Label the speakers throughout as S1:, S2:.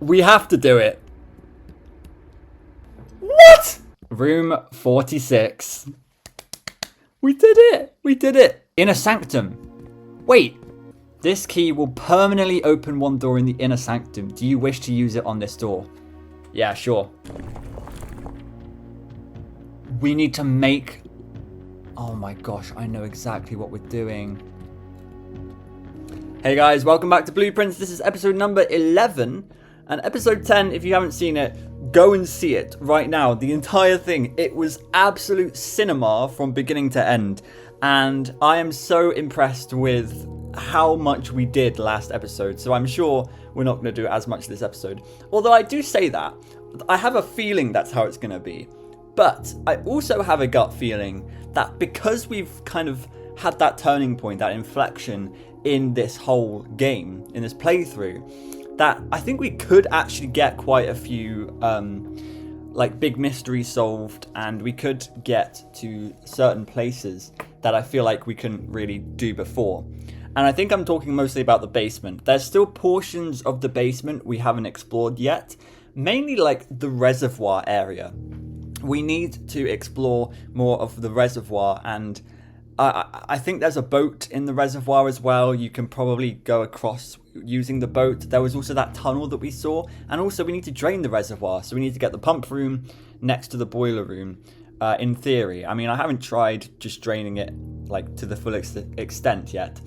S1: We have to do it. What? Room 46. We did it. We did it. Inner sanctum. Wait. This key will permanently open one door in the inner sanctum. Do you wish to use it on this door? Yeah, sure. We need to make... Oh my gosh, I know exactly what we're doing. Hey guys, welcome back to Blueprints. This is episode number 11. And episode 10, if you haven't seen it, go and see it right now. The entire thing. It was absolute cinema from beginning to end. And I am so impressed with how much we did last episode. So I'm sure we're not going to do as much this episode. Although I do say that. I have a feeling that's how it's going to be. But I also have a gut feeling that because we've kind of had that turning point, that inflection in this whole game, in this playthrough, that I think we could actually get quite a few like big mysteries solved, and we could get to certain places that I feel like we couldn't really do before. And I think I'm talking mostly about the basement. There's still portions of the basement we haven't explored yet, mainly like the reservoir area. We need to explore more of the reservoir, and I think there's a boat in the reservoir as well. You can probably go across using the boat. There was also that tunnel that we saw, and also we need to drain the reservoir, so we need to get the pump room next to the boiler room. In theory, I mean, I haven't tried just draining it like to the full extent yet.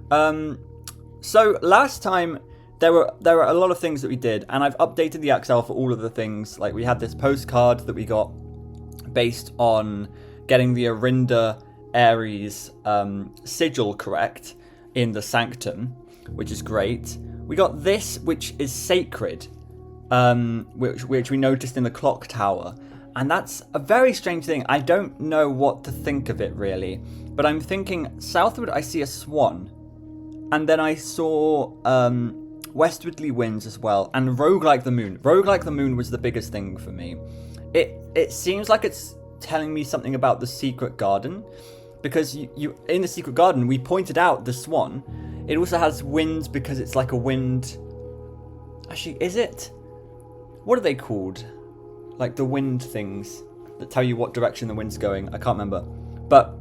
S1: So last time there were a lot of things that we did, and I've updated the Excel for all of the things. Like we had this postcard that we got based on getting the Arinda Ares sigil correct in the sanctum, which is great. We got this, which is sacred, which we noticed in the clock tower, and that's a very strange thing. I don't know what to think of it really, but I'm thinking southward I see a swan, and then I saw westwardly winds as well, and roguelike the moon. Roguelike the moon was the biggest thing for me. It seems like it's telling me something about the secret garden, because you in the secret garden we pointed out the swan. It also has winds because it's like a wind. Actually, is it? What are they called? Like the wind things that tell you what direction the wind's going. I can't remember. But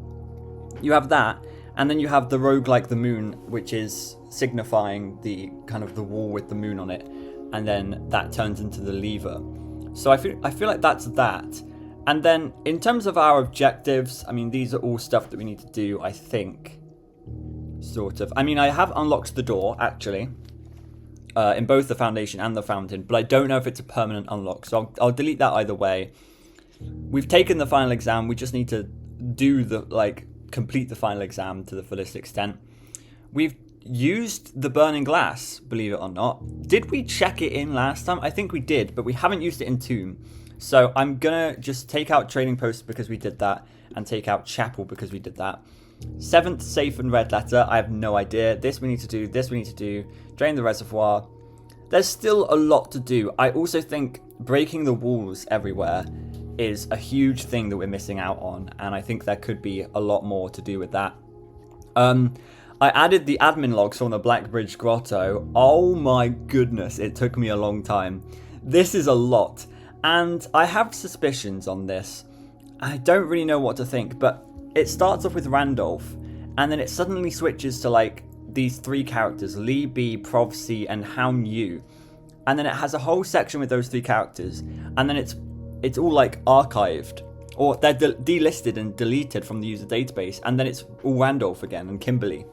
S1: you have that, and then you have the roguelike the moon, which is signifying the kind of the wall with the moon on it, and then that turns into the lever. So I feel like that's that. And then in terms of our objectives, I mean, these are all stuff that we need to do, I think. Sort of. I mean, I have unlocked the door, actually, in both the foundation and the fountain, but I don't know if it's a permanent unlock, so I'll delete that either way. We've taken the final exam. We just need to do complete the final exam to the fullest extent. We've used the burning glass, believe it or not. Did we check it in last time? I think we did, but we haven't used it in Tomb. So I'm gonna just take out Trading Post because we did that, and take out Chapel because we did that. 7th safe and red letter, I have no idea. This we need to do, this we need to do. Drain the reservoir. There's still a lot to do. I also think breaking the walls everywhere is a huge thing that we're missing out on, and I think there could be a lot more to do with that. I added the admin logs on the Blackbridge Grotto. Oh my goodness, it took me a long time. This is a lot, and I have suspicions on this. I don't really know what to think, but it starts off with Randolph, and then it suddenly switches to like these three characters, Lee B, Prov C, and Hound Yu. And then it has a whole section with those three characters, and then it's all like archived, or they're delisted and deleted from the user database, and then it's all Randolph again and Kimberly.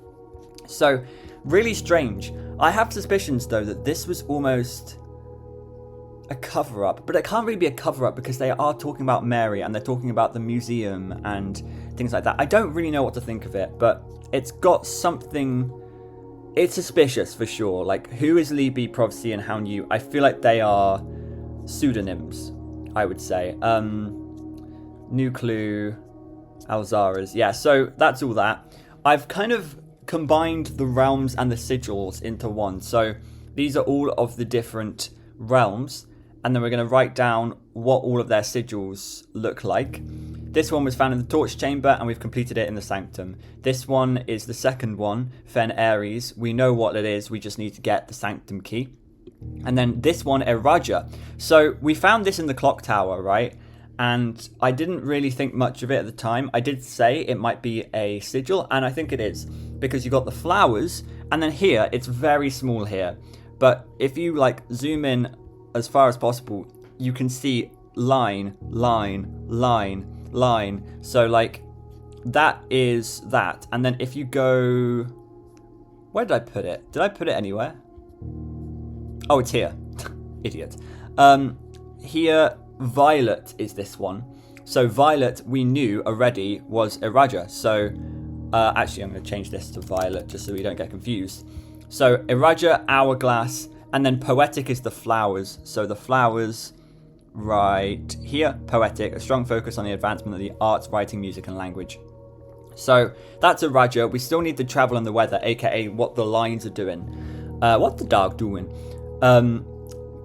S1: So really strange. I have suspicions though that this was almost a cover-up, but it can't really be a cover-up because they are talking about Mary and they're talking about the museum and things like that. I don't really know what to think of it, but it's got something. It's suspicious for sure. Like, who is Lee B, Prov C, and Hound Yu? I feel like they are pseudonyms, I would say. New Clue, Alzaras. Yeah, so that's all that. I've kind of combined the realms and the sigils into one. So these are all of the different realms, and then we're going to write down what all of their sigils look like. This one was found in the torch chamber, and we've completed it in the sanctum. This one is the second one, Fen Ares. We know what it is, we just need to get the sanctum key. And then this one, Eraja. So we found this in the clock tower, right? And I didn't really think much of it at the time. I did say it might be a sigil, and I think it is, because you got the flowers, and then here, it's very small here. But if you like zoom in as far as possible, you can see line, line, line, line. So like, that is that. And then if you go, where did I put it? Did I put it anywhere? Oh, it's here. Idiot. Here, violet is this one. So violet, we knew already, was Eraja. So, actually, I'm going to change this to violet just so we don't get confused. So, Eraja, hourglass, and then poetic is the flowers. So the flowers right here, poetic, a strong focus on the advancement of the arts, writing, music, and language. So that's Eraja. We still need the travel and the weather, aka what the lines are doing. What the dog doing?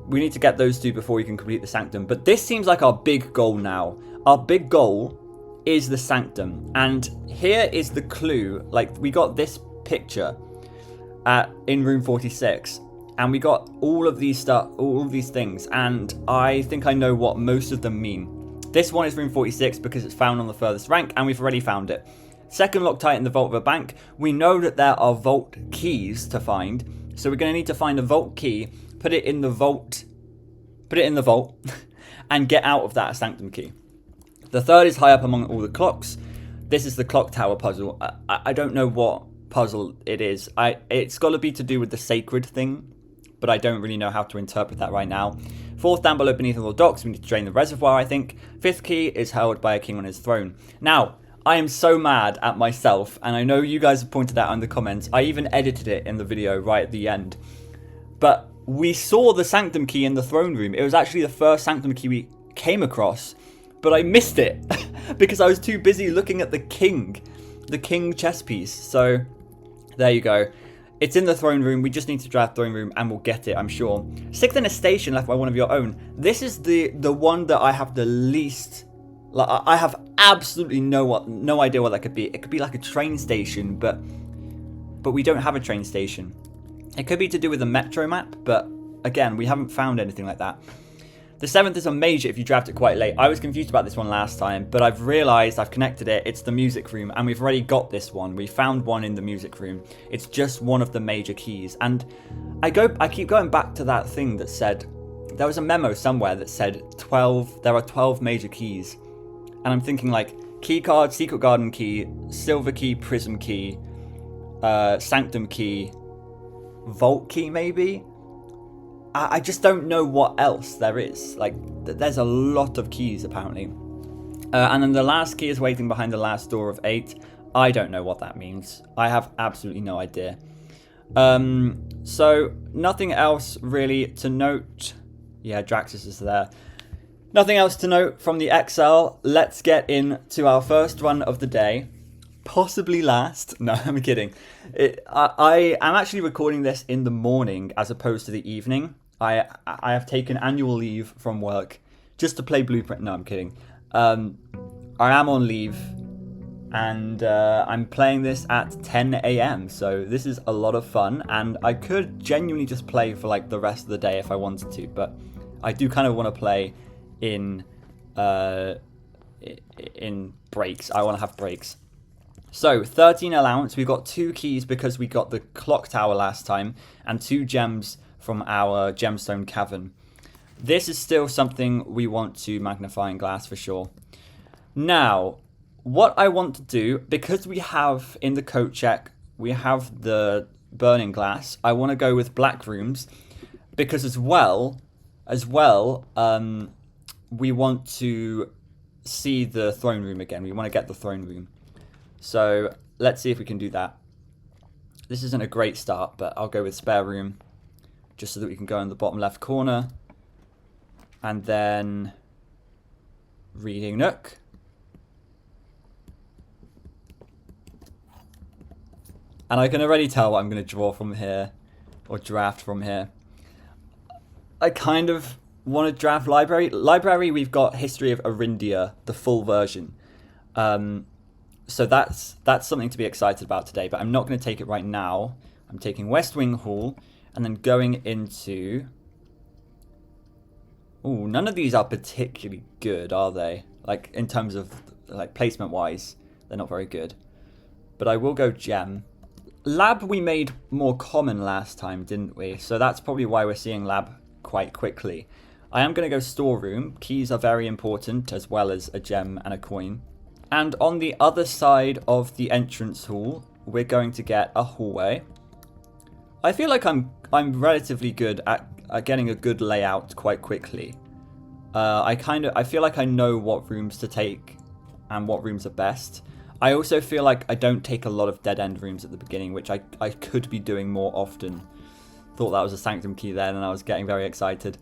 S1: We need to get those two before we can complete the sanctum. But this seems like our big goal now. Our big goal is the sanctum. And here is the clue. Like, we got this picture in room 46. And we got all of these things. And I think I know what most of them mean. This one is room 46 because it's found on the furthest rank. And we've already found it. Second Loctite in the vault of a bank. We know that there are vault keys to find. So we're going to need to find a vault key, put it in the vault, and get out of that a sanctum key. The third is high up among all the clocks. This is the clock tower puzzle. I don't know what puzzle it is. It's got to be to do with the sacred thing, but I don't really know how to interpret that right now. Fourth, down below beneath all the docks, we need to drain the reservoir, I think. Fifth key is held by a king on his throne. Now, I am so mad at myself, and I know you guys have pointed out in the comments. I even edited it in the video right at the end. But we saw the sanctum key in the throne room. It was actually the first sanctum key we came across, but I missed it because I was too busy looking at the king chess piece. So there you go. It's in the throne room. We just need to draft throne room and we'll get it, I'm sure. Sixth, in a station left by one of your own. This is the one that I have the least... Like, I have absolutely no idea what that could be. It could be like a train station, but we don't have a train station. It could be to do with the metro map, but again, we haven't found anything like that. The seventh is a major if you draft it quite late. I was confused about this one last time, but I've realised I've connected it. It's the music room, and we've already got this one. We found one in the music room. It's just one of the major keys. And I keep going back to that thing that said, there was a memo somewhere that said there are 12 major keys. And I'm thinking like key card, secret garden key, silver key, prism key, sanctum key, vault key maybe. I just don't know what else there is. Like, there's a lot of keys apparently. And then the last key is waiting behind the last door of 8. I don't know what that means. I have absolutely no idea. So nothing else really to note. Yeah, Draxus is there. Nothing else to note from the XL. Let's get into our first run of the day. Possibly last. No, I'm kidding. I am actually recording this in the morning as opposed to the evening. I have taken annual leave from work just to play Blueprint. No, I'm kidding. I am on leave and I'm playing this at 10 a.m. So this is a lot of fun and I could genuinely just play for like the rest of the day if I wanted to. But I do kind of want to play in breaks. I want to have breaks. So 13 allowance. We've got 2 keys because we got the clock tower last time and 2 gems from our gemstone cavern. This is still something we want to magnify in glass for sure. Now, what I want to do, because we have in the code check, we have the burning glass. I want to go with black rooms because as well, we want to see the throne room again. We want to get the throne room. So let's see if we can do that. This isn't a great start, but I'll go with spare room just so that we can go in the bottom left corner. And then reading nook. And I can already tell what I'm going to draw from here or draft from here. I kind of want to draft library. Library, we've got History of Arindia, the full version. So that's something to be excited about today, but I'm not going to take it right now. I'm taking West Wing Hall and then going into Oh, none of these are particularly good, are they? Like, in terms of, like, placement-wise, they're not very good. But I will go gem. Lab we made more common last time, didn't we? So that's probably why we're seeing lab quite quickly. I am going to go storeroom. Keys are very important, as well as a gem and a coin. And on the other side of the entrance hall, we're going to get a hallway. I feel like I'm relatively good at getting a good layout quite quickly. I feel like I know what rooms to take and what rooms are best. I also feel like I don't take a lot of dead end rooms at the beginning, which I could be doing more often. Thought that was a sanctum key then, and I was getting very excited.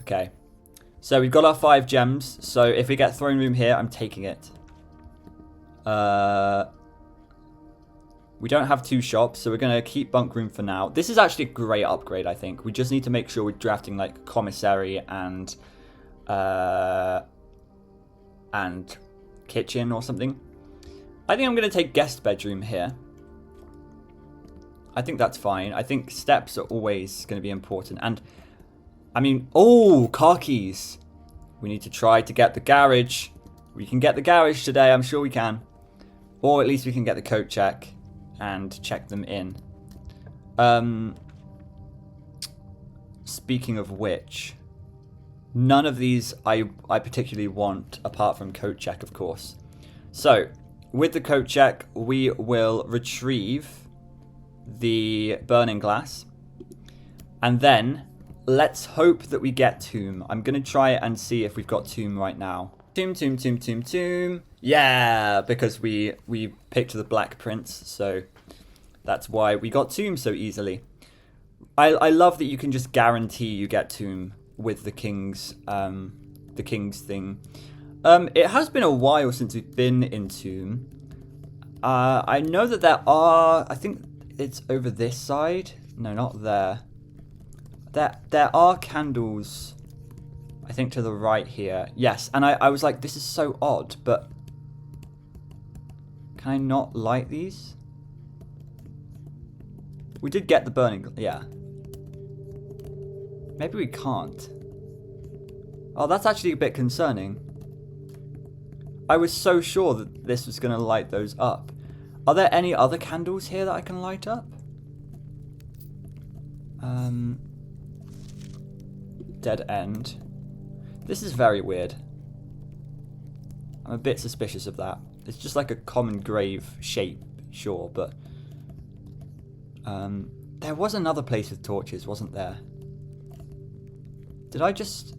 S1: Okay, so we've got our 5 gems. So if we get throne room here, I'm taking it. We don't have 2 shops, so we're going to keep bunk room for now. This is actually a great upgrade, I think. We just need to make sure we're drafting like commissary and kitchen or something. I think I'm going to take guest bedroom here. I think that's fine. I think steps are always going to be important. And, I mean, oh, car keys. We need to try to get the garage. We can get the garage today, I'm sure we can. Or at least we can get the coat check and check them in. Speaking of which, none of these I particularly want, apart from coat check, of course. So, with the coat check, we will retrieve the burning glass. And then, let's hope that we get tomb. I'm going to try and see if we've got tomb right now. Tomb. Yeah, because we picked the Black Prince, so that's why we got tomb so easily. I love that you can just guarantee you get tomb with the king's thing. It has been a while since we've been in tomb. I know that there are, I think it's over this side. No, not there. There are candles, I think, to the right here. Yes, and I was like, this is so odd, but can I not light these? We did get the burning, yeah. Maybe we can't. Oh, that's actually a bit concerning. I was so sure that this was going to light those up. Are there any other candles here that I can light up? Dead end. This is very weird. I'm a bit suspicious of that. It's just like a common grave shape, sure, but there was another place with torches, wasn't there? Did I just...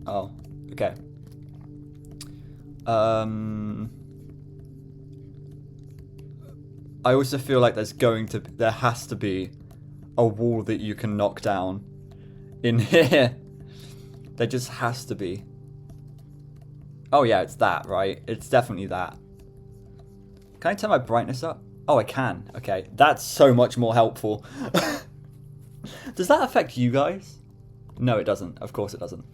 S1: Oh, okay. I also feel like there has to be a wall that you can knock down in here. There just has to be. Oh yeah, it's that, right? It's definitely that. Can I turn my brightness up? Oh, I can. Okay, that's so much more helpful. Does that affect you guys? No, it doesn't. Of course it doesn't.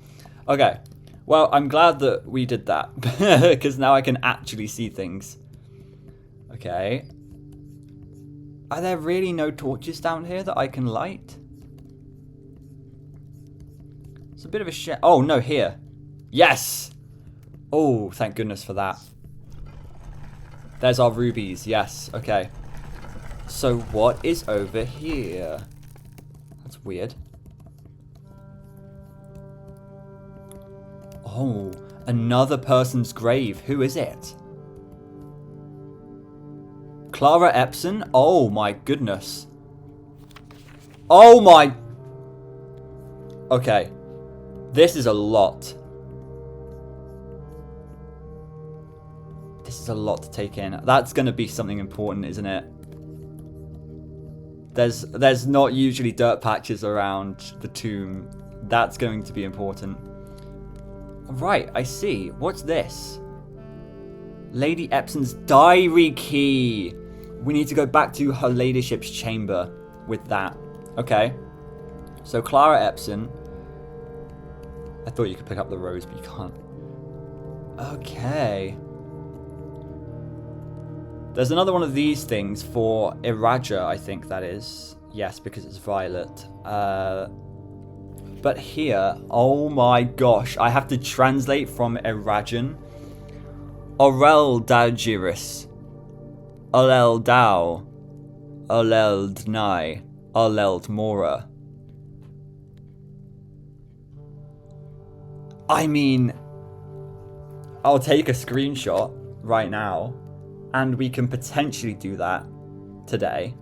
S1: Okay. Well, I'm glad that we did that. Because now I can actually see things. Okay. Are there really no torches down here that I can light? It's a bit of a shit. Oh, no, here. Yes! Oh, thank goodness for that. There's our rubies. Yes, okay. So what is over here? That's weird. Oh, another person's grave. Who is it? Clara Epson? Oh my goodness. Oh my... Okay. This is a lot. This is a lot to take in. That's going to be something important, isn't it? There's not usually dirt patches around the tomb. That's going to be important. Right, I see. What's this? Lady Epson's diary key. We need to go back to her ladyship's chamber with that. Okay. So Clara Epson. I thought you could pick up the rose, but you can't. Okay. There's another one of these things for Iraja, I think that is. Yes, because it's violet. But But here, oh my gosh, I have to translate from Erajan. Orel Dagiris. Olel Dao. Olel Dnai. Olel Mora. I mean, I'll take a screenshot right now, and we can potentially do that today.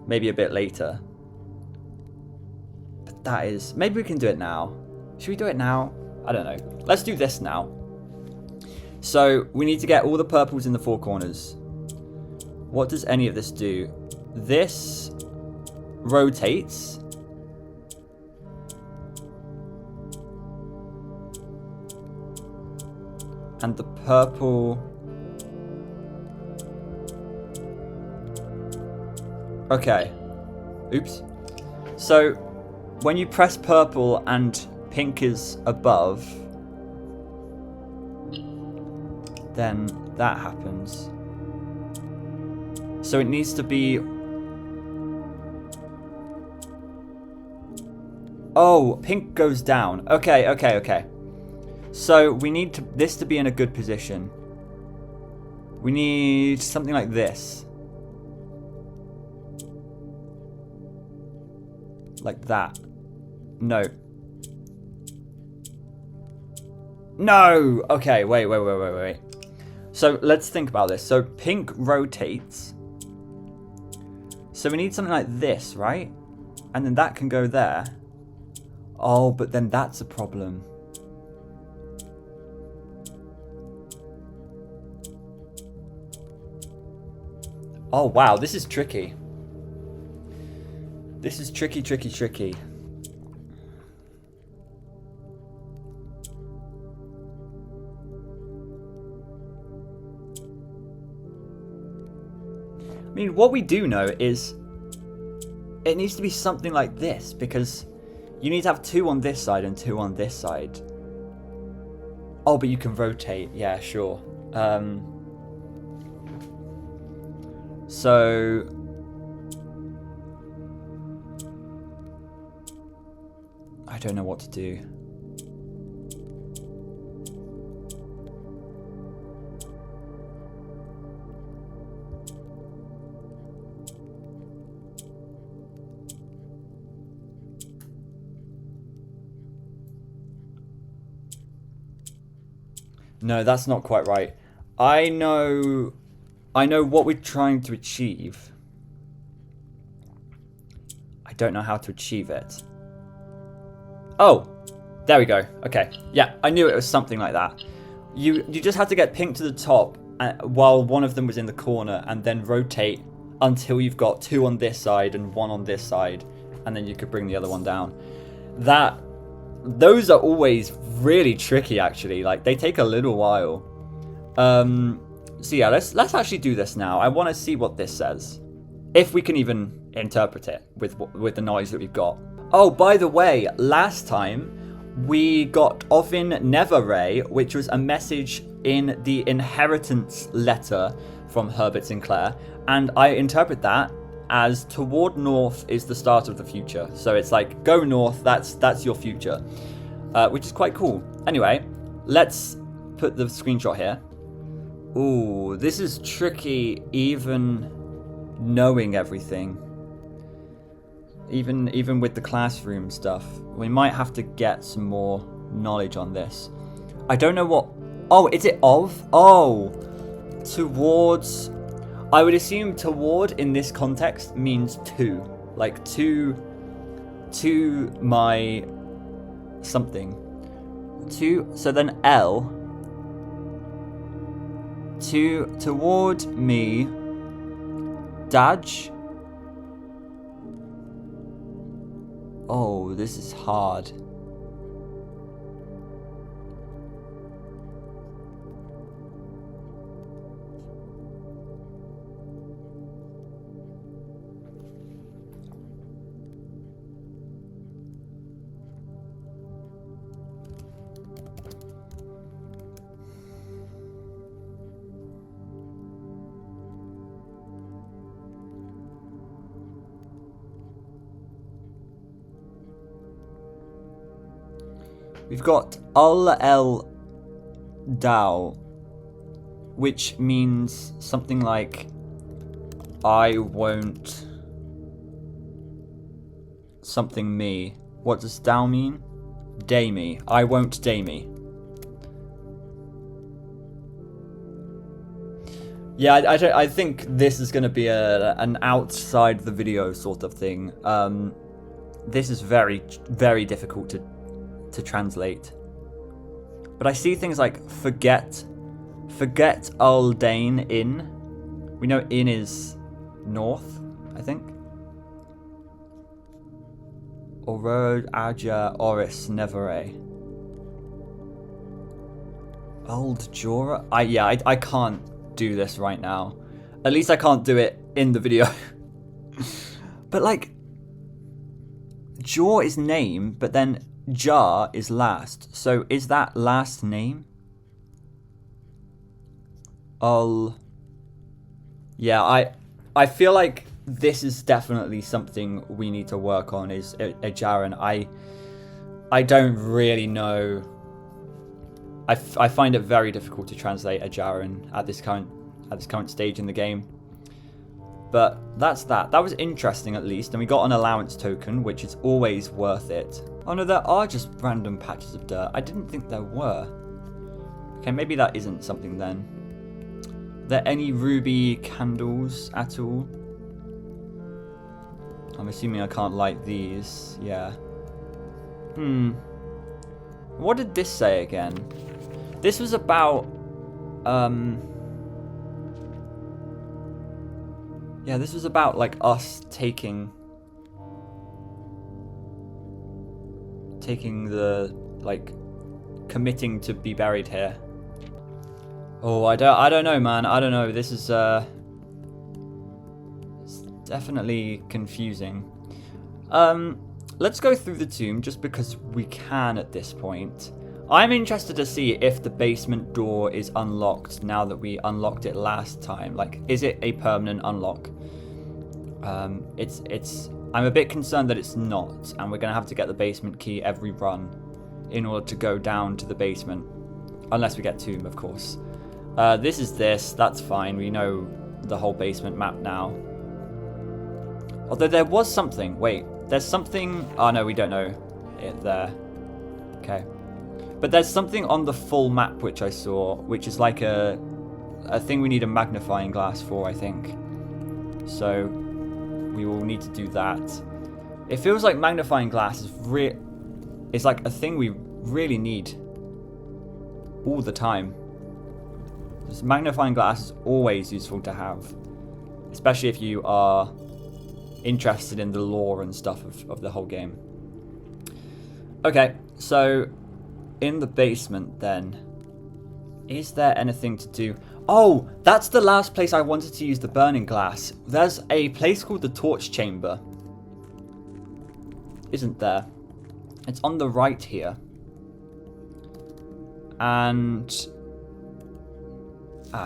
S1: Maybe a bit later. But that is... Maybe we can do it now. Should we do it now? I don't know. Let's do this now. So, we need to get all the purples in the four corners. What does any of this do? This rotates. And the purple... Okay. Oops. So, when you press purple and pink is above, then that happens. So it needs to be... Oh, pink goes down. Okay, okay, okay. So we need this to be in a good position. We need something like this. Like that. No. No! Okay, wait. So let's think about this. So pink rotates. So we need something like this, right? And then that can go there. Oh, but then that's a problem. Oh, wow, this is tricky. This is tricky. I mean, what we do know is it needs to be something like this, because you need to have 2 on this side and 2 on this side. Oh, but you can rotate. Yeah, sure. So... I don't know what to do. No, that's not quite right. I know what we're trying to achieve. I don't know how to achieve it. Oh, there we go. Okay, yeah, I knew it was something like that. You just had to get pink to the top while one of them was in the corner, and then rotate until you've got 2 on this side and 1 on this side, and then you could bring the other one down. Those are always really tricky, actually. Like, they take a little while. So yeah, let's actually do this now. I want to see what this says, if we can even interpret it with the knowledge that we've got. Oh, by the way, last time we got Ovin Neverray, which was a message in the inheritance letter from Herbert Sinclair, and I interpret that as toward north is the start of the future. So it's like, go north, that's your future, which is quite cool. Anyway, let's put the screenshot here. Ooh, this is tricky, even knowing everything. Even with the classroom stuff. We might have to get some more knowledge on this. I don't know what... Oh, is it of? Oh, towards... I would assume toward in this context means to. Like to my something. So then L. Toward me. Daj. Oh, this is hard. We've got Ul El Dao, which means something like I won't something me. What does Dao mean? Day me. I won't day me. Yeah, I think this is going to be an outside the video sort of thing. This is very, very difficult to translate. But I see things like forget Aldane in. We know in is north, I think. Orod Aja Oris Nevere. Old Jora? I can't do this right now. At least I can't do it in the video. But like, Jaw is name, but then Jar is last. So is that last name? Yeah, I feel like this is definitely something we need to work on, is Ajaran. I don't really know. I find it very difficult to translate Ajaran at this current stage in the game. But that's that. That was interesting at least, and we got an allowance token, which is always worth it. Oh no, there are just random patches of dirt. I didn't think there were. Okay, maybe that isn't something then. Are there any ruby candles at all? I'm assuming I can't light these. Yeah. What did this say again? This was about... Yeah, this was about, like, us taking the, like, committing to be buried here. Oh, I don't know, man. I don't know. This is, it's definitely confusing. Let's go through the tomb just because we can at this point. I'm interested to see if the basement door is unlocked now that we unlocked it last time. Like, is it a permanent unlock? I'm a bit concerned that it's not, and we're going to have to get the basement key every run in order to go down to the basement. Unless we get tomb, of course. That's fine. We know the whole basement map now. Although there was something. Wait, there's something... Oh, no, we don't know it there. Okay. But there's something on the full map which I saw, which is like a thing we need a magnifying glass for, I think. So we will need to do that. It feels like magnifying glass is like a thing we really need all the time. This magnifying glass is always useful to have, especially if you are interested in the lore and stuff of the whole game. Okay, so in the basement then, is there anything to do? Oh, that's the last place I wanted to use the burning glass. There's a place called the torch chamber, isn't there? It's on the right here. And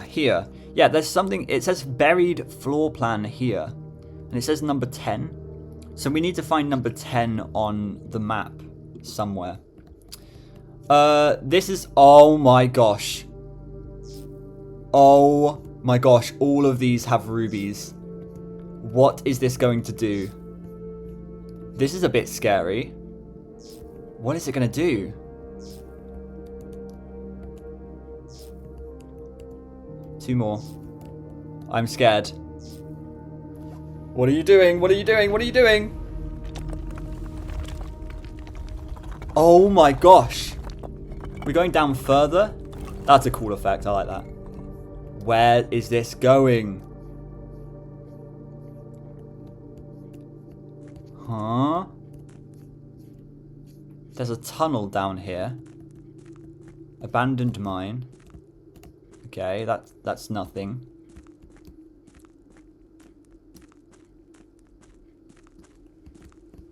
S1: here. Yeah, there's something. It says buried floor plan here, and it says number 10. So we need to find number 10 on the map somewhere. This is... Oh my gosh. Oh my gosh. All of these have rubies. What is this going to do? This is a bit scary. What is it going to do? Two more. I'm scared. What are you doing? What are you doing? What are you doing? Oh my gosh. We're going down further? That's a cool effect. I like that. Where is this going? Huh? There's a tunnel down here. Abandoned mine. Okay, that's nothing.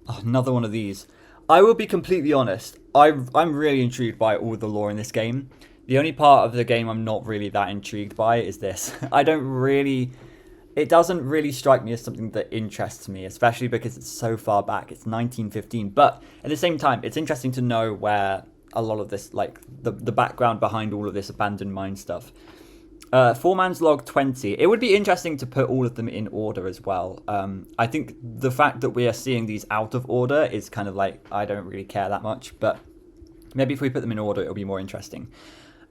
S1: Oh, another one of these. I will be completely honest. I'm really intrigued by all the lore in this game. The only part of the game I'm not really that intrigued by is this. It doesn't really strike me as something that interests me, especially because it's so far back. It's 1915. But at the same time, it's interesting to know where a lot of this, like the background behind all of this abandoned mine stuff. 4-man's log 20. It would be interesting to put all of them in order as well. I think the fact that we are seeing these out of order is kind of like, I don't really care that much, but maybe if we put them in order, it'll be more interesting.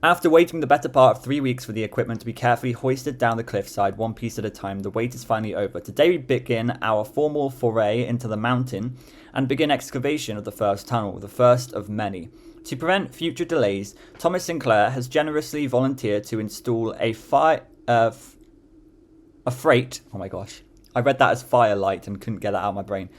S1: After waiting the better part of 3 weeks for the equipment to be carefully hoisted down the cliffside, one piece at a time, the wait is finally over. Today we begin our formal foray into the mountain and begin excavation of the first tunnel, the first of many. To prevent future delays, Thomas Sinclair has generously volunteered to install a freight. Oh my gosh, I read that as firelight and couldn't get that out of my brain.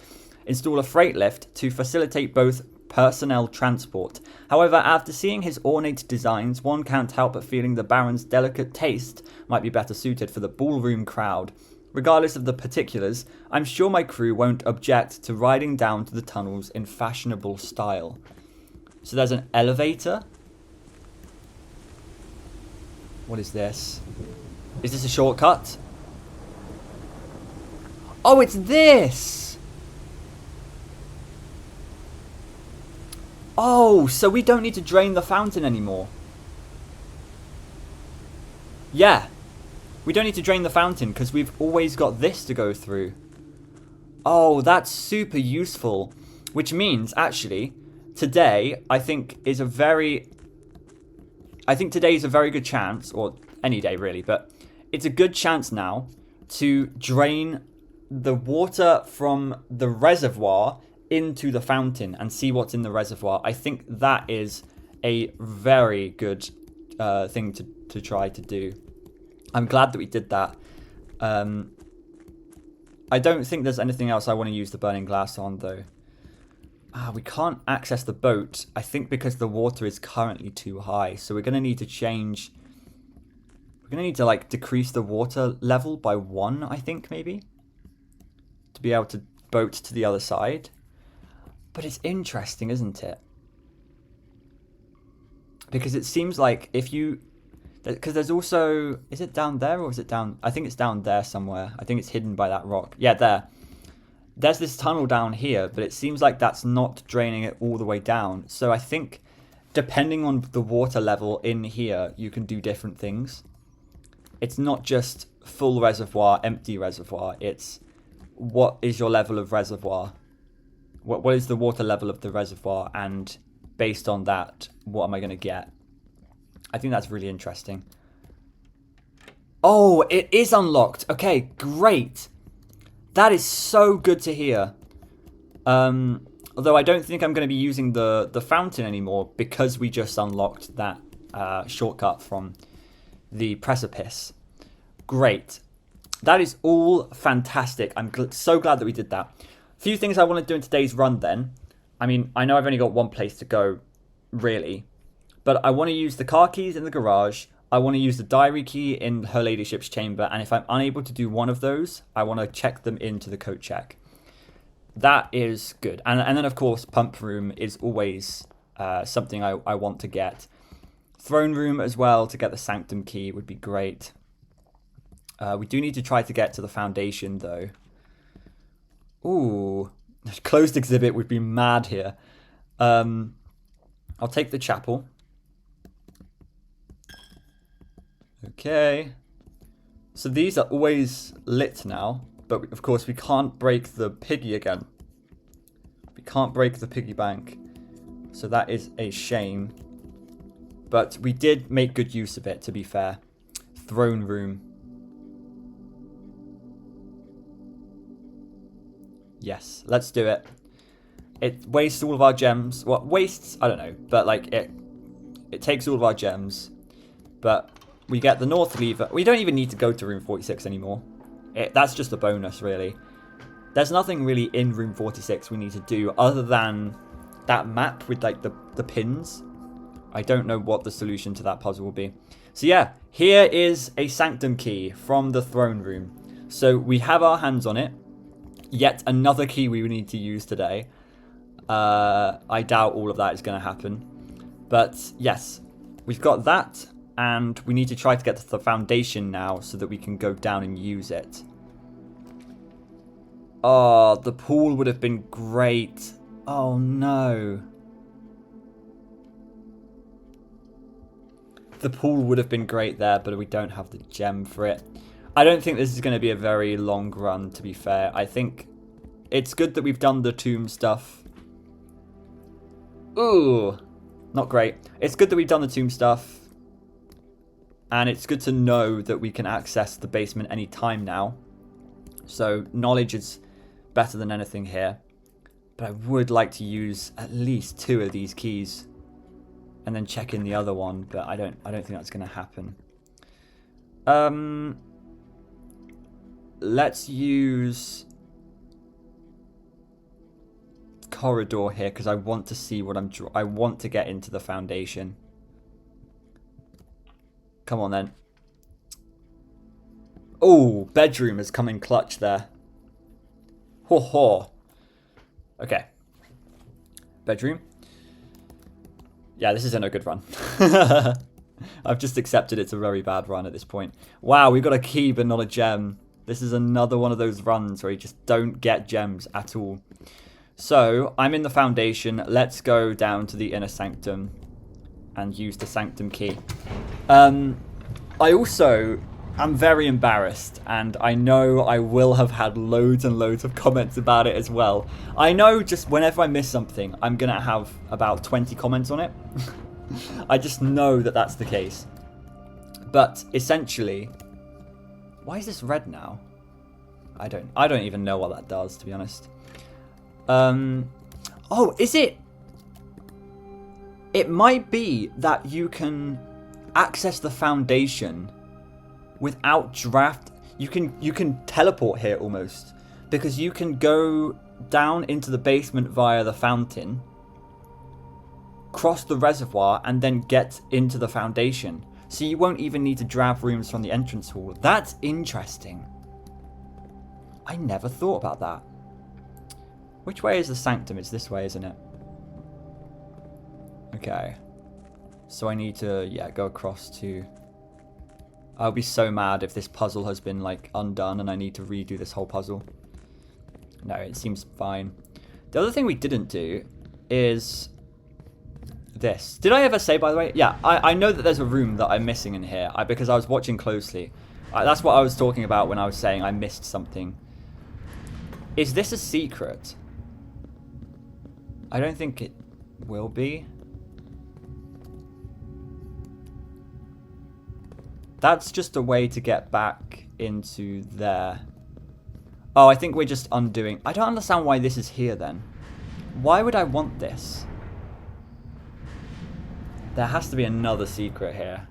S1: Install a freight lift to facilitate both personnel transport. However, after seeing his ornate designs, one can't help but feeling the Baron's delicate taste might be better suited for the ballroom crowd. Regardless of the particulars, I'm sure my crew won't object to riding down to the tunnels in fashionable style. So there's an elevator. What is this? Is this a shortcut? Oh, it's this! Oh, so we don't need to drain the fountain anymore. Yeah. We don't need to drain the fountain because we've always got this to go through. Oh, that's super useful. Which means, actually, today, I think is a very... I think today is a very good chance, or any day really, but it's a good chance now to drain the water from the reservoir into the fountain and see what's in the reservoir. I think that is a very good thing to try to do. I'm glad that we did that. I don't think there's anything else I want to use the burning glass on, though. We can't access the boat, I think because the water is currently too high. So we're going to need to change... We're going to need to, like, decrease the water level by 1, I think, maybe. To be able to boat to the other side. But it's interesting, isn't it? Because it seems like if you... Because there's also... Is it down there or is it down... I think it's down there somewhere. I think it's hidden by that rock. Yeah, there. There's this tunnel down here, but it seems like that's not draining it all the way down. So I think depending on the water level in here, you can do different things. It's not just full reservoir, empty reservoir. It's what is your level of reservoir? What is the water level of the reservoir? And based on that, what am I going to get? I think that's really interesting. Oh, it is unlocked. Okay, great. That is so good to hear. Although I don't think I'm going to be using the fountain anymore because we just unlocked that shortcut from the precipice. Great. That is all fantastic. I'm so glad that we did that. A few things I want to do in today's run then. I mean, I know I've only got one place to go, really. But I want to use the car keys in the garage. I want to use the diary key in Her Ladyship's chamber. And if I'm unable to do one of those, I want to check them into the coat check. That is good. And then, of course, pump room is always something I want to get. Throne room as well to get the sanctum key would be great. We do need to try to get to the foundation, though. Ooh, closed exhibit would be mad here. I'll take the chapel. Okay. So these are always lit now, but of course we can't break the piggy again. We can't break the piggy bank. So that is a shame. But we did make good use of it, to be fair. Throne room. Yes, let's do it. It wastes all of our gems. Well, wastes, I don't know. But like it takes all of our gems. But we get the north lever. We don't even need to go to room 46 anymore. That's just a bonus, really. There's nothing really in room 46 we need to do other than that map with like the pins. I don't know what the solution to that puzzle will be. So yeah, here is a sanctum key from the throne room. So we have our hands on it. Yet another key we need to use today. I doubt all of that is going to happen. But yes, we've got that. And we need to try to get to the foundation now so that we can go down and use it. Oh, the pool would have been great. Oh no. The pool would have been great there, but we don't have the gem for it. I don't think this is going to be a very long run, to be fair. I think it's good that we've done the tomb stuff. Ooh, not great. It's good that we've done the tomb stuff. And it's good to know that we can access the basement anytime now. So knowledge is better than anything here. But I would like to use at least 2 of these keys. And then check in the other one. But I don't think that's going to happen. Let's use corridor here because I want to see what I want to get into the foundation. Come on then. Oh, bedroom has come in clutch there. Ho ho. Okay. Bedroom. Yeah, this isn't a good run. I've just accepted it's a very bad run at this point. Wow, we've got a key but not a gem. This is another one of those runs where you just don't get gems at all. So, I'm in the foundation. Let's go down to the inner sanctum and use the sanctum key. I also am very embarrassed, and I know I will have had loads and loads of comments about it as well. I know just whenever I miss something, I'm going to have about 20 comments on it. I just know that that's the case. But essentially, why is this red now? I don't even know what that does, to be honest. Oh, is it? It might be that you can access the foundation without draft. You can teleport here almost, because you can go down into the basement via the fountain, cross the reservoir, and then get into the foundation. So you won't even need to draft rooms from the entrance hall. That's interesting. I never thought about that. Which way is the sanctum? It's this way, isn't it? Okay. So I need to, yeah, go across to... I'll be so mad if this puzzle has been, like, undone and I need to redo this whole puzzle. No, it seems fine. The other thing we didn't do is this. Did I ever say, by the way? Yeah, I know that there's a room that I'm missing in here because I was watching closely. That's what I was talking about when I was saying I missed something. Is this a secret? I don't think it will be. That's just a way to get back into there. Oh, I think we're just undoing. I don't understand why this is here then. Why would I want this? There has to be another secret here.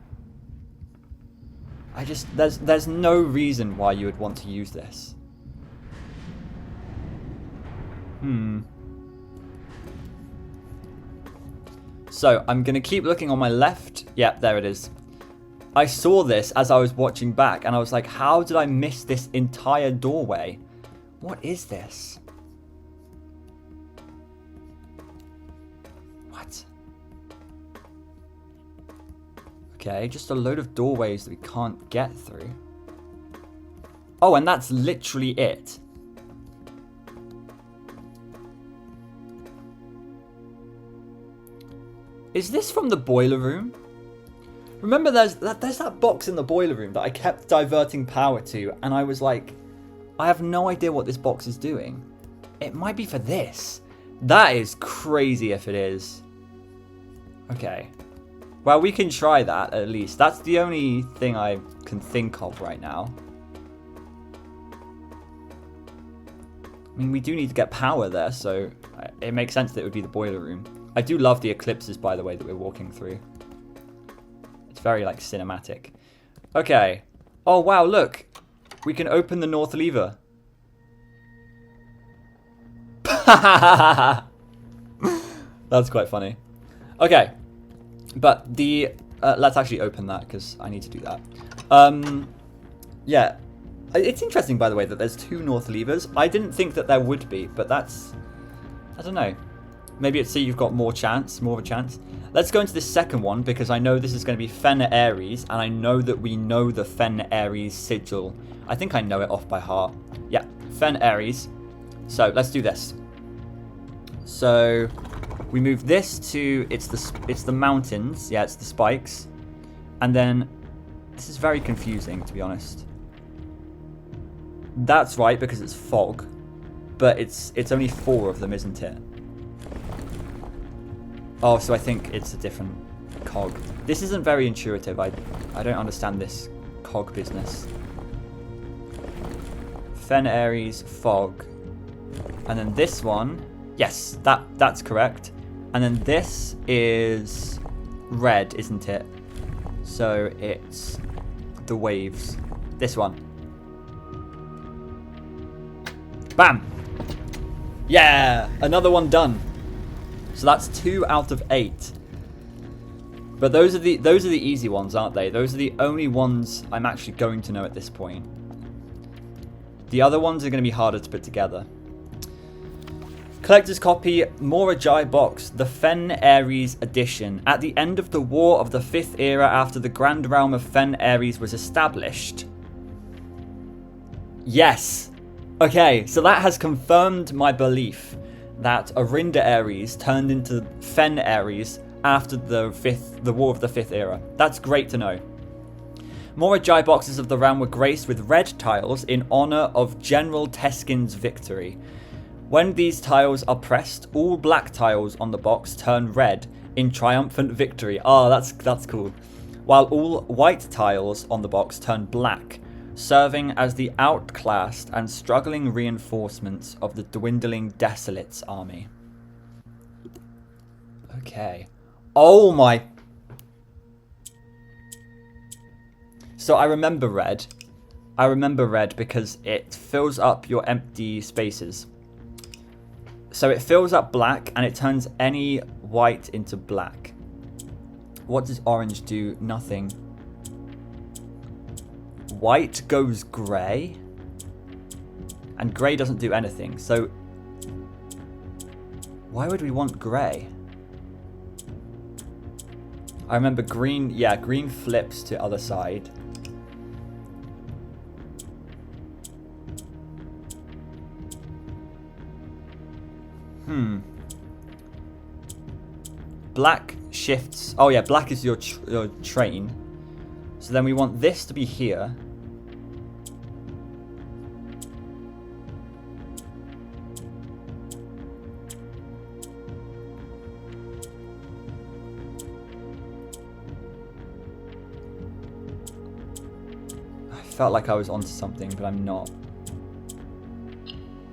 S1: There's no reason why you would want to use this. So, I'm going to keep looking on my left. Yep, there it is. I saw this as I was watching back, and I was like, how did I miss this entire doorway? What is this? What? Okay, just a load of doorways that we can't get through. Oh, and that's literally it. Is this from the boiler room? Remember there's that box in the boiler room that I kept diverting power to, and I was like, I have no idea what this box is doing. It might be for this. That is crazy if it is. Okay. Well, we can try that at least. That's the only thing I can think of right now. I mean, we do need to get power there, so it makes sense that it would be the boiler room. I do love the eclipses, by the way, that we're walking through. It's very, like, cinematic. Okay. Oh, wow, look. We can open the north lever. That's quite funny. Okay. But the... let's actually open that, because I need to do that. Yeah. It's interesting, by the way, that there's 2 north levers. I didn't think that there would be, but that's... I don't know. Maybe it's so you've got more of a chance. Let's go into the second one, because I know this is going to be Fen Ares, and I know that we know the Fen Ares sigil. I think I know it off by heart. Yeah, Fen Ares. So, let's do this. So, we move this to, it's the mountains. Yeah, it's the spikes. And then, this is very confusing, to be honest. That's right, because it's fog. But it's only 4 of them, isn't it? Oh, so I think it's a different cog. This isn't very intuitive. I don't understand this cog business. Fen Aries, fog. And then this one, yes, that's correct. And then this is red, isn't it? So it's the waves. This one. Bam! Yeah! Another one done. So that's 2 out of 8. But those are the easy ones, aren't they? Those are the only ones I'm actually going to know at this point. The other ones are going to be harder to put together. Collector's copy, Morajai box, the Fen Aries edition. At the end of the War of the 5th Era, after the Grand Realm of Fen Aries was established. Yes. Okay, so that has confirmed my belief that Orinda Aries turned into Fen Aries after the War of the 5th Era. That's great to know. Morajai boxes of the realm were graced with red tiles in honor of General Teskin's victory. When these tiles are pressed, all black tiles on the box turn red in triumphant victory. Oh, that's cool. While all white tiles on the box turn black, serving as the outclassed and struggling reinforcements of the dwindling Desolates army. Okay. Oh my... So I remember red. I remember red because it fills up your empty spaces. So it fills up black and it turns any white into black. What does orange do? Nothing. White goes grey. And grey doesn't do anything. So why would we want grey? I remember green. Yeah, green flips to other side. Black shifts. Oh yeah, black is your train. So then we want this to be here. I felt like I was onto something, but I'm not.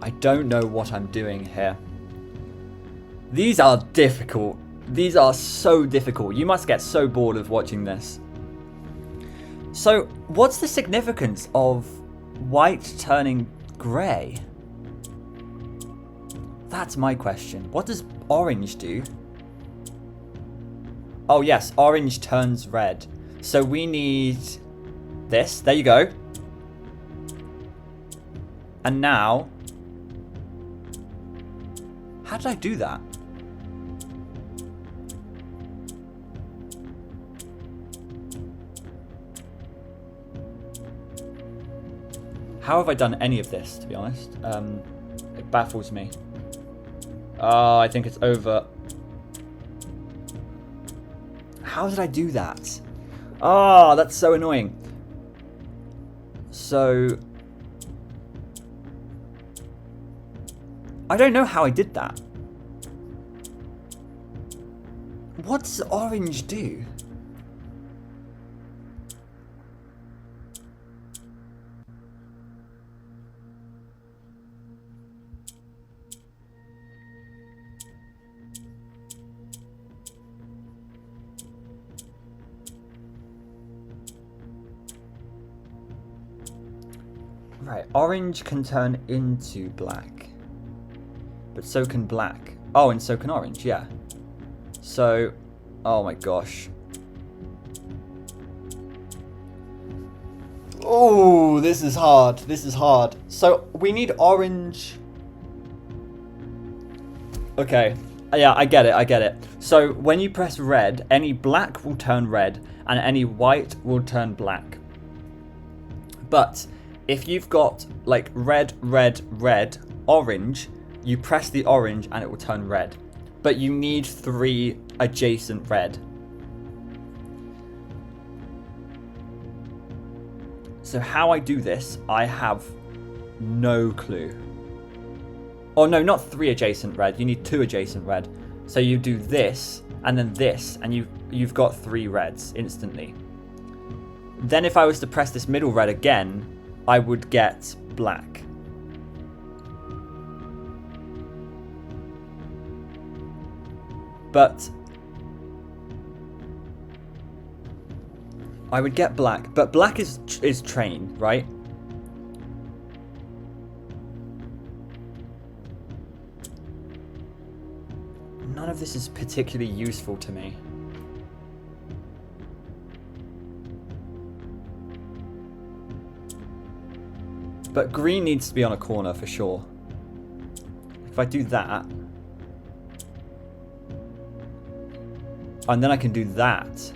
S1: I don't know what I'm doing here. These are difficult. These are so difficult. You must get so bored of watching this. So, what's the significance of white turning grey? That's my question. What does orange do? Oh yes, orange turns red. So we need this. There you go. And now... How did I do that? How have I done any of this, to be honest? It baffles me. Oh, I think it's over. How did I do that? Oh, that's so annoying. So... I don't know how I did that. What does orange do? Right, orange can turn into black. But so can black. Oh, and so can orange, yeah. So, oh my gosh. Oh, this is hard. This is hard. So, we need orange. Okay. Yeah, I get it. I get it. So, when you press red, any black will turn red, and any white will turn black. But if you've got like red, red, red, orange, you press the orange and it will turn red. But you need 3 adjacent red. So how I do this, I have no clue. Oh no, not 3 adjacent red. You need 2 adjacent red. So you do this and then this, and you've got 3 reds instantly. Then if I was to press this middle red again, I would get black. But I would get black, but black is trained, right? None of this is particularly useful to me. But green needs to be on a corner for sure. If I do that, and then I can do that.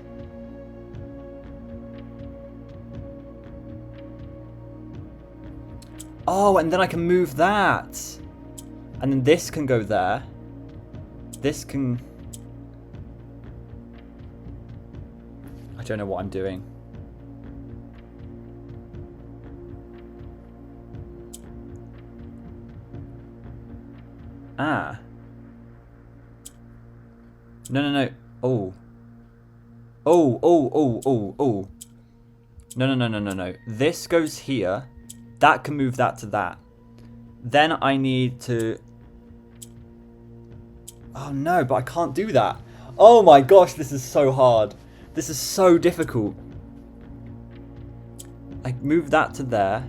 S1: Oh, and then I can move that. And then this can go there. This can... I don't know what I'm doing. Ah. No. Oh. Oh. No. This goes here. That can move that to that. Then I need to... Oh no, but I can't do that. Oh my gosh, this is so hard. This is so difficult. I move that to there.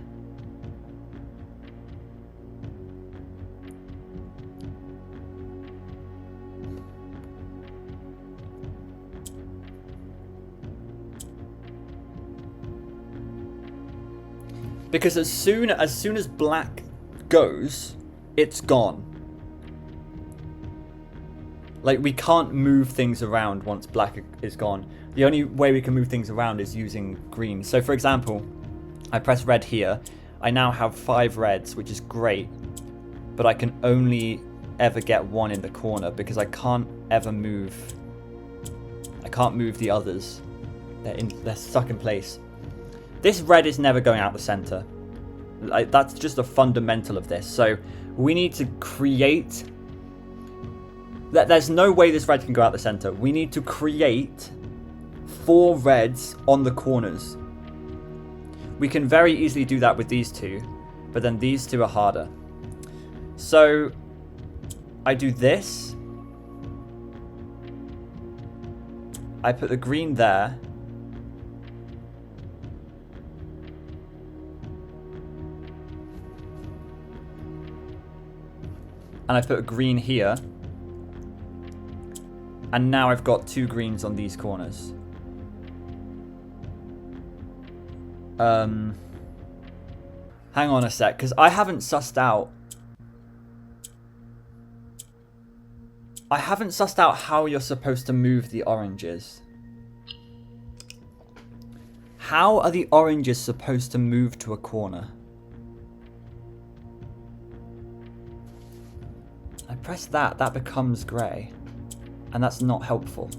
S1: Because as soon as black goes, it's gone. Like, we can't move things around once black is gone. The only way we can move things around is using green. So for example, I press red here. I now have 5 reds, which is great. But I can only ever get 1 in the corner because I can't ever move. I can't move the others. They're stuck in place. This red is never going out the center. That's just a fundamental of this. So we need to create... There's no way this red can go out the center. We need to create 4 reds on the corners. We can very easily do that with these 2, but then these 2 are harder. So I do this. I put the green there. And I put a green here. And now I've got 2 greens on these corners. Hang on a sec, because I haven't sussed out... how you're supposed to move the oranges. How are the oranges supposed to move to a corner? I press that becomes grey. And that's not helpful.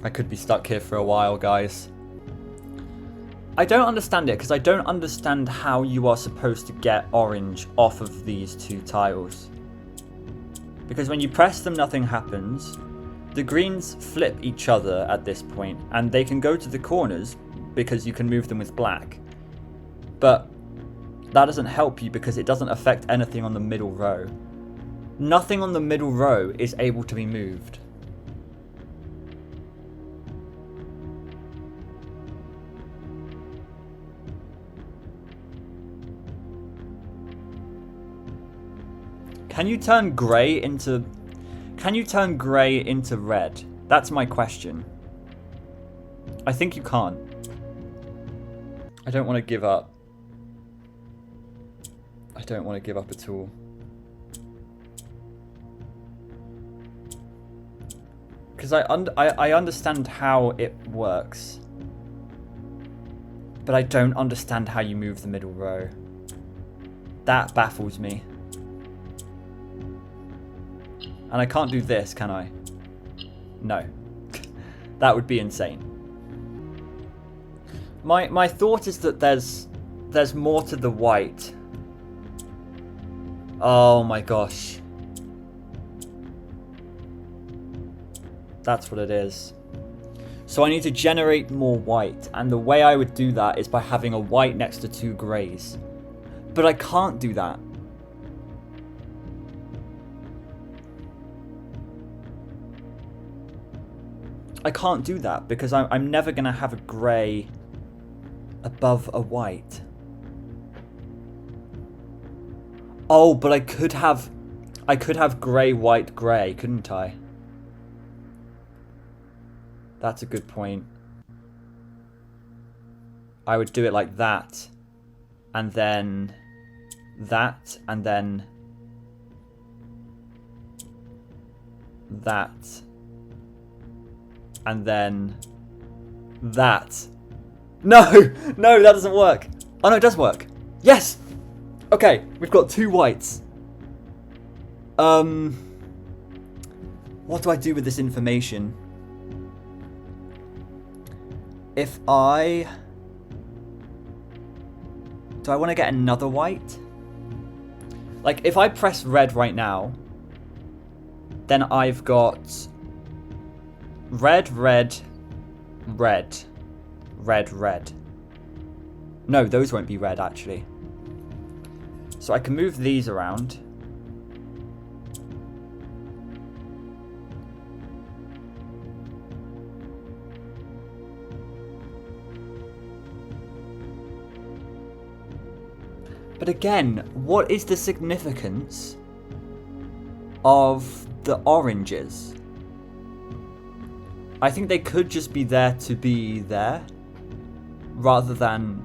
S1: I could be stuck here for a while, guys. I don't understand it, because I don't understand how you are supposed to get orange off of these 2 tiles. Because when you press them, nothing happens. The greens flip each other at this point, and they can go to the corners because you can move them with black. But that doesn't help you because it doesn't affect anything on the middle row. Nothing on the middle row is able to be moved. Can you turn grey into red? That's my question. I think you can't. I don't want to give up. I don't want to give up at all. Because I understand how it works. But I don't understand how you move the middle row. That baffles me. And I can't do this, can I? No. That would be insane. My thought is that there's more to the white. Oh my gosh. That's what it is. So I need to generate more white, and the way I would do that is by having a white next to 2 greys. But I can't do that. I can't do that because I'm never going to have a grey above a white. Oh, but I could have grey, white, grey, couldn't I? That's a good point. I would do it like that, and then that, and then that, and then that. No, no, that doesn't work. Oh no, it does work. Yes. Okay, we've got 2 whites. What do I do with this information? Do I want to get another white? Like, if I press red right now, then I've got red, red, red, red, red. No, those won't be red, actually. So I can move these around. But again, what is the significance of the oranges? I think they could just be there to be there, rather than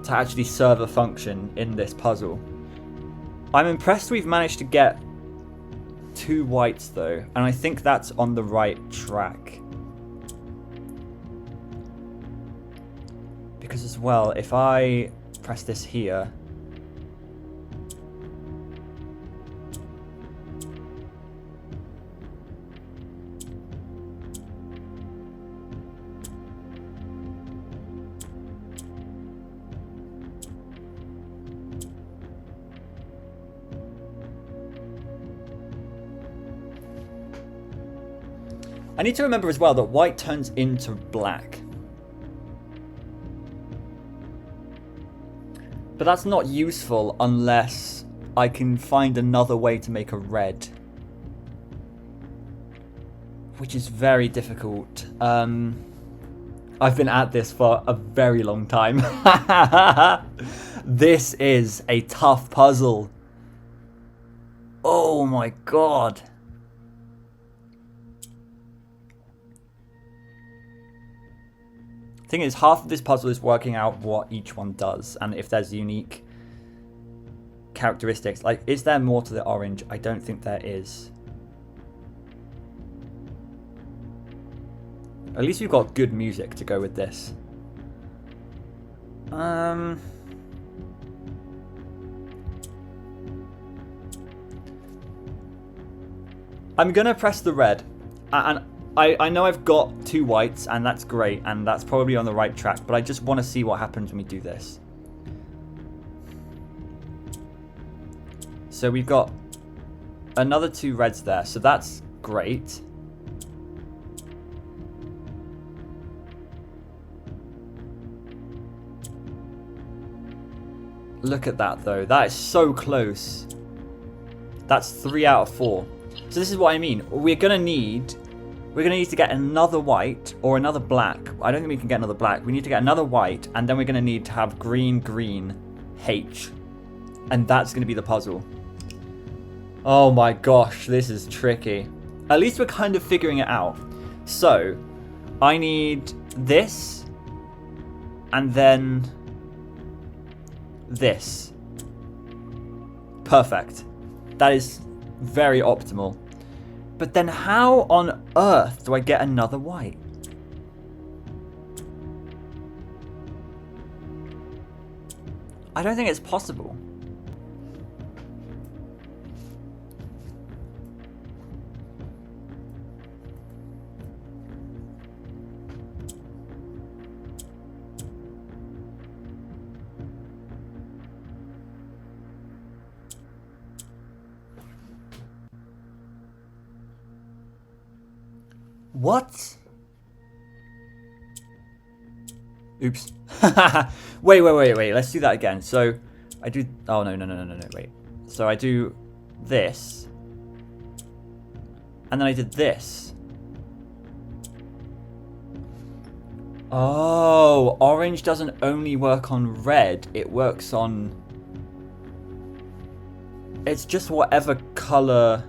S1: to actually serve a function in this puzzle. I'm impressed we've managed to get 2 whites though, and I think that's on the right track. Because as well, if I press this here, I need to remember as well that white turns into black. But that's not useful unless I can find another way to make a red. Which is very difficult. I've been at this for a very long time. This is a tough puzzle. Oh my god. Thing is, half of this puzzle is working out what each one does and if there's unique characteristics. Like, is there more to the orange? I don't think there is. At least we've got good music to go with this. I'm gonna press the red, and I know I've got 2 whites, and that's great, and that's probably on the right track, but I just want to see what happens when we do this. So we've got another 2 reds there, so that's great. Look at that, though. That is so close. That's 3 out of 4. So this is what I mean. We're going to need to get another white or another black. I don't think we can get another black. We need to get another white, and then we're going to need to have green, green, H. And that's going to be the puzzle. Oh my gosh, this is tricky. At least we're kind of figuring it out. So, I need this, and then this. Perfect. That is very optimal. But then how on earth do I get another white? I don't think it's possible. What? Oops. Wait. Let's do that again. So I do... Oh, no, wait. So I do this. And then I did this. Oh, orange doesn't only work on red. It works on... It's just whatever color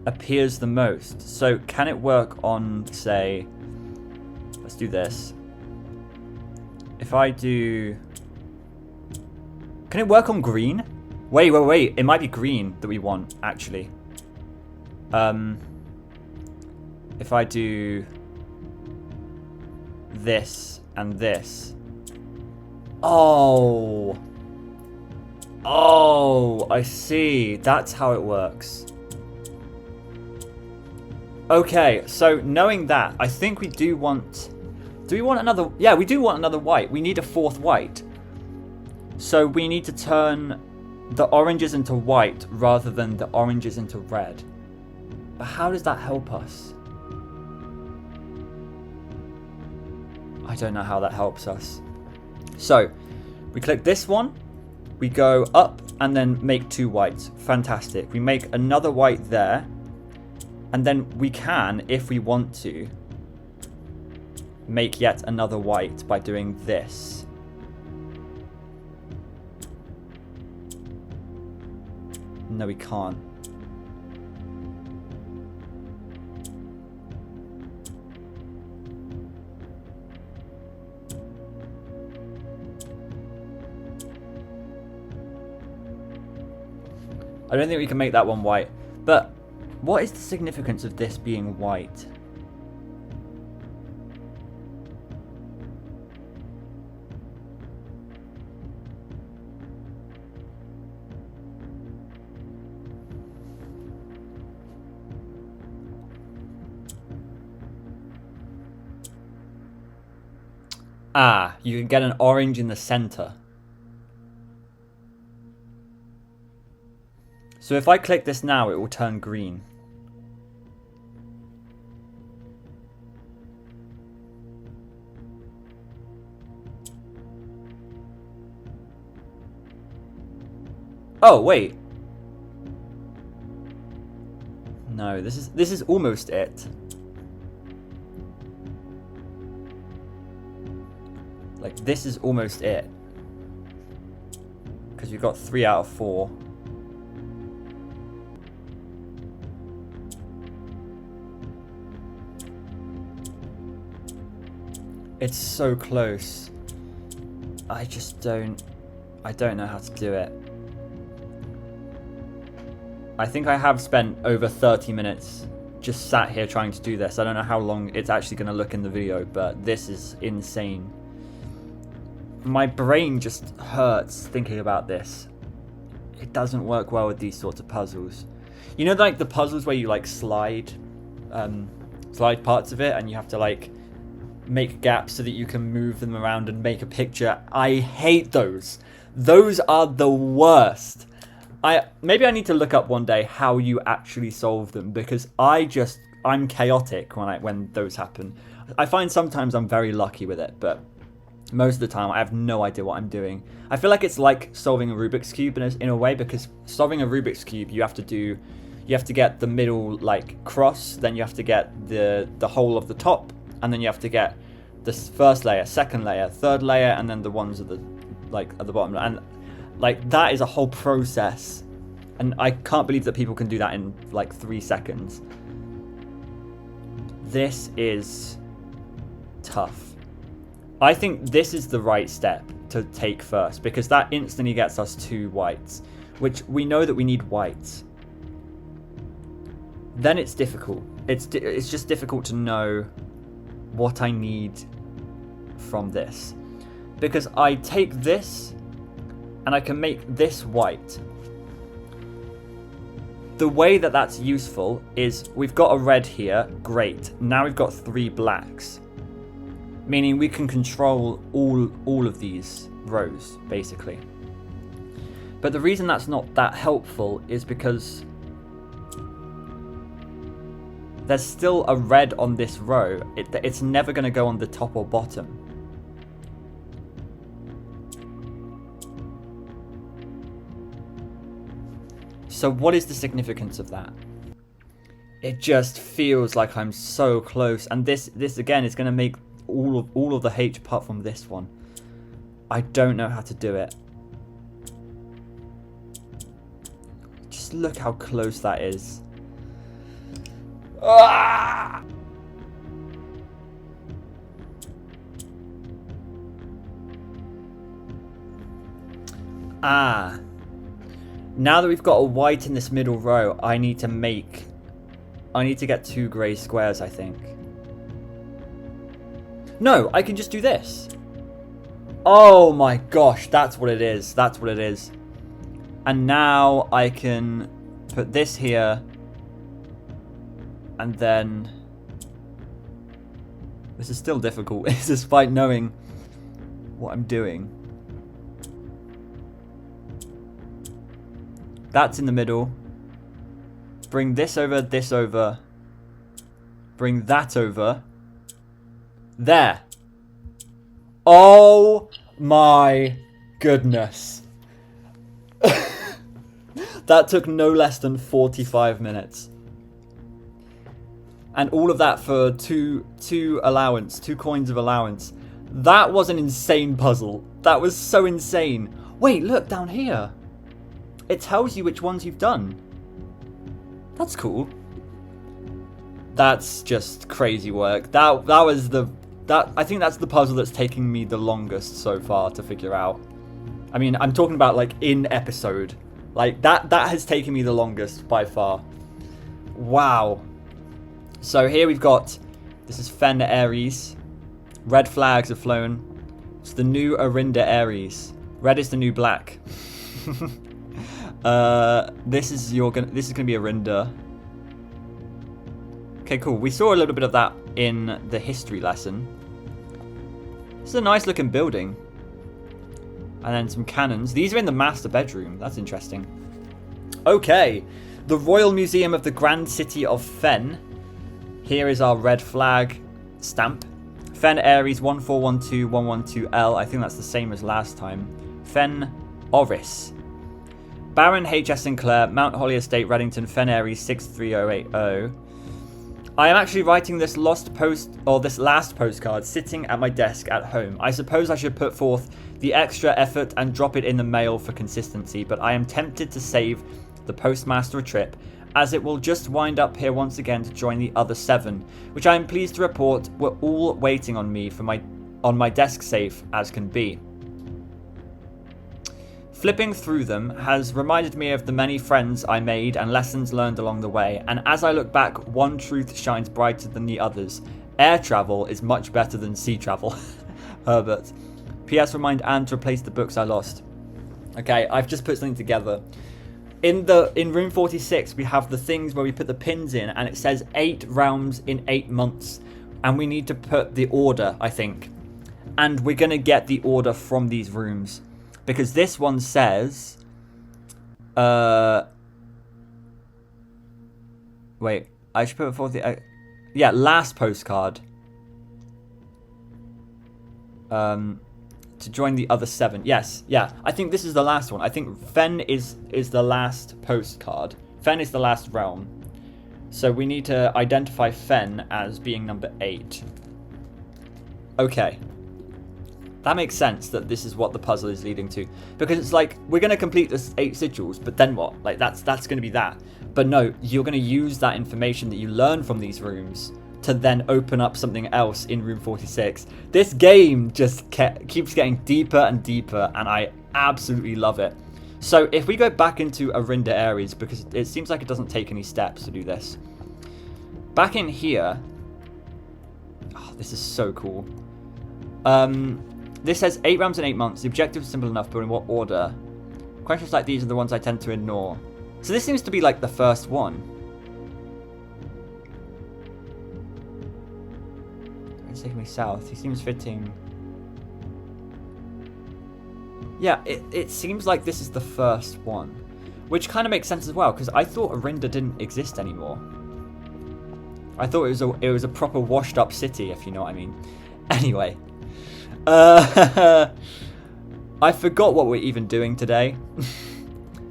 S1: appears the most. So can it work on, say... Let's do this. If I do... Can it work on green? Wait. It might be green that we want, actually. If I do this and this. Oh, I see. That's how it works. Okay, so knowing that, I think we do want... Do we want another... Yeah, we do want another white. We need a fourth white. So we need to turn the oranges into white rather than the oranges into red. But how does that help us? I don't know how that helps us. So, we click this one. We go up and then make 2 whites. Fantastic. We make another white there. And then we can, if we want to, make yet another white by doing this. No, we can't. I don't think we can make that one white. But what is the significance of this being white? Ah, you can get an orange in the center. So if I click this now, it will turn green. Oh, wait. No, this is almost it. Like, this is almost it. Because we've got 3 out of 4. It's so close. I don't know how to do it. I think I have spent over 30 minutes just sat here trying to do this. I don't know how long it's actually going to look in the video, but this is insane. My brain just hurts thinking about this. It doesn't work well with these sorts of puzzles. You know, like the puzzles where you like slide parts of it and you have to like make gaps so that you can move them around and make a picture. I hate those. Those are the worst. Maybe I need to look up one day how you actually solve them, because I'm chaotic when those happen. I find sometimes I'm very lucky with it, but most of the time I have no idea what I'm doing. I feel like it's like solving a Rubik's Cube in a way, because solving a Rubik's Cube you have to get the middle like cross, then you have to get the whole of the top, and then you have to get the first layer, second layer, third layer, and then the ones at the bottom. And like that is a whole process, and I can't believe that people can do that in like 3 seconds. This is tough. I think this is the right step to take first, because that instantly gets us 2 whites, which we know that we need whites. Then it's difficult. It's just difficult to know what I need from this, because I take this and I can make this white. The way that that's useful is we've got a red here, great. Now we've got 3 blacks, meaning we can control all of these rows basically. But the reason that's not that helpful is because there's still a red on this row. It's never going to go on the top or bottom. So what is the significance of that? It just feels like I'm so close. And this again is going to make all of the H apart from this one. I don't know how to do it. Just look how close that is. Ah! Ah. Now that we've got a white in this middle row, I need to get 2 grey squares, I think. No, I can just do this. Oh my gosh, that's what it is. That's what it is. And now I can put this here. And then... This is still difficult, despite knowing what I'm doing. That's in the middle. Bring this over, this over. Bring that over. There. Oh my goodness. That took no less than 45 minutes. And all of that for two coins of allowance. That was an insane puzzle. That was so insane. Wait, look down here. It tells you which ones you've done. That's cool. That's just crazy work. I think that's the puzzle that's taking me the longest so far to figure out. I mean, I'm talking about like in episode. Like that has taken me the longest by far. Wow. So here we've got, this is Fen Aries. Red flags have flown. It's the new Orinda Aries. Red is the new black. This is gonna be Orinda. Okay, cool. We saw a little bit of that in the history lesson. This is a nice looking building. And then some cannons. These are in the master bedroom. That's interesting. Okay. The Royal Museum of the Grand City of Fen. Here is our red flag stamp. Fen Aries 1412112L. I think that's the same as last time. Fen Oris. Baron H.S. Sinclair, Mount Holly Estate, Reddington, Fen Aries 63080. I am actually writing this last postcard sitting at my desk at home. I suppose I should put forth the extra effort and drop it in the mail for consistency, but I am tempted to save the postmaster a trip, as it will just wind up here once again to join the other 7, which I am pleased to report were all waiting on me on my desk safe as can be. Flipping through them has reminded me of the many friends I made and lessons learned along the way, and as I look back, one truth shines brighter than the others. Air travel is much better than sea travel. Herbert. P.S. Remind Anne to replace the books I lost. Okay, I've just put something together. In room 46, we have the things where we put the pins in, and it says 8 realms in 8 months, and we need to put the order, I think. And we're going to get the order from these rooms. Because this one says... Wait, I should put it for the... yeah, last postcard. To join the other 7. Yes, yeah. I think this is the last one. I think Fen is the last postcard. Fen is the last realm. So we need to identify Fen as being number 8. Okay. That makes sense that this is what the puzzle is leading to. Because it's like, we're going to complete this 8 sigils, but then what? Like, that's going to be that. But no, you're going to use that information that you learn from these rooms to then open up something else in room 46. This game just keeps getting deeper and deeper, and I absolutely love it. So if we go back into Orinda Aries, because it seems like it doesn't take any steps to do this. Back in here... Oh, this is so cool. This says 8 realms in 8 months. The objective is simple enough, but in what order? Questions like these are the ones I tend to ignore. So this seems to be like the first one. It's taking me south. He seems fitting. Yeah, it seems like this is the first one. Which kind of makes sense as well, because I thought Orinda didn't exist anymore. I thought it was a proper washed up city, if you know what I mean. Anyway, I forgot what we're even doing today.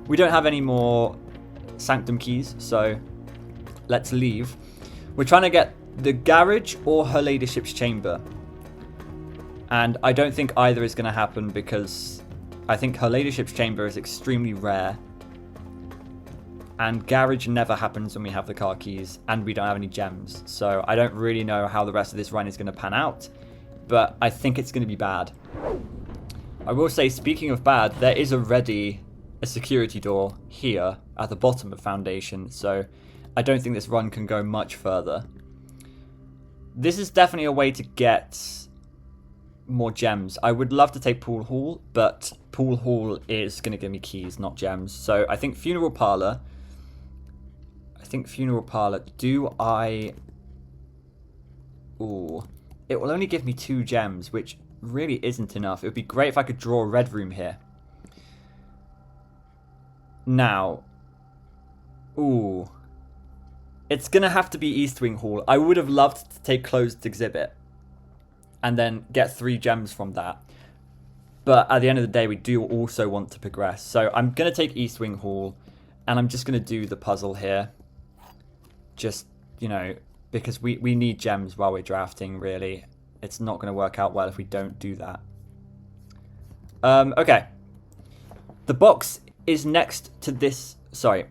S1: We don't have any more Sanctum keys, so let's leave. We're trying to get the garage or Her Ladyship's chamber. And I don't think either is going to happen because I think Her Ladyship's chamber is extremely rare. And garage never happens when we have the car keys and we don't have any gems. So I don't really know how the rest of this run is going to pan out. But I think it's going to be bad. I will say, speaking of bad, there is already a security door here at the bottom of Foundation. So I don't think this run can go much further. This is definitely a way to get more gems. I would love to take Pool Hall, but Pool Hall is going to give me keys, not gems. So I think Funeral Parlor. Do I... Ooh. It will only give me 2 gems, which really isn't enough. It would be great if I could draw a red room here. Now. Ooh. It's going to have to be East Wing Hall. I would have loved to take Closed Exhibit and then get 3 gems from that. But at the end of the day, we do also want to progress. So I'm going to take East Wing Hall, and I'm just going to do the puzzle here. Just, you know, because we need gems while we're drafting, really. It's not going to work out well if we don't do that. Okay. The box is next to this... Sorry.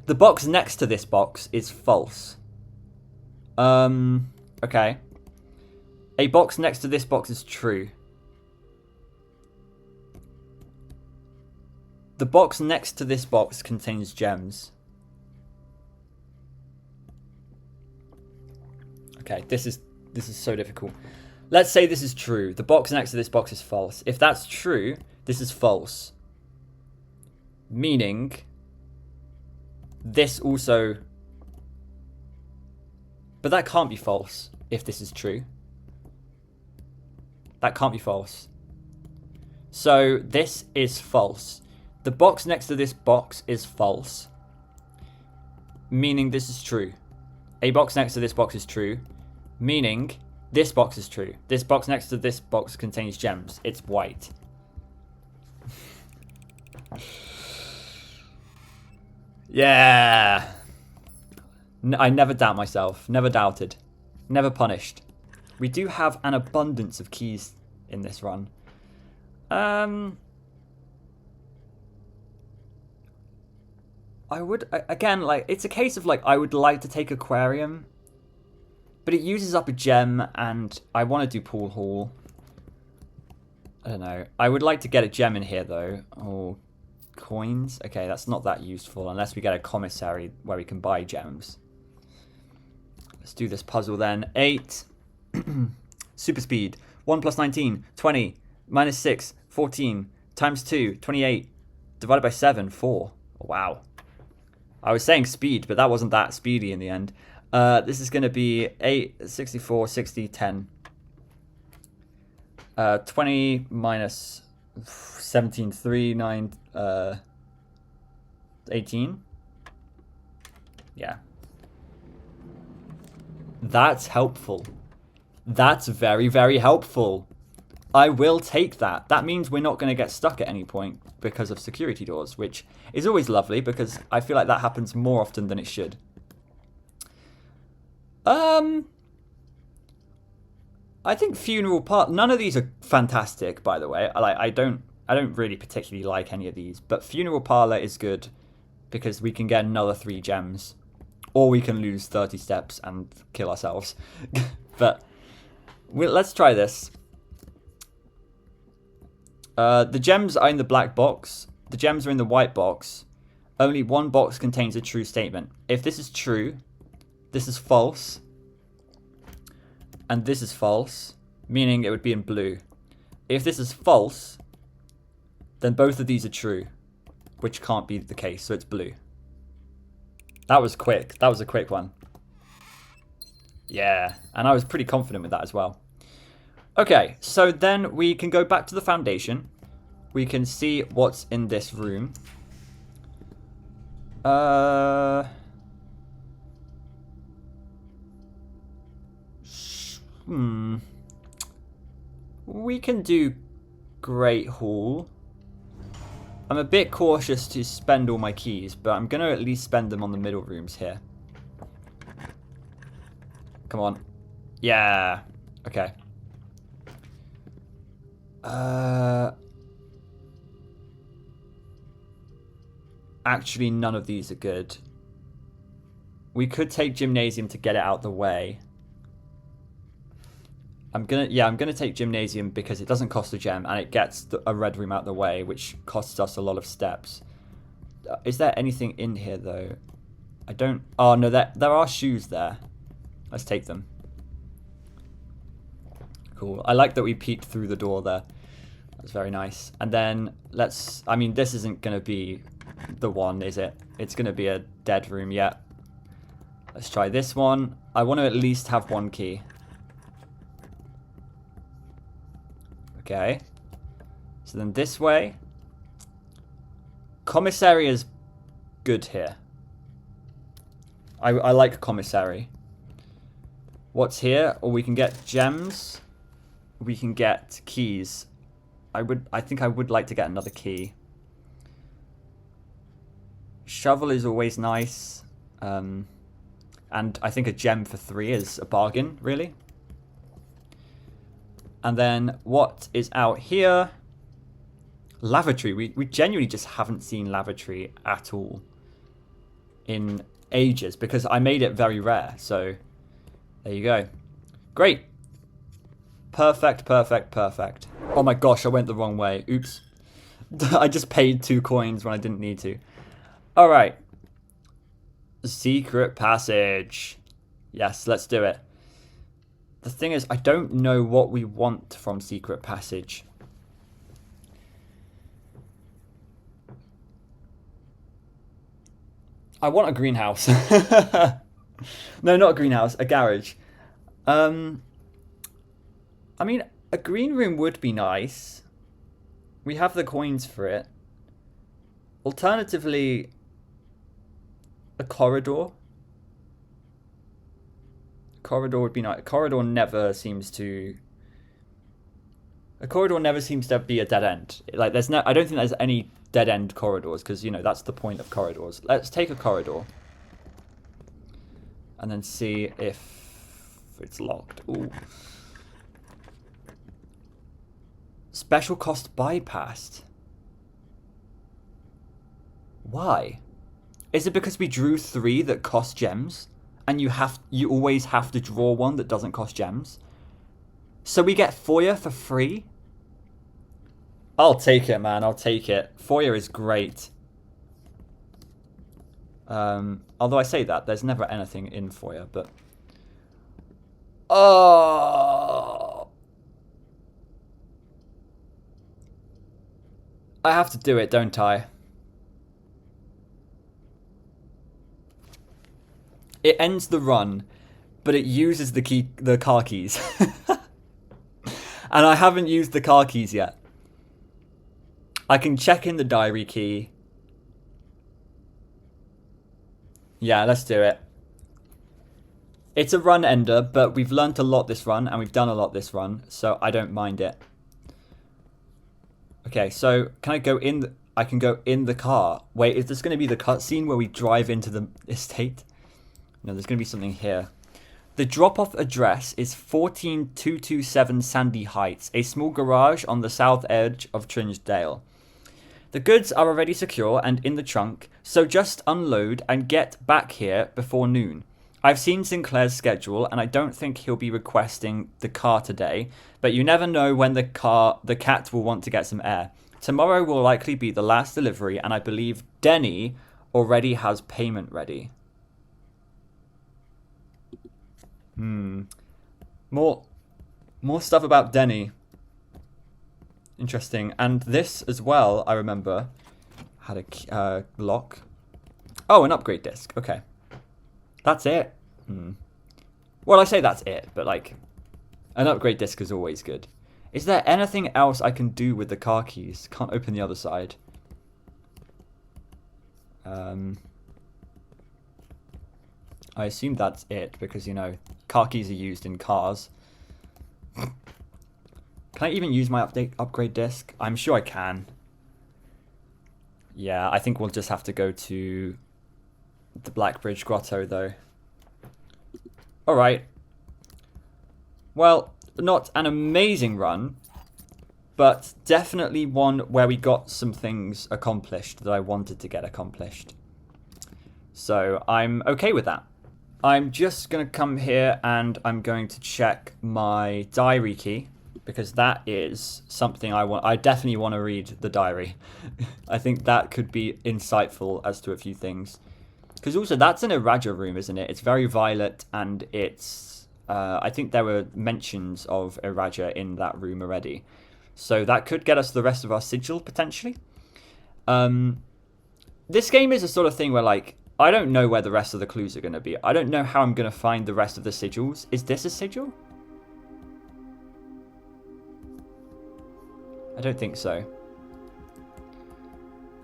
S1: The box next to this box is false. Okay. A box next to this box is true. The box next to this box contains gems. Okay, this is so difficult. Let's say this is true. The box next to this box is false. If that's true, this is false. Meaning, this also... But that can't be false if this is true. That can't be false. So this is false. The box next to this box is false. Meaning this is true. A box next to this box is true. Meaning this box is true. This box next to this box contains gems. It's white. Yeah. I never doubt myself. Never doubted. Never punished. We do have an abundance of keys in this run. I would, again, like, it's a case of, like, I would like to take Aquarium, but it uses up a gem, and I want to do Pool Hall. I don't know. I would like to get a gem in here, though. Oh, coins? Okay, that's not that useful, unless we get a commissary where we can buy gems. Let's do this puzzle, then. 8. Super speed. 1 plus 19, 20. Minus 6, 14. Times 2, 28. Divided by 7, 4. Wow. I was saying speed, but that wasn't that speedy in the end. This is going to be 8, 64, 60, 10. 20 minus 17, 3, 9, 18. Yeah. That's helpful. That's very, very helpful. I will take that. That means we're not going to get stuck at any point because of security doors, which is always lovely because I feel like that happens more often than it should. I think Funeral Part. None of these are fantastic, by the way. I don't really particularly like any of these, but Funeral Parlor is good because we can get another 3 gems, or we can lose 30 steps and kill ourselves. But let's try this. The gems are in the black box. The gems are in the white box. Only one box contains a true statement. If this is true, this is false. And this is false, meaning it would be in blue. If this is false, then both of these are true, which can't be the case, so it's blue. That was quick. That was a quick one. Yeah, and I was pretty confident with that as well. Okay, so then we can go back to the foundation. We can see what's in this room. We can do Great Hall. I'm a bit cautious to spend all my keys, but I'm going to at least spend them on the middle rooms here. Come on. Yeah. Okay. Actually, none of these are good. We could take Gymnasium to get it out the way. I'm gonna take Gymnasium because it doesn't cost a gem and it gets a red room out the way, which costs us a lot of steps. Is there anything in here though? I don't. Oh no, there are shoes there. Let's take them. Cool. I like that we peeked through the door there. That's very nice. And then let's. I mean, this isn't gonna be the one, is it? It's gonna be a dead room. Yeah. Let's try this one. I want to at least have one key. Okay. So then this way. Commissary is good here. I like commissary. What's here? Or we can get gems. We can get keys. I think I would like to get another key. Shovel is always nice. And I think a gem for 3 is a bargain, really. And then what is out here? Lavatory. We genuinely just haven't seen lavatory at all in ages because I made it very rare. So there you go. Great. Perfect, perfect, perfect. Oh my gosh, I went the wrong way. Oops. I just paid 2 coins when I didn't need to. All right. Secret passage. Yes, let's do it. The thing is, I don't know what we want from secret passage. I want a greenhouse. No, not a greenhouse, a garage. I mean, a green room would be nice. We have the coins for it. Alternatively, a corridor. Corridor would be nice. A corridor never seems to be a dead end. Like there's no. I don't think there's any dead end corridors because you know that's the point of corridors. Let's take a corridor and then see if it's locked. Ooh. Special cost bypassed. Why? Is it because we drew 3 that cost gems? And you always have to draw one that doesn't cost gems? So we get foyer for free? I'll take it, man. I'll take it. Foyer is great. Although I say that, there's never anything in foyer, but... Oh! I have to do it, don't I? It ends the run, but it uses the car keys. And I haven't used the car keys yet. I can check in the diary key. Yeah, let's do it. It's a run ender, but we've learnt a lot this run, and we've done a lot this run, so I don't mind it. Okay, so can I go in? I can go in the car. Wait, is this going to be the cutscene where we drive into the estate? No, there's going to be something here. The drop-off address is 14227 Sandy Heights, a small garage on the south edge of Trinidale. The goods are already secure and in the trunk, so just unload and get back here before noon. I've seen Sinclair's schedule, and I don't think he'll be requesting the car today, but you never know when the cat will want to get some air. Tomorrow will likely be the last delivery, and I believe Denny already has payment ready. More stuff about Denny. Interesting. And this as well, I remember, had a lock. Oh, an upgrade disc. Okay. That's it. Well, I say that's it, but like, an upgrade disc is always good. Is there anything else I can do with the car keys? Can't open the other side. I assume that's it, because, you know, car keys are used in cars. Can I even use my upgrade disc? I'm sure I can. Yeah, I think we'll just have to go to the Blackbridge Grotto, though. Alright. Well, not an amazing run, but definitely one where we got some things accomplished that I wanted to get accomplished. So I'm okay with that. I'm just going to come here and I'm going to check my diary key, because that is something I want. I definitely want to read the diary. I think that could be insightful as to a few things. Because also that's an Iraja room, isn't it? It's very violet, and it's... I think there were mentions of Iraja in that room already. So that could get us the rest of our sigil, potentially. This game is a sort of thing where, like, I don't know where the rest of the clues are going to be. I don't know how I'm going to find the rest of the sigils. Is this a sigil? I don't think so.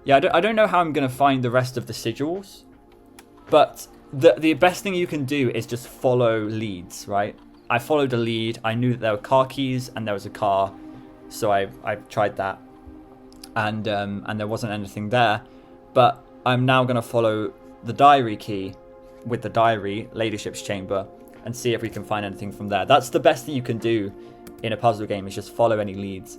S1: Yeah, I don't know how I'm going to find the rest of the sigils. But the best thing you can do is just follow leads, right? I followed a lead. I knew that there were car keys and there was a car. So I tried that. And there wasn't anything there. But I'm now going to follow the diary key with the diary, Ladyship's Chamber, and see if we can find anything from there. That's the best thing you can do in a puzzle game, is just follow any leads.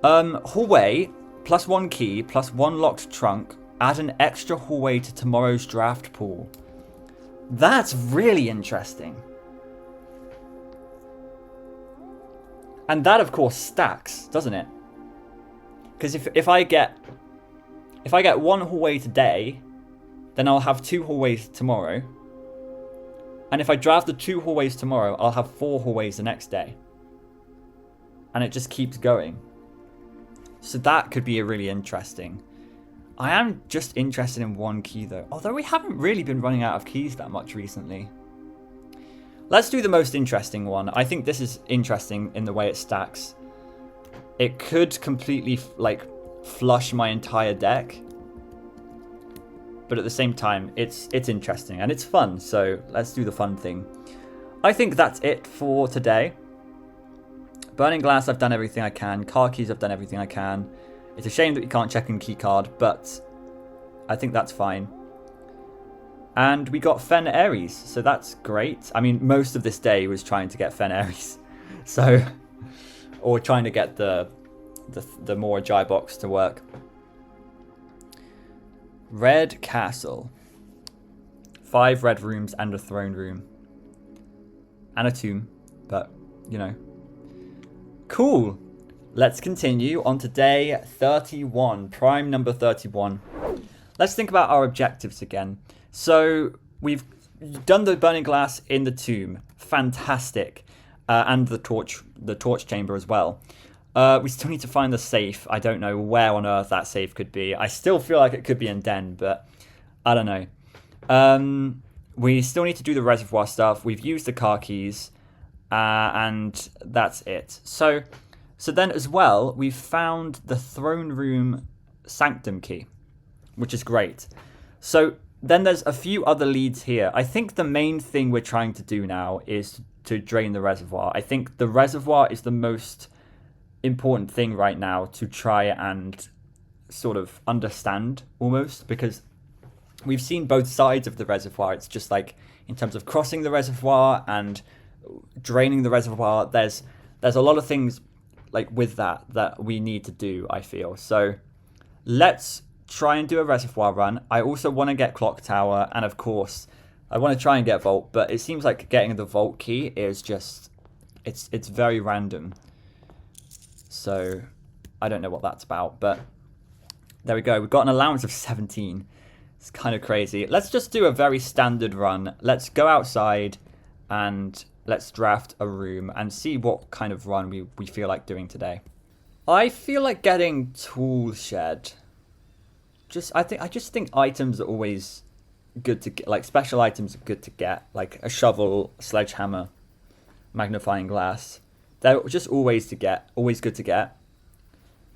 S1: Hallway, +1 key, +1 locked trunk. Add an extra hallway to tomorrow's draft pool. That's really interesting. And that, of course, stacks, doesn't it? Because if I get 1 hallway today, then I'll have 2 hallways tomorrow. And if I draft the 2 hallways tomorrow, I'll have 4 hallways the next day. And it just keeps going. So that could be really interesting. I am just interested in 1 key, though. Although we haven't really been running out of keys that much recently. Let's do the most interesting one. I think this is interesting in the way it stacks. It could completely, like, flush my entire deck. But at the same time, it's interesting and it's fun. So let's do the fun thing. I think that's it for today. Burning Glass, I've done everything I can. Car keys, I've done everything I can. It's a shame that we can't check in keycard, but I think that's fine. And we got Fen Ares, so that's great. I mean, most of this day was trying to get Fen Ares. So, or trying to get the more Jai box to work. Red Castle. 5 red rooms and a throne room. And a tomb, but, you know. Cool. Let's continue on to day 31, prime number 31. Let's think about our objectives again. So we've done the Burning Glass in the tomb. Fantastic. And the torch chamber as well. We still need to find the safe. I don't know where on earth that safe could be. I still feel like it could be in Den, but I don't know. We still need to do the reservoir stuff. We've used the car keys. And that's it. So then as well, we've found the throne room sanctum key, which is great. So then there's a few other leads here. I think the main thing we're trying to do now is to drain the reservoir. I think the reservoir is the most important thing right now to try and sort of understand almost, because we've seen both sides of the reservoir. It's just like in terms of crossing the reservoir and draining the reservoir, there's a lot of things like with that we need to do, I feel. So let's try and do a reservoir run. I also want to get clock tower, and of course I want to try and get vault, but it seems like getting the vault key is just it's very random. So I don't know what that's about, but there we go. We've got an allowance of 17. It's kind of crazy. Let's just do a very standard run. Let's go outside and let's draft a room and see what kind of run we feel like doing today. I feel like getting tool shed. I just think items are always good to get. Like special items are good to get, like a shovel, sledgehammer, magnifying glass. They're just always good to get.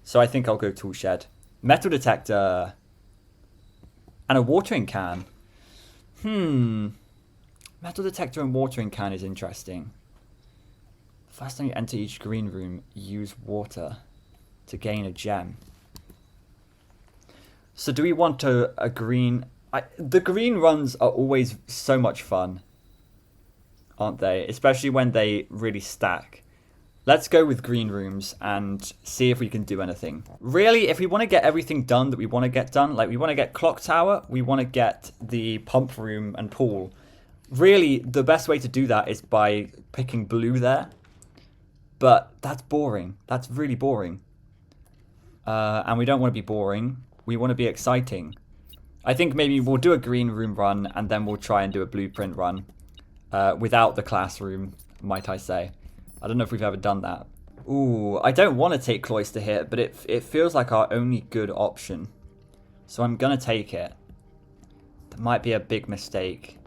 S1: So I think I'll go tool shed. Metal detector. And a watering can. Metal detector and watering can is interesting. First time you enter each green room, use water to gain a gem. So do we want a green... the green runs are always so much fun, aren't they? Especially when they really stack. Let's go with green rooms and see if we can do anything. Really, if we want to get everything done that we want to get done, like we want to get clock tower, we want to get the pump room and pool. Really, the best way to do that is by picking blue there. But that's boring. That's really boring. And we don't want to be boring. We want to be exciting. I think maybe we'll do a green room run and then we'll try and do a blueprint run. Without the classroom, might I say. I don't know if we've ever done that. Ooh, I don't want to take Cloister here, but it feels like our only good option. So I'm going to take it. That might be a big mistake.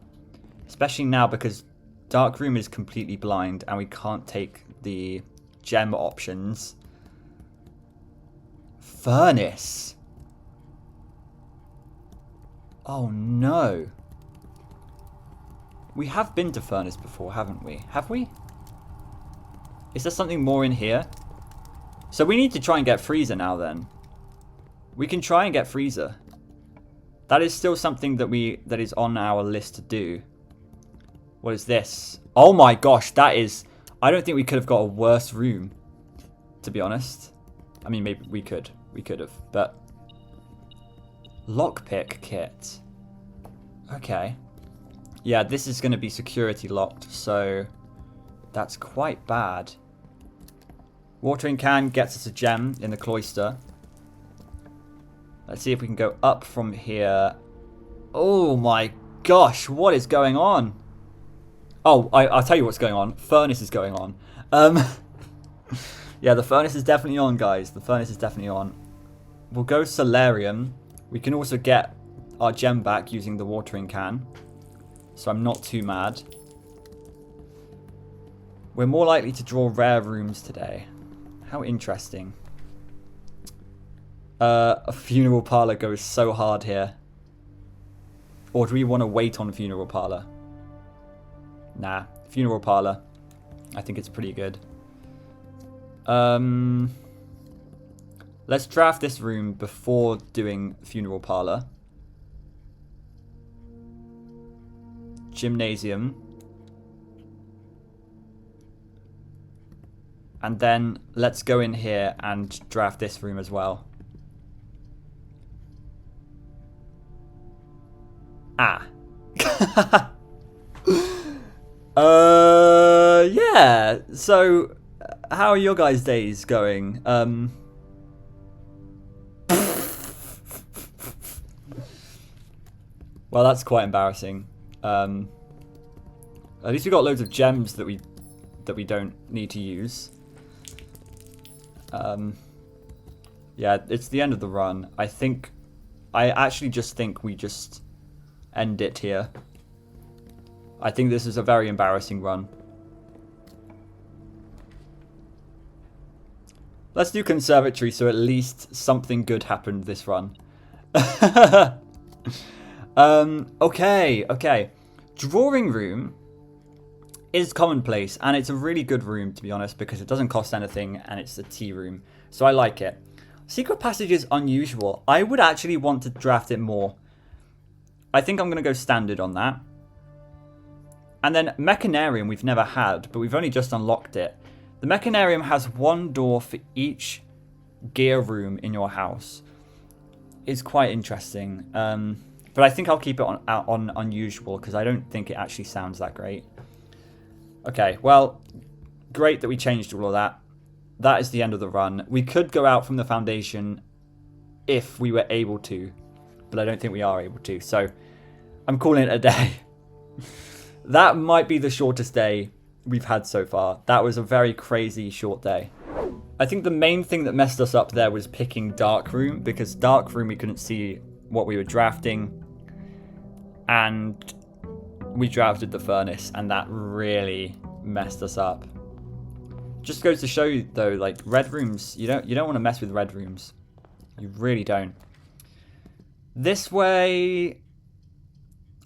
S1: Especially now because Dark Room is completely blind and we can't take the gem options. Furnace. Oh no. We have been to Furnace before, haven't we? Have we? Is there something more in here? So we need to try and get Freezer now then. We can try and get Freezer. That is still something that is on our list to do. What is this? Oh my gosh, that is... I don't think we could have got a worse room, to be honest. I mean, maybe we could. We could have, but... Lockpick kit. Okay. Yeah, this is going to be security locked, so... That's quite bad. Watering can gets us a gem in the cloister. Let's see if we can go up from here. Oh my gosh, what is going on? Oh, I'll tell you what's going on. Furnace is going on. Yeah, the furnace is definitely on, guys. The furnace is definitely on. We'll go Solarium. We can also get our gem back using the watering can. So I'm not too mad. We're more likely to draw rare rooms today. How interesting. A funeral parlor goes so hard here. Or do we want to wait on funeral parlor? Nah, funeral parlor. I think it's pretty good. Let's draft this room before doing funeral parlor. Gymnasium. And then let's go in here and draft this room as well. Ah. Yeah. So, how are your guys' days going? Well, that's quite embarrassing. At least we got loads of gems that we don't need to use. Yeah, it's the end of the run. I actually just think we just end it here. I think this is a very embarrassing run. Let's do conservatory so at least something good happened this run. Okay. Drawing room is commonplace, and it's a really good room, to be honest, because it doesn't cost anything, and it's a tea room. So I like it. Secret passage is unusual. I would actually want to draft it more. I think I'm going to go standard on that. And then Mechanarium we've never had, but we've only just unlocked it. The Mechanarium has one door for each gear room in your house. It's quite interesting. But I think I'll keep it on unusual, because I don't think it actually sounds that great. Okay, well, great that we changed all of that. That is the end of the run. We could go out from the foundation if we were able to, but I don't think we are able to. So I'm calling it a day. That might be the shortest day we've had so far. That was a very crazy short day. I think the main thing that messed us up there was picking Dark Room, because Dark Room we couldn't see what we were drafting. And we drafted the Furnace, and that really messed us up. Just goes to show you, though, like, red rooms, you don't want to mess with red rooms. You really don't. This way...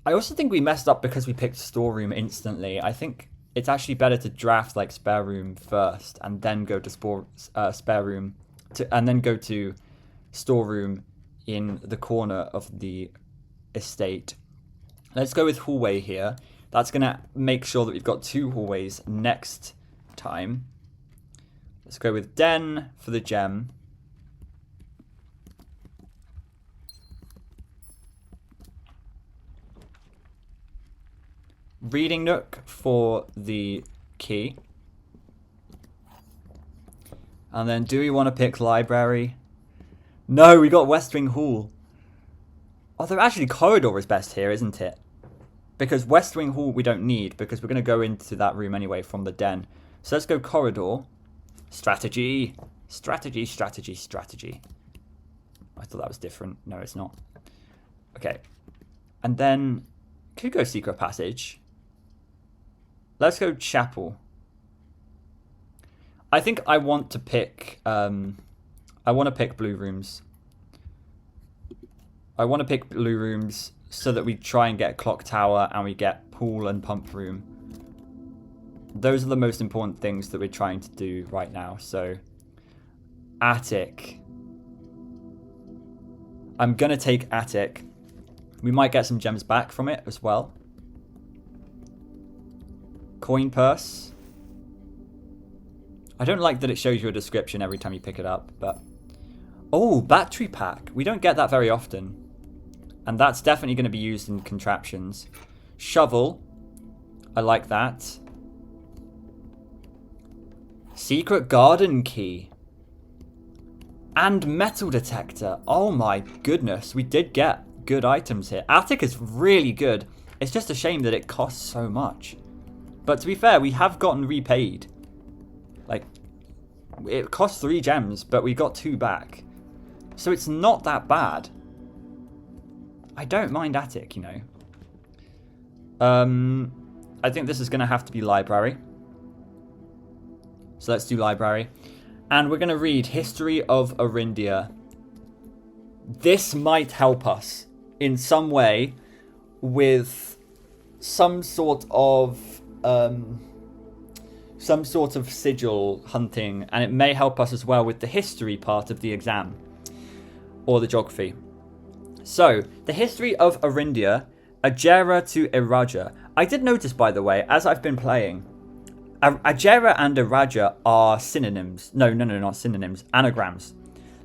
S1: I also think we messed up because we picked storeroom instantly. I think it's actually better to draft like spare room first and then go to spare room and then go to storeroom in the corner of the estate. Let's go with hallway here. That's going to make sure that we've got 2 hallways next time. Let's go with den for the gem. Reading nook for the key. And then do we want to pick library? No, we got West Wing Hall. Although actually corridor is best here, isn't it? Because West Wing Hall we don't need, because we're going to go into that room anyway from the den. So let's go corridor. Strategy. Strategy, strategy, strategy. I thought that was different. No, it's not. Okay. And then, could go secret passage. Let's go chapel. I think I want to pick, I want to pick blue rooms. I want to pick blue rooms so that we try and get clock tower and we get pool and pump room. Those are the most important things that we're trying to do right now. So, attic. I'm going to take attic. We might get some gems back from it as well. Coin purse. I don't like that it shows you a description every time you pick it up, but... Oh, battery pack. We don't get that very often. And that's definitely going to be used in contraptions. Shovel. I like that. Secret garden key. And metal detector. Oh my goodness. We did get good items here. Attic is really good. It's just a shame that it costs so much. But to be fair, we have gotten repaid. Like, it cost 3 gems, but we got 2 back. So it's not that bad. I don't mind attic, you know. I think this is going to have to be library. So let's do library. And we're going to read History of Arindia. This might help us in some way with some sort of sigil hunting, and it may help us as well with the history part of the exam or the geography. So, the history of Arindia, Ajera to Iraja. I did notice, by the way, as I've been playing, Ajera and Iraja are synonyms. No, not synonyms. Anagrams.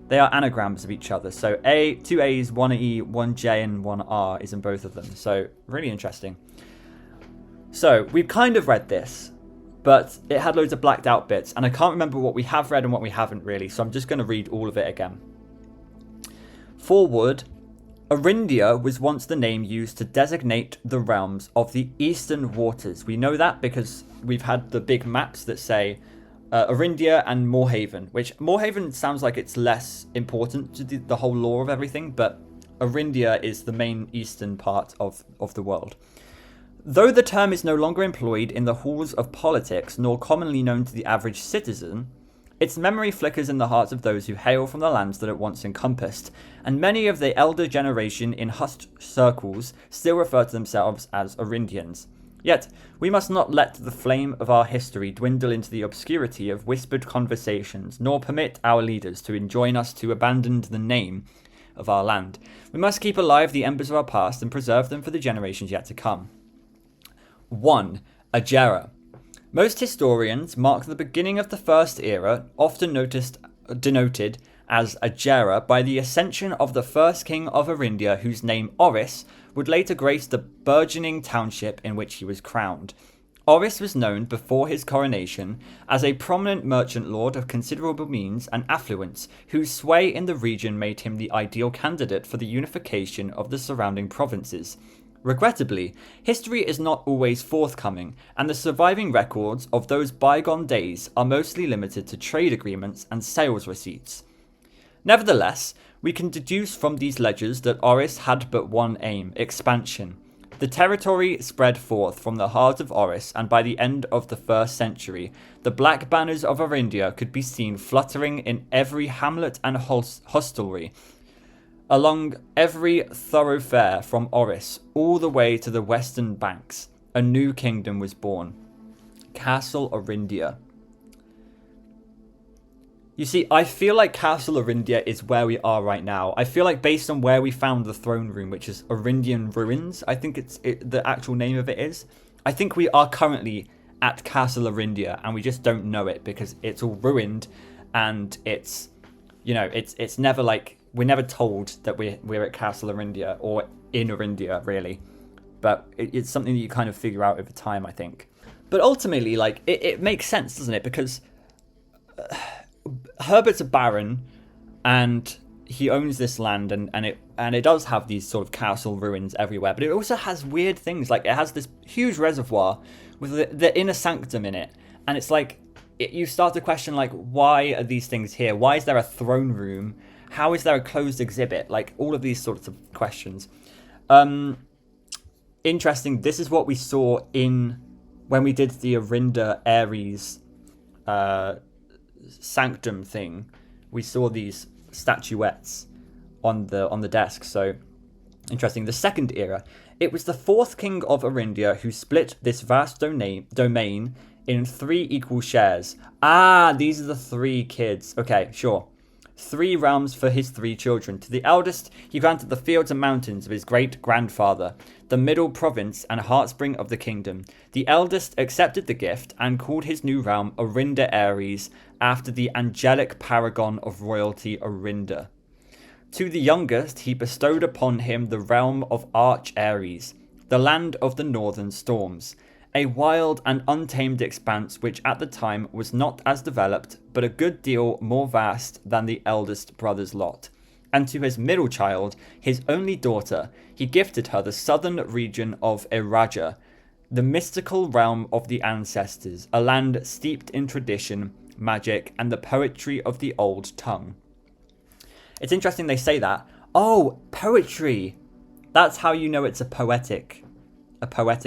S1: They are anagrams of each other. So, 2 A's, 1 E, 1 J, and 1 R is in both of them. So, really interesting. So, we've kind of read this, but it had loads of blacked out bits, and I can't remember what we have read and what we haven't really, so I'm just going to read all of it again. Forward. Arindia was once the name used to designate the realms of the eastern waters. We know that because we've had the big maps that say Arindia and Moorhaven, which Moorhaven sounds like it's less important to the whole lore of everything, but Arindia is the main eastern part of the world. Though the term is no longer employed in the halls of politics, nor commonly known to the average citizen, its memory flickers in the hearts of those who hail from the lands that it once encompassed, and many of the elder generation in hushed circles still refer to themselves as Arindians. Yet, we must not let the flame of our history dwindle into the obscurity of whispered conversations, nor permit our leaders to enjoin us to abandon the name of our land. We must keep alive the embers of our past and preserve them for the generations yet to come. 1. Ajera. Most historians mark the beginning of the First Era, often denoted as Ajera, by the ascension of the first king of Arindia, whose name Oris would later grace the burgeoning township in which he was crowned. Oris was known before his coronation as a prominent merchant lord of considerable means and affluence, whose sway in the region made him the ideal candidate for the unification of the surrounding provinces. Regrettably, history is not always forthcoming, and the surviving records of those bygone days are mostly limited to trade agreements and sales receipts. Nevertheless, we can deduce from these ledgers that Oris had but one aim: expansion. The territory spread forth from the heart of Oris, and by the end of the 1st century, the black banners of Arindia could be seen fluttering in every hamlet and hostelry, along every thoroughfare from Oris all the way to the western banks. A new kingdom was born. Castle Orindia. You see, I feel like Castle Orindia is where we are right now. I feel like based on where we found the throne room, which is Orindian Ruins, I think the actual name of it is. I think we are currently at Castle Orindia, and we just don't know it because it's all ruined, and it's, you know, it's never like, we're never told that we're at Castle Orindia or in Orindia, really. But it's something that you kind of figure out over time, I think. But ultimately, like, it makes sense, doesn't it? Because Herbert's a baron, and he owns this land, and it does have these sort of castle ruins everywhere. But it also has weird things, like it has this huge reservoir with the inner sanctum in it, and it's like you start to question, like, why are these things here? Why is there a throne room? How is there a closed exhibit? Like, all of these sorts of questions. Interesting. This is what we saw when we did the Orinda Ares sanctum thing. We saw these statuettes on the desk. So interesting. The second era. It was the fourth king of Orindia who split this vast domain in 3 equal shares. These are the 3 kids. Okay, sure. 3 realms for his 3 children. To the eldest, he granted the fields and mountains of his great-grandfather, the middle province and heartspring of the kingdom. The eldest accepted the gift and called his new realm Orinda Ares, after the angelic paragon of royalty Orinda. To the youngest, he bestowed upon him the realm of Arch Ares, the land of the northern storms, a wild and untamed expanse which at the time was not as developed, but a good deal more vast than the eldest brother's lot. And to his middle child, his only daughter, he gifted her the southern region of Eraja, the mystical realm of the ancestors, a land steeped in tradition, magic, and the poetry of the old tongue. It's interesting they say that. Oh, poetry! That's how you know it's a poetic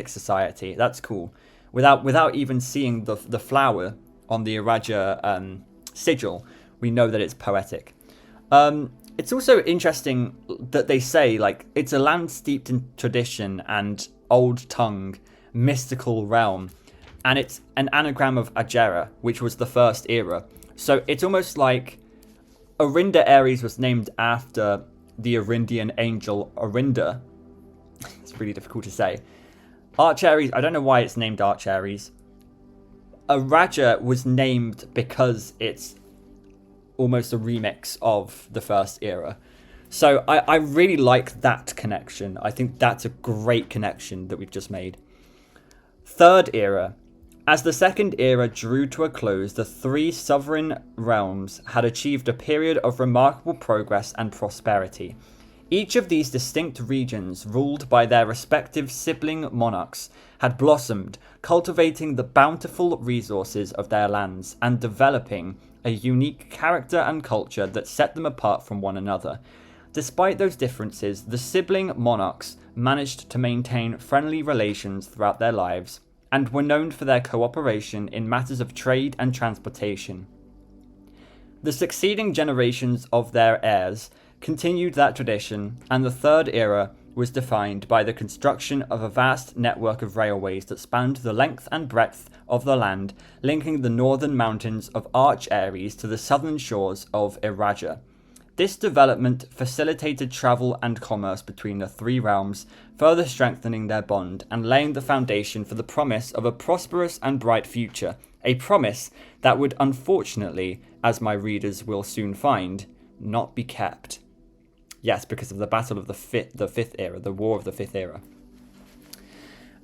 S1: society. That's cool. Without even seeing the flower on the Eraja sigil, we know that it's poetic. It's also interesting that they say, like, it's a land steeped in tradition and old tongue, mystical realm, and it's an anagram of Agera, which was the first era. So it's almost like Orinda Ares was named after the Orindian angel Orinda. It's really difficult to say. Arch Ares, I don't know why it's named Arch Ares. Eraja was named because it's almost a remix of the first era. So I really like that connection. I think that's a great connection that we've just made. Third era. As the second era drew to a close, the 3 sovereign realms had achieved a period of remarkable progress and prosperity. Each of these distinct regions, ruled by their respective sibling monarchs, had blossomed, cultivating the bountiful resources of their lands and developing a unique character and culture that set them apart from one another. Despite those differences, the sibling monarchs managed to maintain friendly relations throughout their lives and were known for their cooperation in matters of trade and transportation. The succeeding generations of their heirs continued that tradition, and the third era was defined by the construction of a vast network of railways that spanned the length and breadth of the land, linking the northern mountains of Arch Ares to the southern shores of Eraja. This development facilitated travel and commerce between the 3 realms, further strengthening their bond and laying the foundation for the promise of a prosperous and bright future, a promise that would unfortunately, as my readers will soon find, not be kept. Yes, because of the battle of the fifth era, the War of the Fifth Era.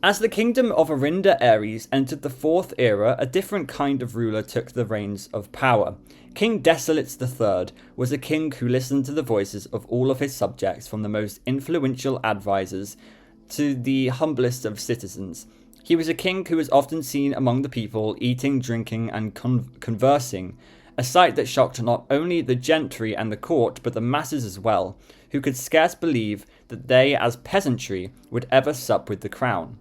S1: As the kingdom of Orinda Ares entered the 4th era, a different kind of ruler took the reins of power. King Desolates III was a king who listened to the voices of all of his subjects, from the most influential advisors to the humblest of citizens. He was a king who was often seen among the people, eating, drinking, and conversing, a sight that shocked not only the gentry and the court, but the masses as well, who could scarce believe that they, as peasantry, would ever sup with the crown.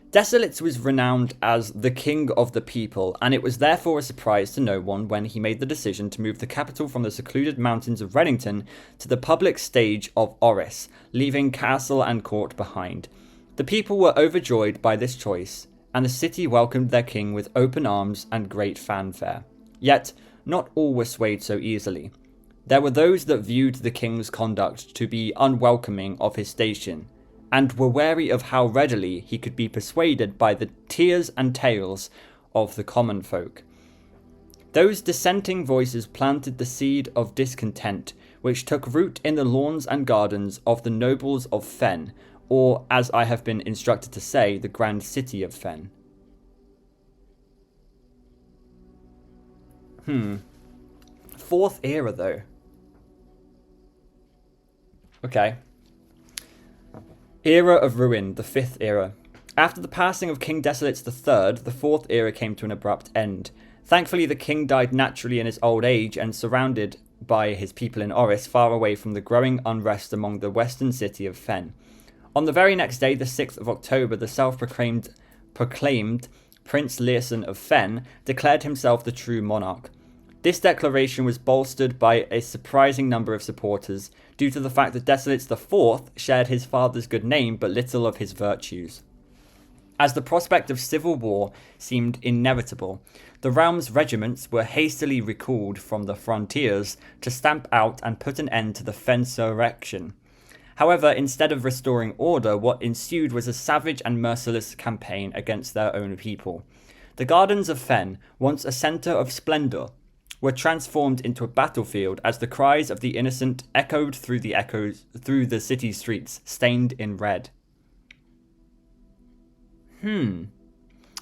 S1: Desolates was renowned as the king of the people, and it was therefore a surprise to no one when he made the decision to move the capital from the secluded mountains of Reddington to the public stage of Oris, leaving castle and court behind. The people were overjoyed by this choice, and the city welcomed their king with open arms and great fanfare. Yet, not all were swayed so easily. There were those that viewed the king's conduct to be unwelcoming of his station, and were wary of how readily he could be persuaded by the tears and tales of the common folk. Those dissenting voices planted the seed of discontent, which took root in the lawns and gardens of the nobles of Fen, or, as I have been instructed to say, the grand city of Fen. Fourth era, though. Okay. Era of Ruin, the fifth era. After the passing of King Desolates III, the fourth era came to an abrupt end. Thankfully, the king died naturally in his old age and surrounded by his people in Oris, far away from the growing unrest among the western city of Fen. On the very next day, the 6th of October, the self-proclaimed Prince Learson of Fen declared himself the true monarch. This declaration was bolstered by a surprising number of supporters, due to the fact that Desolates IV shared his father's good name but little of his virtues. As the prospect of civil war seemed inevitable, the realm's regiments were hastily recalled from the frontiers to stamp out and put an end to the Fensurrection. However, instead of restoring order, what ensued was a savage and merciless campaign against their own people. The gardens of Fen, once a centre of splendour, were transformed into a battlefield as the cries of the innocent echoed through the city streets, stained in red.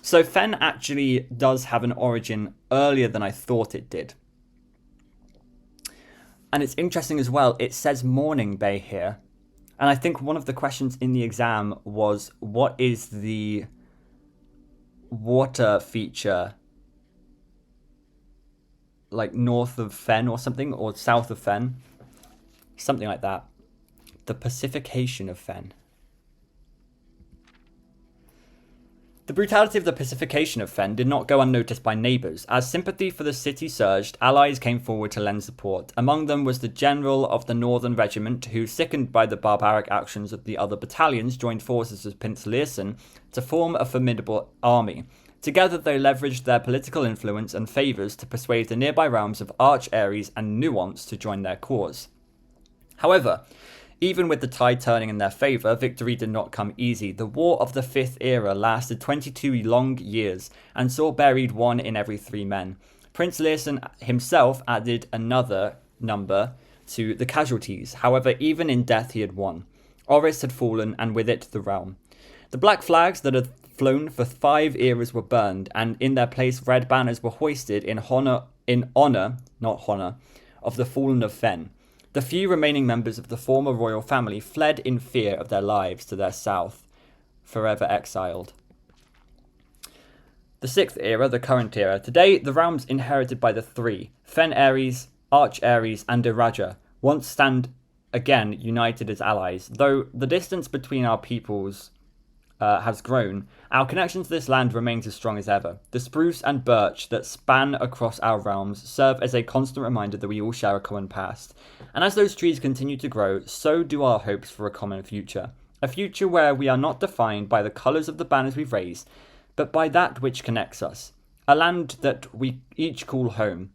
S1: So Fen actually does have an origin earlier than I thought it did. And it's interesting as well, it says Mourning Bay here. And I think one of the questions in the exam was, what is the water feature like north of Fen or something, or south of Fen? Something like that. The pacification of Fen. The brutality of the pacification of Fen did not go unnoticed by neighbours. As sympathy for the city surged, allies came forward to lend support. Among them was the general of the Northern Regiment, who, sickened by the barbaric actions of the other battalions, joined forces with Prince Learson to form a formidable army. Together they leveraged their political influence and favours to persuade the nearby realms of Arch, Ares and Nuance to join their cause. However, even with the tide turning in their favour, victory did not come easy. The War of the Fifth Era lasted 22 long years and saw buried 1 in every 3 men. Prince Learson himself added another number to the casualties. However, even in death he had won. Oris had fallen, and with it the realm. The black flags that had flown for 5 eras were burned, and in their place red banners were hoisted in honour, of the fallen of Fen. The few remaining members of the former royal family fled in fear of their lives to their south, forever exiled. The 6th era, the current era. Today, the realms inherited by the 3, Fen Ares, Arch Ares, and Iraja, once stand again united as allies. Though the distance between our peoples has grown, our connection to this land remains as strong as ever. The spruce and birch that span across our realms serve as a constant reminder that we all share a common past. And as those trees continue to grow, so do our hopes for a common future. A future where we are not defined by the colours of the banners we raise, but by that which connects us. A land that we each call home.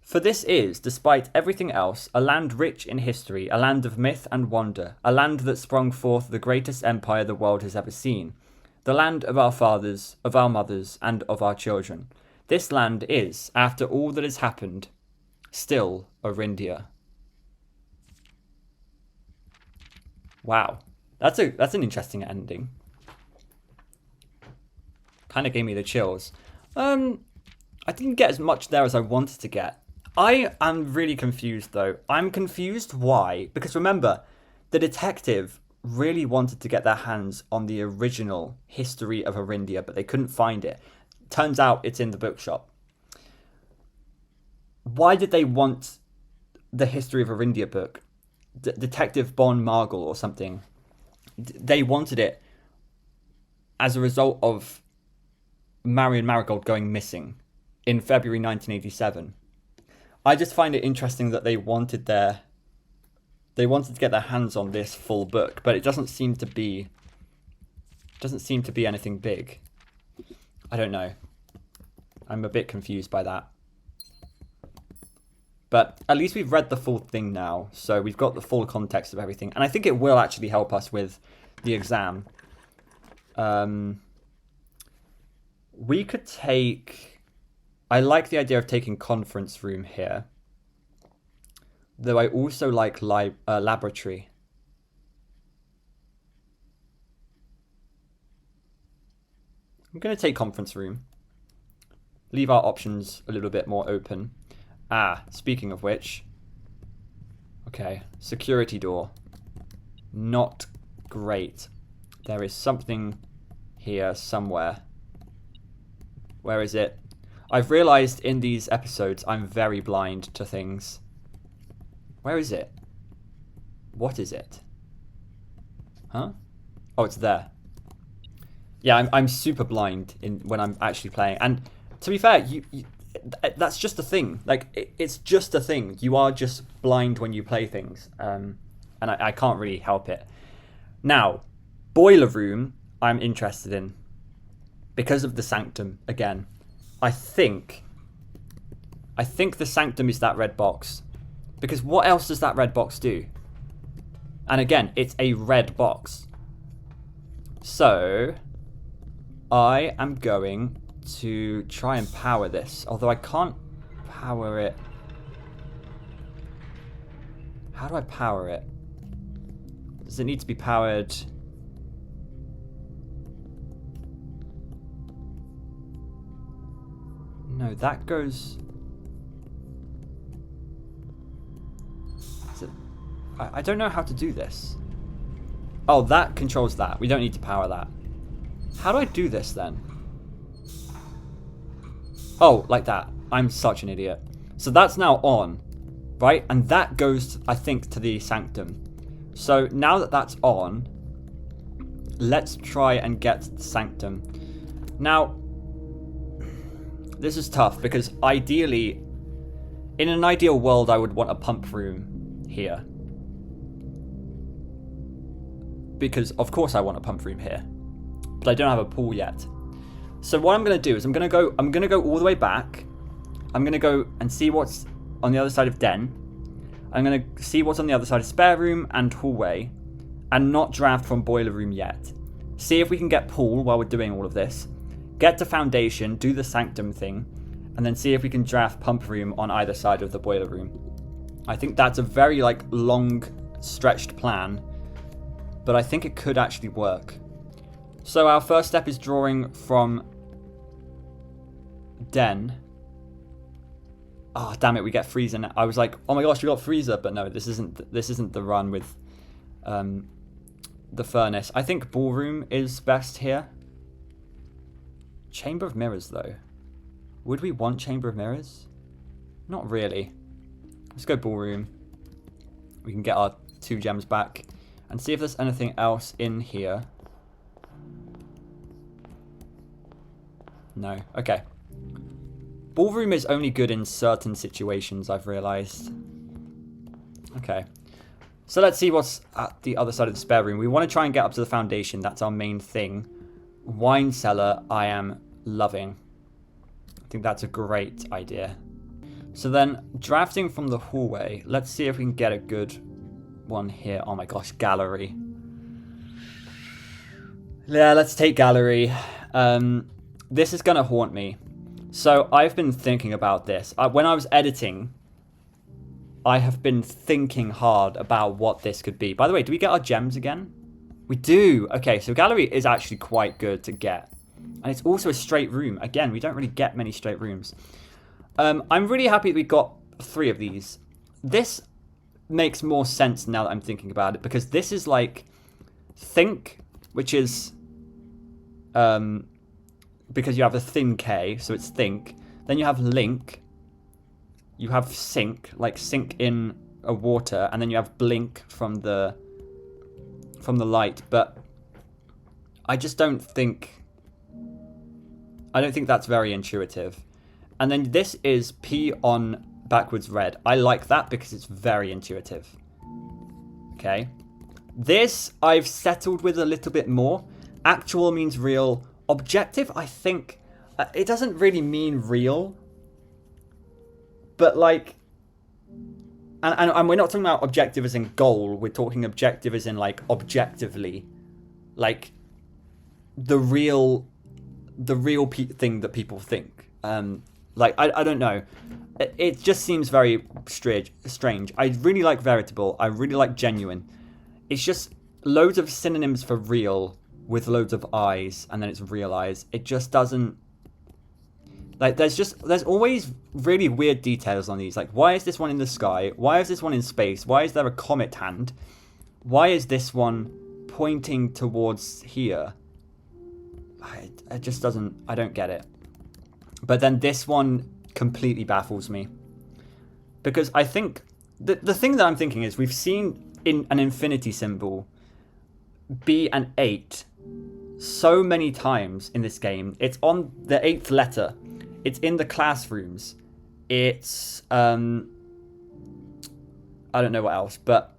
S1: For this is, despite everything else, a land rich in history, a land of myth and wonder, a land that sprung forth the greatest empire the world has ever seen, the land of our fathers, of our mothers, and of our children. This land is, after all that has happened, still Orindia. Wow, that's an interesting ending. Kind of gave me the chills. I didn't get as much there as I wanted to get. I am really confused, though. I'm confused why. Because remember, the detective really wanted to get their hands on the original history of Orindia, but they couldn't find it. Turns out it's in the bookshop. Why did they want the History of Orindia book? Detective Bon Margle or something. They wanted it as a result of Marion Marigold going missing in February 1987. I just find it interesting that they wanted to get their hands on this full book, but it doesn't seem to be anything big. I don't know. I'm a bit confused by that. But at least we've read the full thing now, so we've got the full context of everything. And I think it will actually help us with the exam. We could take... I like the idea of taking conference room here. Though I also like laboratory. I'm going to take conference room. Leave our options a little bit more open. Ah, speaking of which. Okay, security door. Not great. There is something here somewhere. Where is it? I've realized in these episodes I'm very blind to things. Where is it? What is it? Huh? Oh, it's there. Yeah, I'm super blind when I'm actually playing. And to be fair, that's just a thing. Like, it's just a thing. You are just blind when you play things. And I can't really help it. Now, boiler room, I'm interested in. Because of the sanctum, again. I think the sanctum is that red box. Because what else does that red box do? And again, it's a red box. So, I am going to try and power this. Although I can't power it. How do I power it? Does it need to be powered? No, that goes... I don't know how to do this. Oh, that controls that. We don't need to power that. How do I do this then? Oh, like that. I'm such an idiot. So that's now on, right? And that goes, I think, to the sanctum. So now that that's on, let's try and get the sanctum. Now, this is tough because ideally, in an ideal world, I would want a pump room here. Because of course I want a pump room here, but I don't have a pool yet. So what I'm going to do is I'm going to go all the way back. I'm going to go and see what's on the other side of den. I'm going to see what's on the other side of spare room and hallway, and not draft from boiler room yet. See if we can get pool while we're doing all of this. Get to foundation, do the sanctum thing, and then see if we can draft pump room on either side of the boiler room. I think that's a very long stretched plan, but I think it could actually work. So our first step is drawing from den. Oh, damn it, we get freezer now. I was like, oh my gosh, we got freezer, but no, this isn't the run with the furnace. I think ballroom is best here. Chamber of mirrors, though. Would we want chamber of mirrors? Not really. Let's go ballroom. We can get our 2 gems back. And see if there's anything else in here. No. Okay. Ballroom is only good in certain situations, I've realized. Okay. So let's see what's at the other side of the spare room. We want to try and get up to the foundation. That's our main thing. Wine cellar, I am loving. I think that's a great idea. So then, drafting from the hallway, let's see if we can get a good one here. Oh my gosh, gallery. Yeah, let's take gallery. This is going to haunt me. So I've been thinking about this. When I was editing, I have been thinking hard about what this could be. By the way, do we get our gems again? We do. Okay, so gallery is actually quite good to get. And it's also a straight room. Again, we don't really get many straight rooms. I'm really happy that we got 3 of these. This makes more sense now that I'm thinking about it, because this is like think, which is because you have a thin K, so it's think. Then you have link. You have sink, like sink in a water, and then you have blink from the light. But I just don't think that's very intuitive. And then this is P on backwards red. I like that because it's very intuitive. Okay. This I've settled with a little bit more. Actual means real. Objective, I think It doesn't really mean real, but like, and we're not talking about objective as in goal. We're talking objective as in like objectively, like the real thing that people think. Like I don't know. It just seems very strange. I really like veritable. I really like genuine. It's just loads of synonyms for real with loads of eyes, and then it's real eyes. It just doesn't. Like, there's always really weird details on these. Like, why is this one in the sky? Why is this one in space? Why is there a comet hand? Why is this one pointing towards here? It just doesn't... I don't get it. But then this one completely baffles me. Because I think... The thing that I'm thinking is we've seen in an infinity symbol be an 8 so many times in this game. It's on the 8th letter. It's in the classrooms. It's, I don't know what else, but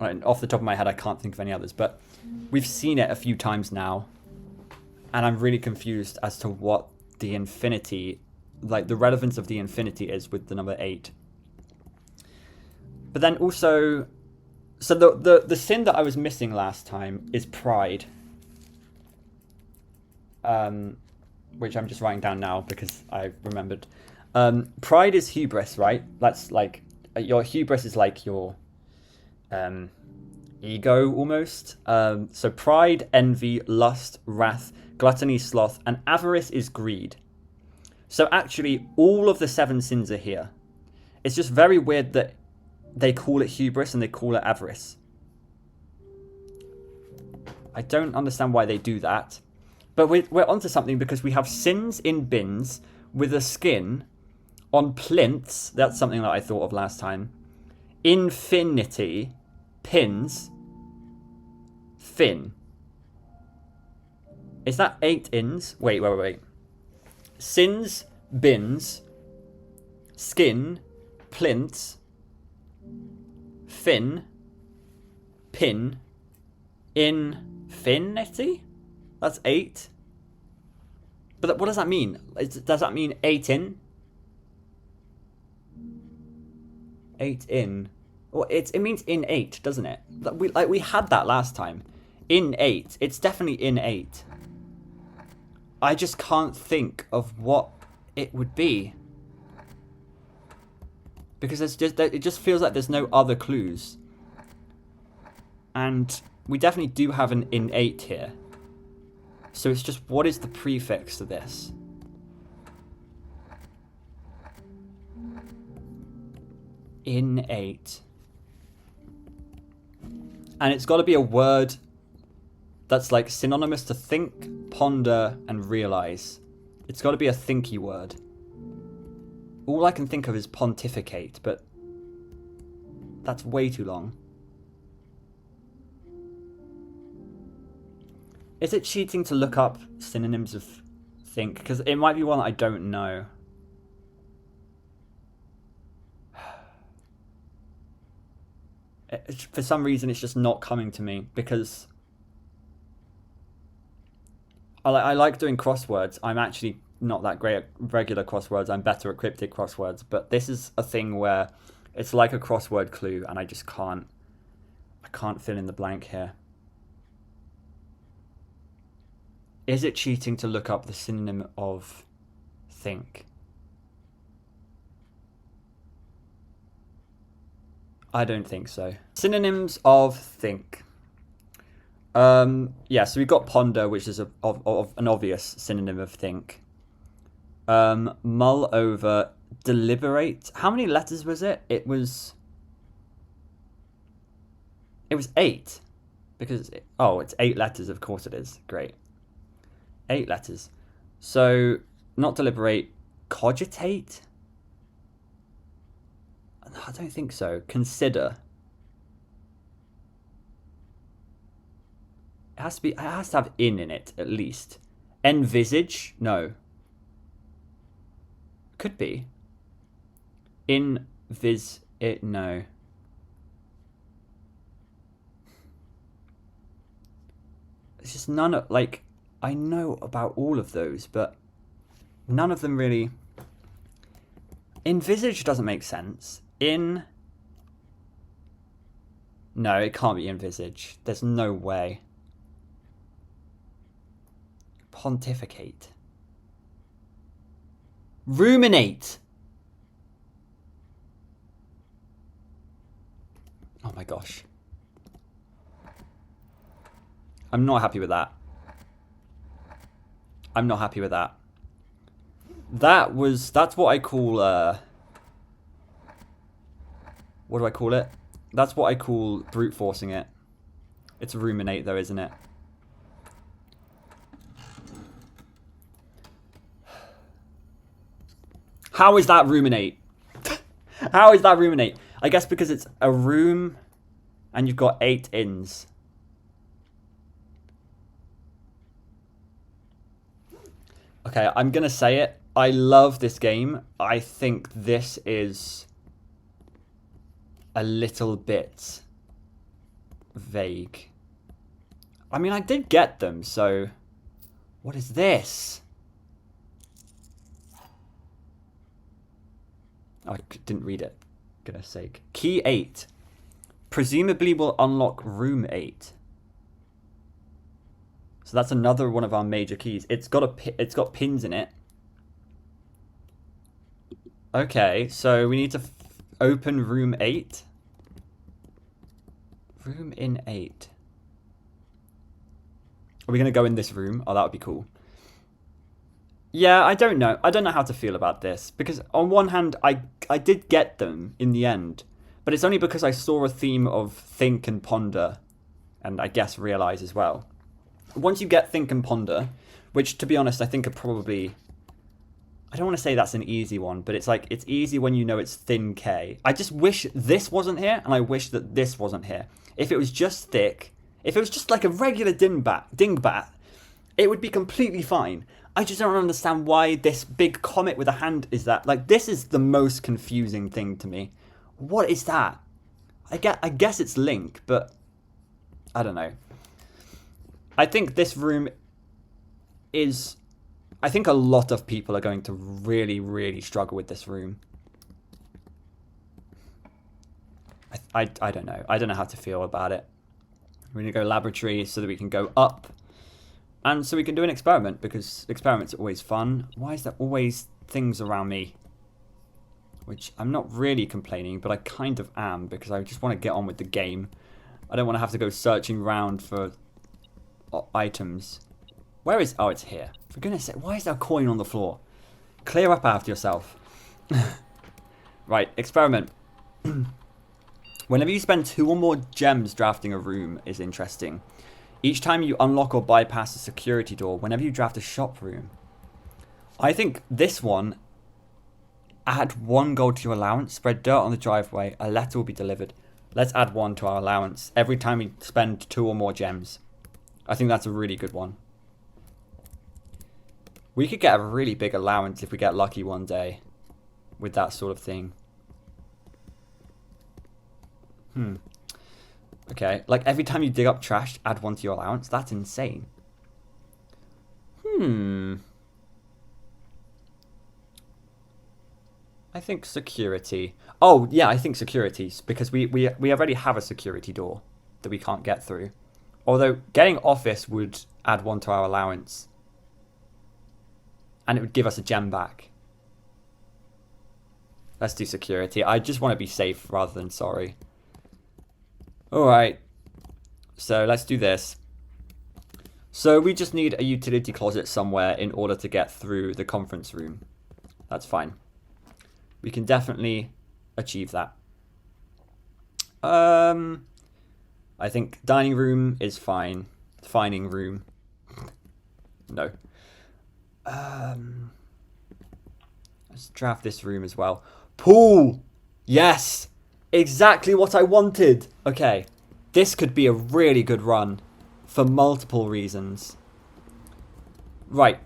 S1: off the top of my head, I can't think of any others, but we've seen it a few times now, and I'm really confused as to what the infinity, like the relevance of the infinity is with the number 8. But then also, so the sin that I was missing last time is pride. Which I'm just writing down now because I remembered. Pride is hubris, right? That's like, your hubris is like your ego almost. So pride, envy, lust, wrath, gluttony, sloth, and avarice is greed. So actually, all of the 7 sins are here. It's just very weird that they call it hubris and they call it avarice. I don't understand why they do that. But we're onto something because we have sins in bins with a skin on plinths. That's something that I thought of last time. Infinity, pins, fin. Is that 8 ins? Wait. Sins, bins, skin, plinths, fin, pin, infinity? That's 8. But what does that mean? Does that mean 8 in? 8 in. Well, it means in 8, doesn't it? We had that last time. In 8. It's definitely in 8. I just can't think of what it would be. Because it just feels like there's no other clues. And we definitely do have an in 8 here. So it's just, what is the prefix to this? In 8. And it's got to be a word that's like synonymous to think, ponder, and realize. It's got to be a thinky word. All I can think of is pontificate, but that's way too long. Is it cheating to look up synonyms of think? Because it might be one that I don't know. For some reason, it's just not coming to me because I like doing crosswords. I'm actually not that great at regular crosswords. I'm better at cryptic crosswords. But this is a thing where it's like a crossword clue, and I just can't. I can't fill in the blank here. Is it cheating to look up the synonym of think? I don't think so. Synonyms of think. Yeah, so we've got ponder, which is of an obvious synonym of think. Mull over, deliberate. How many letters was it? It was 8. Because, it's 8 letters, of course it is. Great. 8 letters. So, not deliberate, cogitate? I don't think so. Consider. It has to have in it, at least. Envisage? No. Could be. No. It's just none of, like, I know about all of those, but none of them really... Envisage doesn't make sense. No, it can't be envisage. There's no way. Pontificate. Ruminate. Oh my gosh. I'm not happy with that. I'm not happy with that. That's what I call, what do I call it? That's what I call brute forcing it. It's ruminate though, isn't it? How is that ruminate? How is that ruminate? I guess because it's a room and you've got 8 inns. Okay, I'm going to say it. I love this game. I think this is a little bit vague. I mean, I did get them, so... What is this? Oh, I didn't read it. Goodness sake. Key 8. Presumably will unlock room 8. So that's another one of our major keys. It's got pins in it. Okay, so we need to open room 8. Room in 8. Are we going to go in this room? Oh, that would be cool. Yeah, I don't know. I don't know how to feel about this. Because on one hand, I did get them in the end. But it's only because I saw a theme of think and ponder. And I guess realize as well. Once you get think and ponder, which to be honest, I think are probably... I don't want to say that's an easy one, but it's like, it's easy when you know it's thin K. I just wish this wasn't here, and I wish that this wasn't here. If it was just thick, if it was just like a regular dingbat, it would be completely fine. I just don't understand why this big comet with a hand is that. Like, this is the most confusing thing to me. What is that? I guess it's Link, but I don't know. I think this room is... I think a lot of people are going to really, really struggle with this room. I don't know. I don't know how to feel about it. We're going to go laboratory so that we can go up. And so we can do an experiment, because experiments are always fun. Why is there always things around me? Which I'm not really complaining, but I kind of am, because I just want to get on with the game. I don't want to have to go searching around for items. Where is... Oh, it's here. For goodness sake, why is there a coin on the floor? Clear up after yourself. Right, experiment. Whenever you spend 2 or more gems drafting a room is interesting. Each time you unlock or bypass a security door, whenever you draft a shop room. I think this one, add 1 gold to your allowance, spread dirt on the driveway, a letter will be delivered. Let's add 1 to our allowance every time we spend 2 or more gems. I think that's a really good one. We could get a really big allowance if we get lucky one day with that sort of thing. Okay, like every time you dig up trash, add 1 to your allowance. That's insane. I think security. Oh, yeah, I think security, because we already have a security door that we can't get through. Although getting office would add 1 to our allowance. And it would give us a gem back. Let's do security. I just want to be safe rather than sorry. Alright. So let's do this. So we just need a utility closet somewhere in order to get through the conference room. That's fine. We can definitely achieve that. I think dining room is fine. Fining room. No. Let's draft this room as well. Pool! Yes! Exactly what I wanted! Okay. This could be a really good run. For multiple reasons. Right.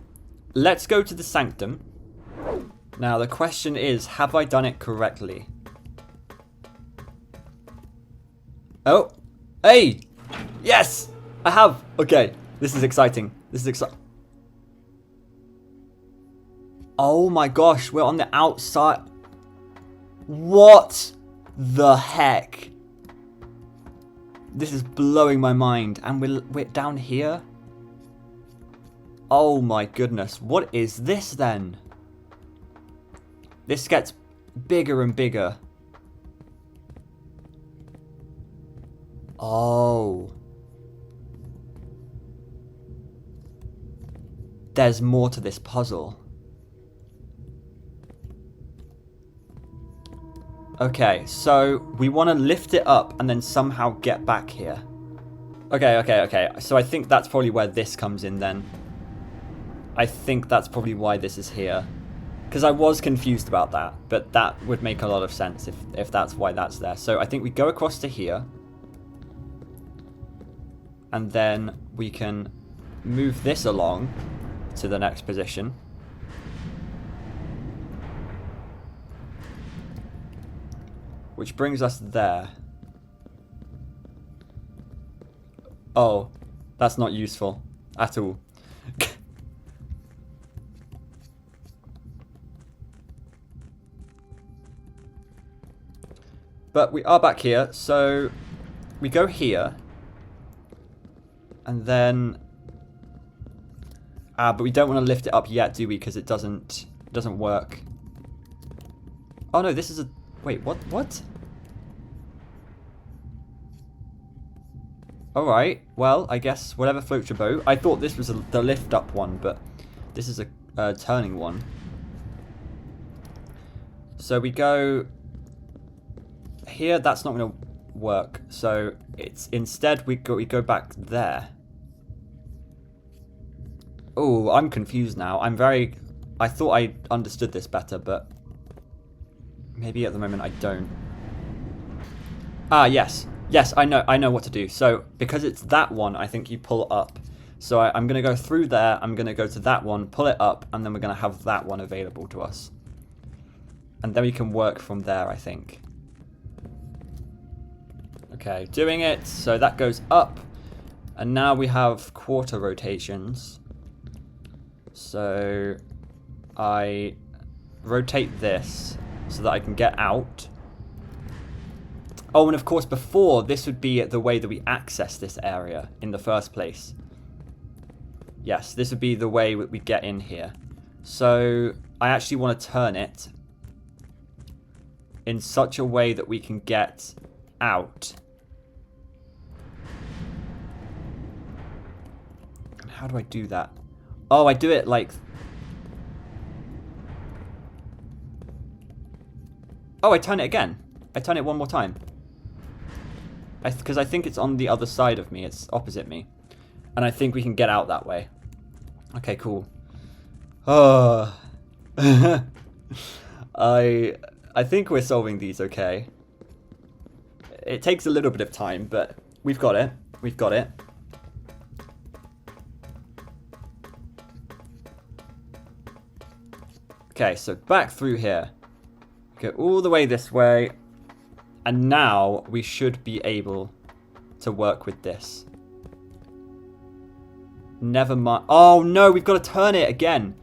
S1: Let's go to the sanctum. Now the question is, have I done it correctly? Oh! Hey! Yes! I have! Okay. This is exciting. This is exciting. Oh my gosh, we're on the outside. What the heck? This is blowing my mind. And we're down here? Oh my goodness. What is this then? This gets bigger and bigger. Oh. There's more to this puzzle. Okay, so we want to lift it up and then somehow get back here. Okay. So I think that's probably where this comes in then. I think that's probably why this is here. Because I was confused about that, but that would make a lot of sense if that's why that's there. So I think we go across to here. And then we can move this along to the next position. Which brings us there. Oh, that's not useful at all. But we are back here, so we go here. And then... but we don't want to lift it up yet, do we? Because it doesn't work. Oh no, this is a... Wait, what? Alright, well, I guess whatever floats your boat. I thought this was the lift up one, but this is a turning one. So we go here, that's not going to work. So it's instead we go back there. Oh, I'm confused now. I thought I understood this better, but maybe at the moment I don't. Ah, yes. Yes, I know what to do. So, because it's that one, I think you pull up. So I'm going to go through there, I'm going to go to that one, pull it up, and then we're going to have that one available to us. And then we can work from there, I think. Okay, doing it. So that goes up. And now we have quarter rotations. So I rotate this so that I can get out. Oh, and of course before, this would be the way that we access this area in the first place. Yes, this would be the way we get in here. So I actually want to turn it in such a way that we can get out. And how do I do that? Oh, I do it like... Oh, I turn it again. I turn it one more time. Because I think it's on the other side of me. It's opposite me. And I think we can get out that way. Okay, cool. Oh. I think we're solving these okay. It takes a little bit of time, but we've got it. We've got it. Okay, so back through here. Go all the way this way. And now we should be able to work with this. Never mind. Oh no, we've got to turn it again.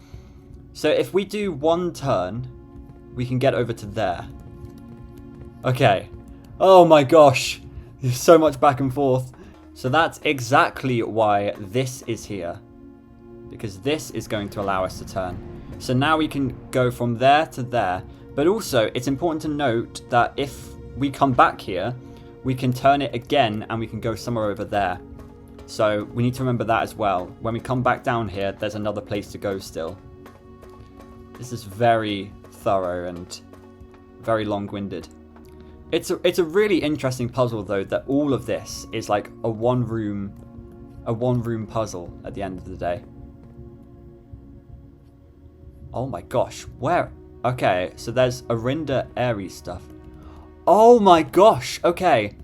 S1: So if we do one turn, we can get over to there. Okay. Oh my gosh. There's so much back and forth. So that's exactly why this is here. Because this is going to allow us to turn. So now we can go from there to there. But also, it's important to note that if we come back here, we can turn it again and we can go somewhere over there. So we need to remember that as well. When we come back down here, there's another place to go still. This is very thorough and very long-winded. It's a really interesting puzzle though, that all of this is like a one room puzzle at the end of the day. Oh my gosh, where? Okay, so there's Arinda airy stuff. Oh my gosh, okay.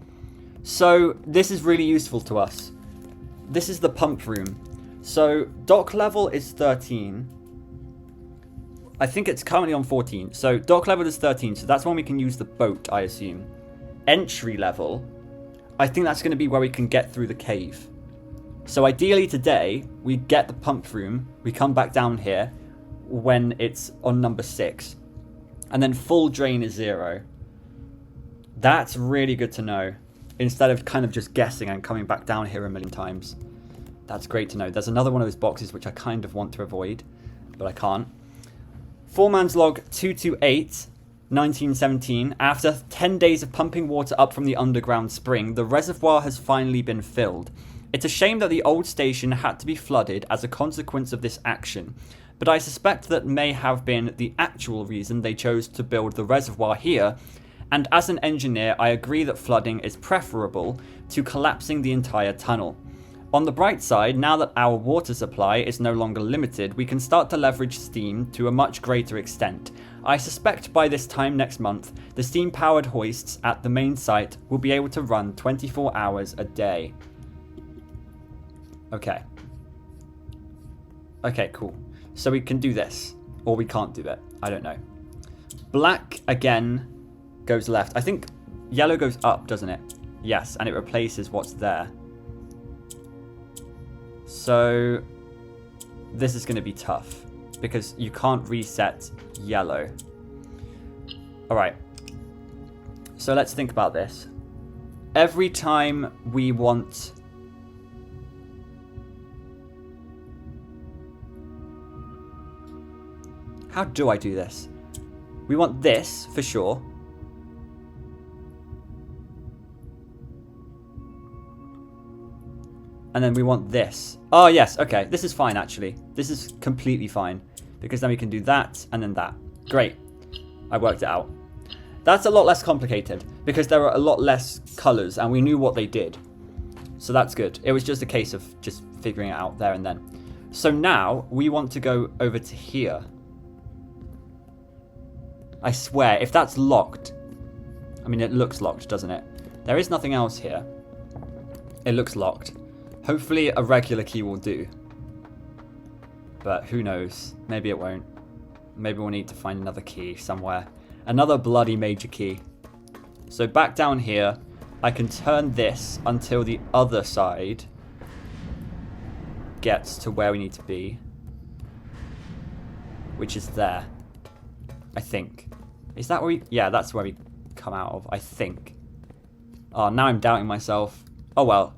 S1: So this is really useful to us. This is the pump room. So dock level is 13. I think it's currently on 14. So dock level is 13, so that's when we can use the boat, I assume. Entry level, I think that's going to be where we can get through the cave. So ideally today, we get the pump room, we come back down here, when it's on number 6. And then full drain is 0. That's really good to know. Instead of kind of just guessing and coming back down here a million times. That's great to know. There's another one of those boxes which I kind of want to avoid, but I can't. Foreman's log 228, 1917. After 10 days of pumping water up from the underground spring, the reservoir has finally been filled. It's a shame that the old station had to be flooded as a consequence of this action, but I suspect that may have been the actual reason they chose to build the reservoir here, and as an engineer I agree that flooding is preferable to collapsing the entire tunnel. On the bright side, now that our water supply is no longer limited, we can start to leverage steam to a much greater extent. I suspect by this time next month, the steam-powered hoists at the main site will be able to run 24 hours a day. Okay. Okay, cool. So we can do this, or we can't do it. I don't know. Black, again, goes left. I think yellow goes up, doesn't it? Yes, and it replaces what's there. So this is going to be tough because you can't reset yellow. All right. So let's think about this. Every time we want... How do I do this? We want this for sure. And then we want this. Oh, yes. Okay. This is fine, actually. This is completely fine. Because then we can do that and then that. Great. I worked it out. That's a lot less complicated. Because there are a lot less colours and we knew what they did. So that's good. It was just a case of just figuring it out there and then. So now we want to go over to here. I swear, if that's locked... I mean, it looks locked, doesn't it? There is nothing else here. It looks locked. Hopefully a regular key will do. But who knows? Maybe it won't. Maybe we'll need to find another key somewhere. Another bloody major key. So back down here, I can turn this until the other side gets to where we need to be. Which is there. I think. Is that where we... Yeah, that's where we come out of, I think. Oh, now I'm doubting myself. Oh well.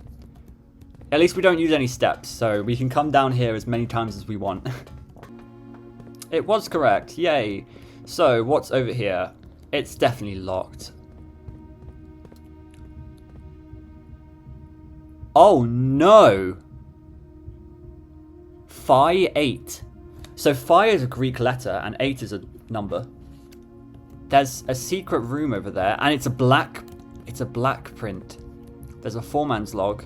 S1: At least we don't use any steps, so we can come down here as many times as we want. It was correct, yay. So, what's over here? It's definitely locked. Oh no! Phi 8. So Phi is a Greek letter and 8 is a number. There's a secret room over there and it's a black print. There's a foreman's log.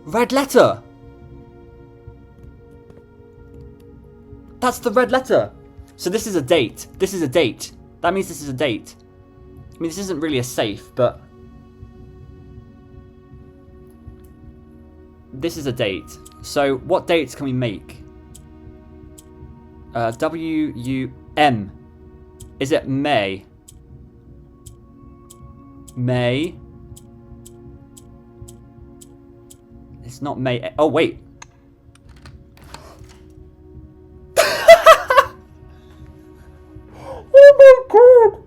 S1: Red letter! That's the red letter! So this is a date. This is a date. That means this is a date. I mean, this isn't really a safe, but... This is a date. So what dates can we make? W-U-M. Is it May? May. It's not May. Oh, wait. Oh my god.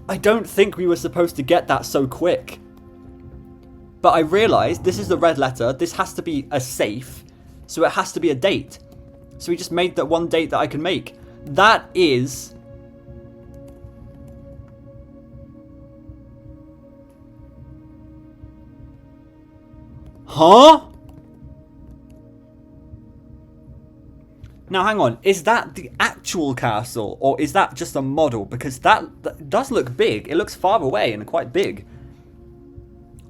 S1: I don't think we were supposed to get that so quick. But I realised this is the red letter. This has to be a safe. So it has to be a date. So we just made that one date that I can make. That is... Huh? Now hang on, is that the actual castle or is that just a model? Because that does look big. It looks far away and quite big.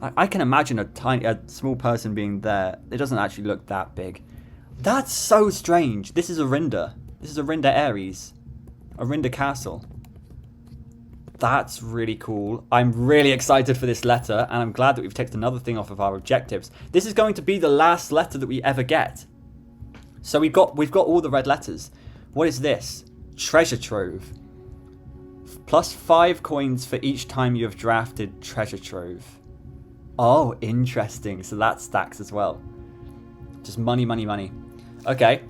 S1: I can imagine a small person being there. It doesn't actually look that big. That's so strange. This is Arinda. This is Arinda Ares. Arinda Castle. That's really cool. I'm really excited for this letter, and I'm glad that we've ticked another thing off of our objectives. This is going to be the last letter that we ever get. So we've got all the red letters. What is this? Treasure trove. Plus 5 coins for each time you have drafted treasure trove. Oh, interesting. So that stacks as well. Just money, money, money. Okay.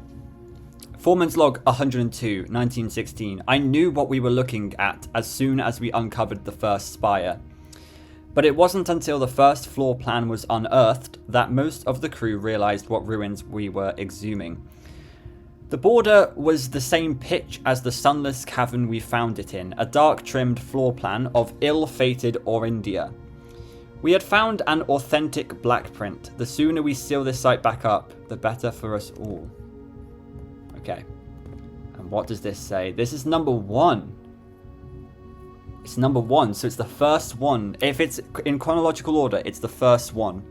S1: Foreman's log 102, 1916. I knew what we were looking at as soon as we uncovered the first spire. But it wasn't until the first floor plan was unearthed that most of the crew realized what ruins we were exhuming. The border was the same pitch as the sunless cavern we found it in, a dark-trimmed floor plan of ill-fated Orindia. We had found an authentic black print. The sooner we seal this site back up, the better for us all. Okay. And what does this say? This is number 1. It's number 1, so it's the first one. If it's in chronological order, it's the first one.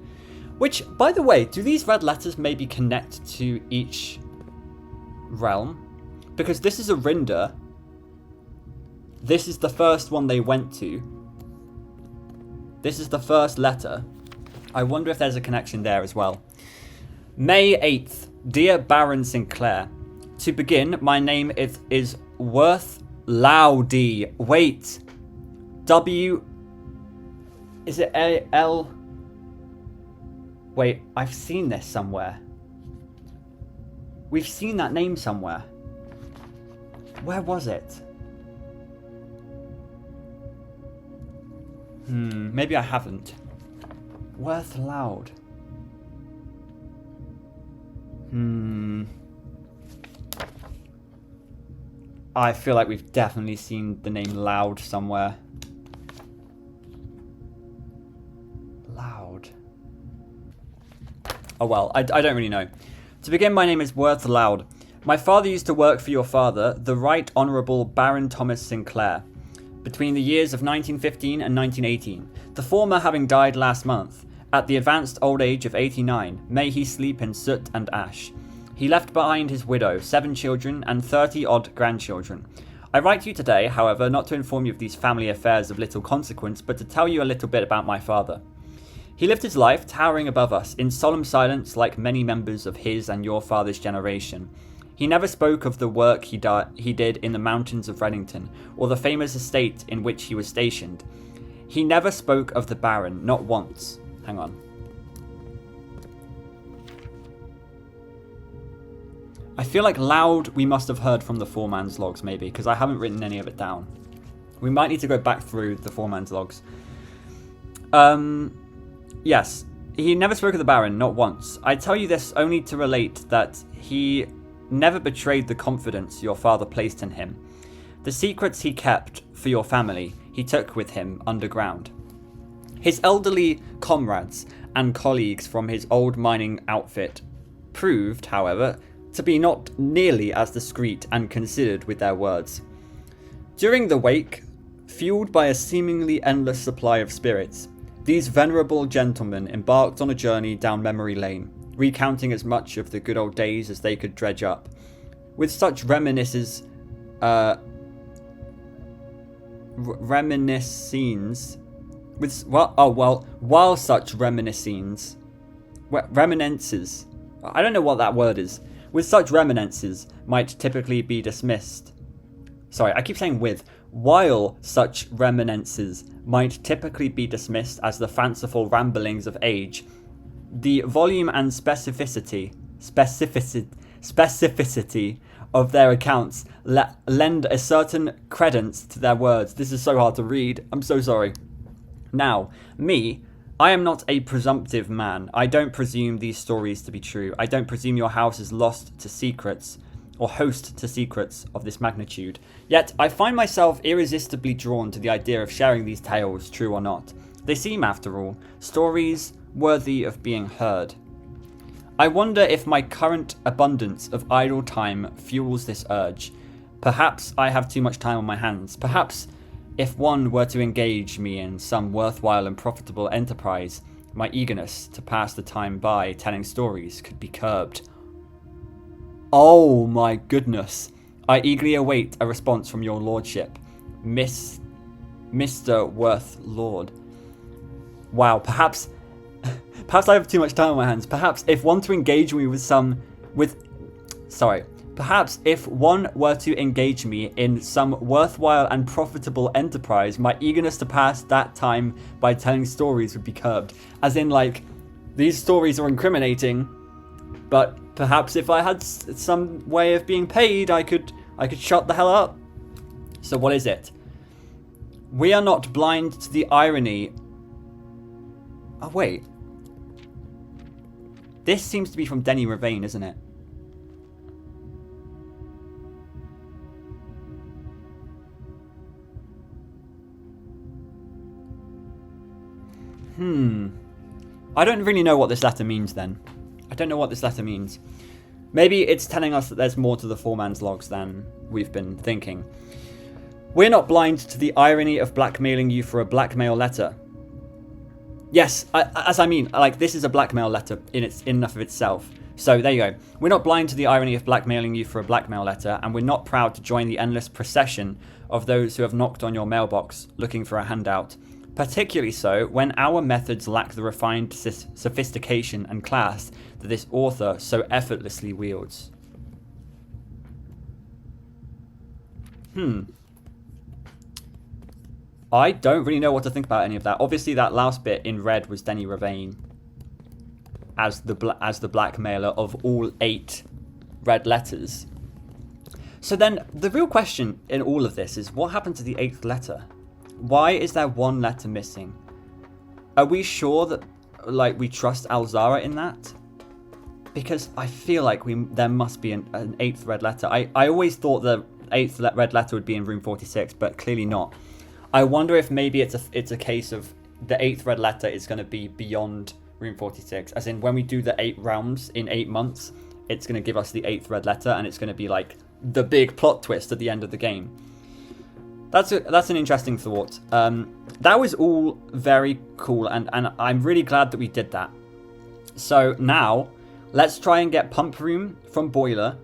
S1: Which, by the way, do these red letters maybe connect to each realm? Because this is Orinda. This is the first one they went to. This is the first letter. I wonder if there's a connection there as well. May 8th. Dear Baron Sinclair. To begin, my name is Worth Loudy. Wait. W. Is it A L? Wait, I've seen this somewhere. We've seen that name somewhere. Where was it? Maybe I haven't. Worth Loud. I feel like we've definitely seen the name Loud somewhere. Loud. Oh well, I don't really know. To begin, my name is Worth Loud. My father used to work for your father, the Right Honourable Baron Thomas Sinclair, between the years of 1915 and 1918, the former having died last month, at the advanced old age of 89. May he sleep in soot and ash. He left behind his widow, 7 children, and 30-odd grandchildren. I write to you today, however, not to inform you of these family affairs of little consequence, but to tell you a little bit about my father. He lived his life towering above us, in solemn silence like many members of his and your father's generation. He never spoke of the work he did in the mountains of Reddington, or the famous estate in which he was stationed. He never spoke of the Baron, not once. Hang on. I feel like Loud we must have heard from the Foreman's logs, maybe, because I haven't written any of it down. We might need to go back through the Foreman's logs. Yes, he never spoke of the Baron, not once. I tell you this only to relate that he never betrayed the confidence your father placed in him. The secrets he kept for your family, he took with him underground. His elderly comrades and colleagues from his old mining outfit proved, however, to be not nearly as discreet and considered with their words. During the wake, fueled by a seemingly endless supply of spirits, these venerable gentlemen embarked on a journey down memory lane, recounting as much of the good old days as they could dredge up. With such reminiscences, while such reminiscences, I don't know what that word is. With such reminiscences might typically be dismissed. Sorry, I keep saying with. While such reminiscences might typically be dismissed as the fanciful ramblings of age, the volume and specificity of their accounts lend a certain credence to their words. This is so hard to read. I'm so sorry. Now, I am not a presumptive man. I don't presume these stories to be true. I don't presume your house is lost to secrets, or host to secrets of this magnitude. Yet, I find myself irresistibly drawn to the idea of sharing these tales, true or not. They seem, after all, stories worthy of being heard. I wonder if my current abundance of idle time fuels this urge. Perhaps I have too much time on my hands. Perhaps if one were to engage me in some worthwhile and profitable enterprise, my eagerness to pass the time by telling stories could be curbed. Oh my goodness. I eagerly await a response from your lordship, Mr. Worth Lord. Wow, perhaps I have too much time on my hands. Perhaps if one were to engage me in some worthwhile and profitable enterprise, my eagerness to pass that time by telling stories would be curbed. As in, like, these stories are incriminating, but Perhaps if I had some way of being paid, I could shut the hell up. So what is it? We are not blind to the irony. Oh, wait. This seems to be from Denny Ravane, isn't it? I don't really know what this letter means then. I don't know what this letter means. Maybe it's telling us that there's more to the Foreman's logs than we've been thinking. We're not blind to the irony of blackmailing you for a blackmail letter. Yes, this is a blackmail letter in enough of itself. So there you go. We're not blind to the irony of blackmailing you for a blackmail letter, and we're not proud to join the endless procession of those who have knocked on your mailbox looking for a handout. Particularly so when our methods lack the refined sophistication and class that this author so effortlessly wields. I don't really know what to think about any of that. Obviously, that last bit in red was Denny Ravane as the blackmailer of all 8 red letters. So then, the real question in all of this is, what happened to the 8th letter? Why is there 1 letter missing? Are we sure that, we trust Alzara in that? Because I feel like there must be an 8th red letter. I always thought the 8th red letter would be in room 46, but clearly not. I wonder if maybe it's a case of the 8th red letter is going to be beyond room 46. As in, when we do the 8 realms in 8 months, it's going to give us the 8th red letter, and it's going to be like the big plot twist at the end of the game. That's an interesting thought. That was all very cool, and I'm really glad that we did that. So now, let's try and get Pump Room from Boiler.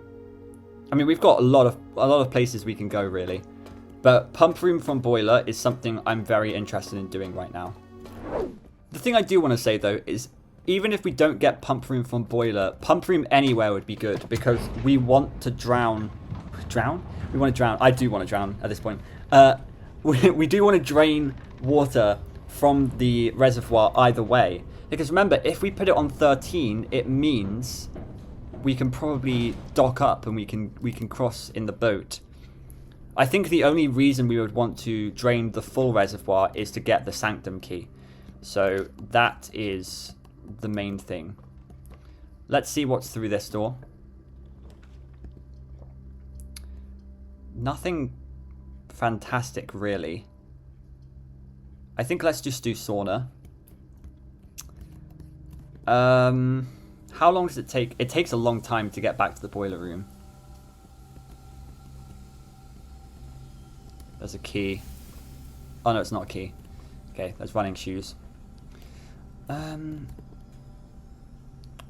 S1: I mean, we've got a lot of places we can go, really. But Pump Room from Boiler is something I'm very interested in doing right now. The thing I do want to say, though, is even if we don't get Pump Room from Boiler, Pump Room anywhere would be good, because we want to drown. Drown? We want to drown. I do want to drown at this point. We do want to drain water from the reservoir either way. Because remember, if we put it on 13, it means we can probably dock up and we can cross in the boat. I think the only reason we would want to drain the full reservoir is to get the Sanctum key. So that is the main thing. Let's see what's through this door. Nothing fantastic, really. I think let's just do sauna. How long does it take? It takes a long time to get back to the boiler room. There's a key. Oh no, it's not a key. Okay, there's running shoes. We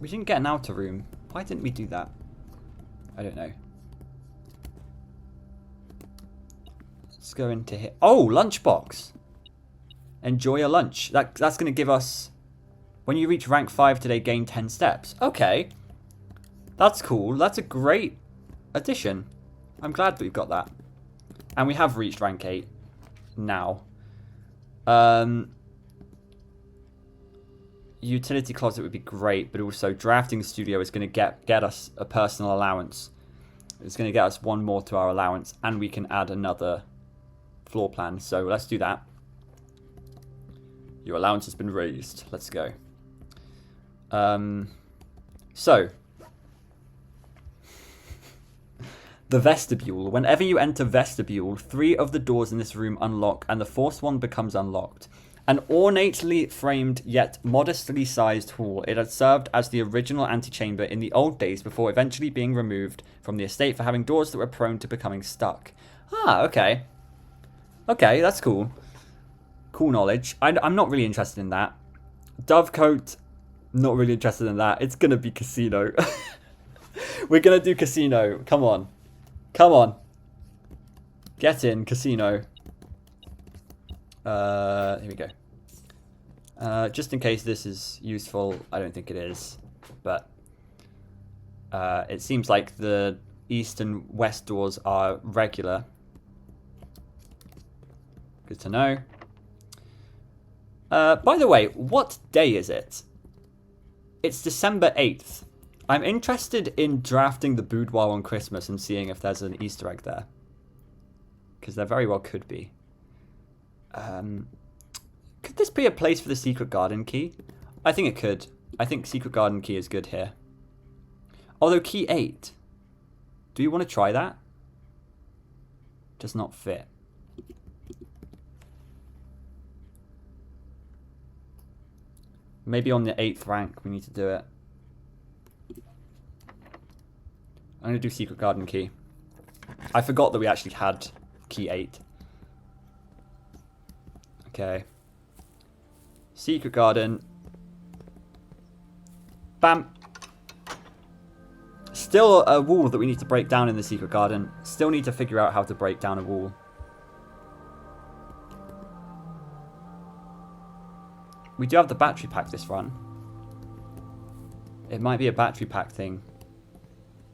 S1: didn't get an outer room. Why didn't we do that? I don't know. Let's go into here. Oh, lunchbox. Enjoy a lunch. That's going to give us... When you reach rank 5 today, gain 10 steps. Okay. That's cool. That's a great addition. I'm glad that we've got that. And we have reached rank 8 now. Utility closet would be great, but also drafting studio is going to get us a personal allowance. It's going to get us one more to our allowance, and we can add another floor plan. So let's do that. Your allowance has been raised. Let's go. So the vestibule. Whenever you enter vestibule, 3 of the doors in this room unlock, and the 4th one becomes unlocked. An ornately framed yet modestly sized hall, it had served as the original antechamber in the old days before eventually being removed from the estate for having doors that were prone to becoming stuck. Ah, okay. Okay, that's cool. Cool knowledge. I'm not really interested in that. Dovecote, not really interested in that. It's going to be casino. We're going to do casino. Come on. Come on. Get in, casino. Here we go. Just in case this is useful, I don't think it is, but it seems like the east and west doors are regular. Good to know. By the way, what day is it? It's December 8th. I'm interested in drafting the boudoir on Christmas and seeing if there's an Easter egg there. Because there very well could be. Could this be a place for the secret garden key? I think it could. I think secret garden key is good here. Although key 8. Do you want to try that? Does not fit. Maybe on the 8th rank we need to do it. I'm going to do secret garden key. I forgot that we actually had key 8. Okay. Secret garden. Bam. Still a wall that we need to break down in the secret garden. Still need to figure out how to break down a wall. We do have the battery pack this run. It might be a battery pack thing.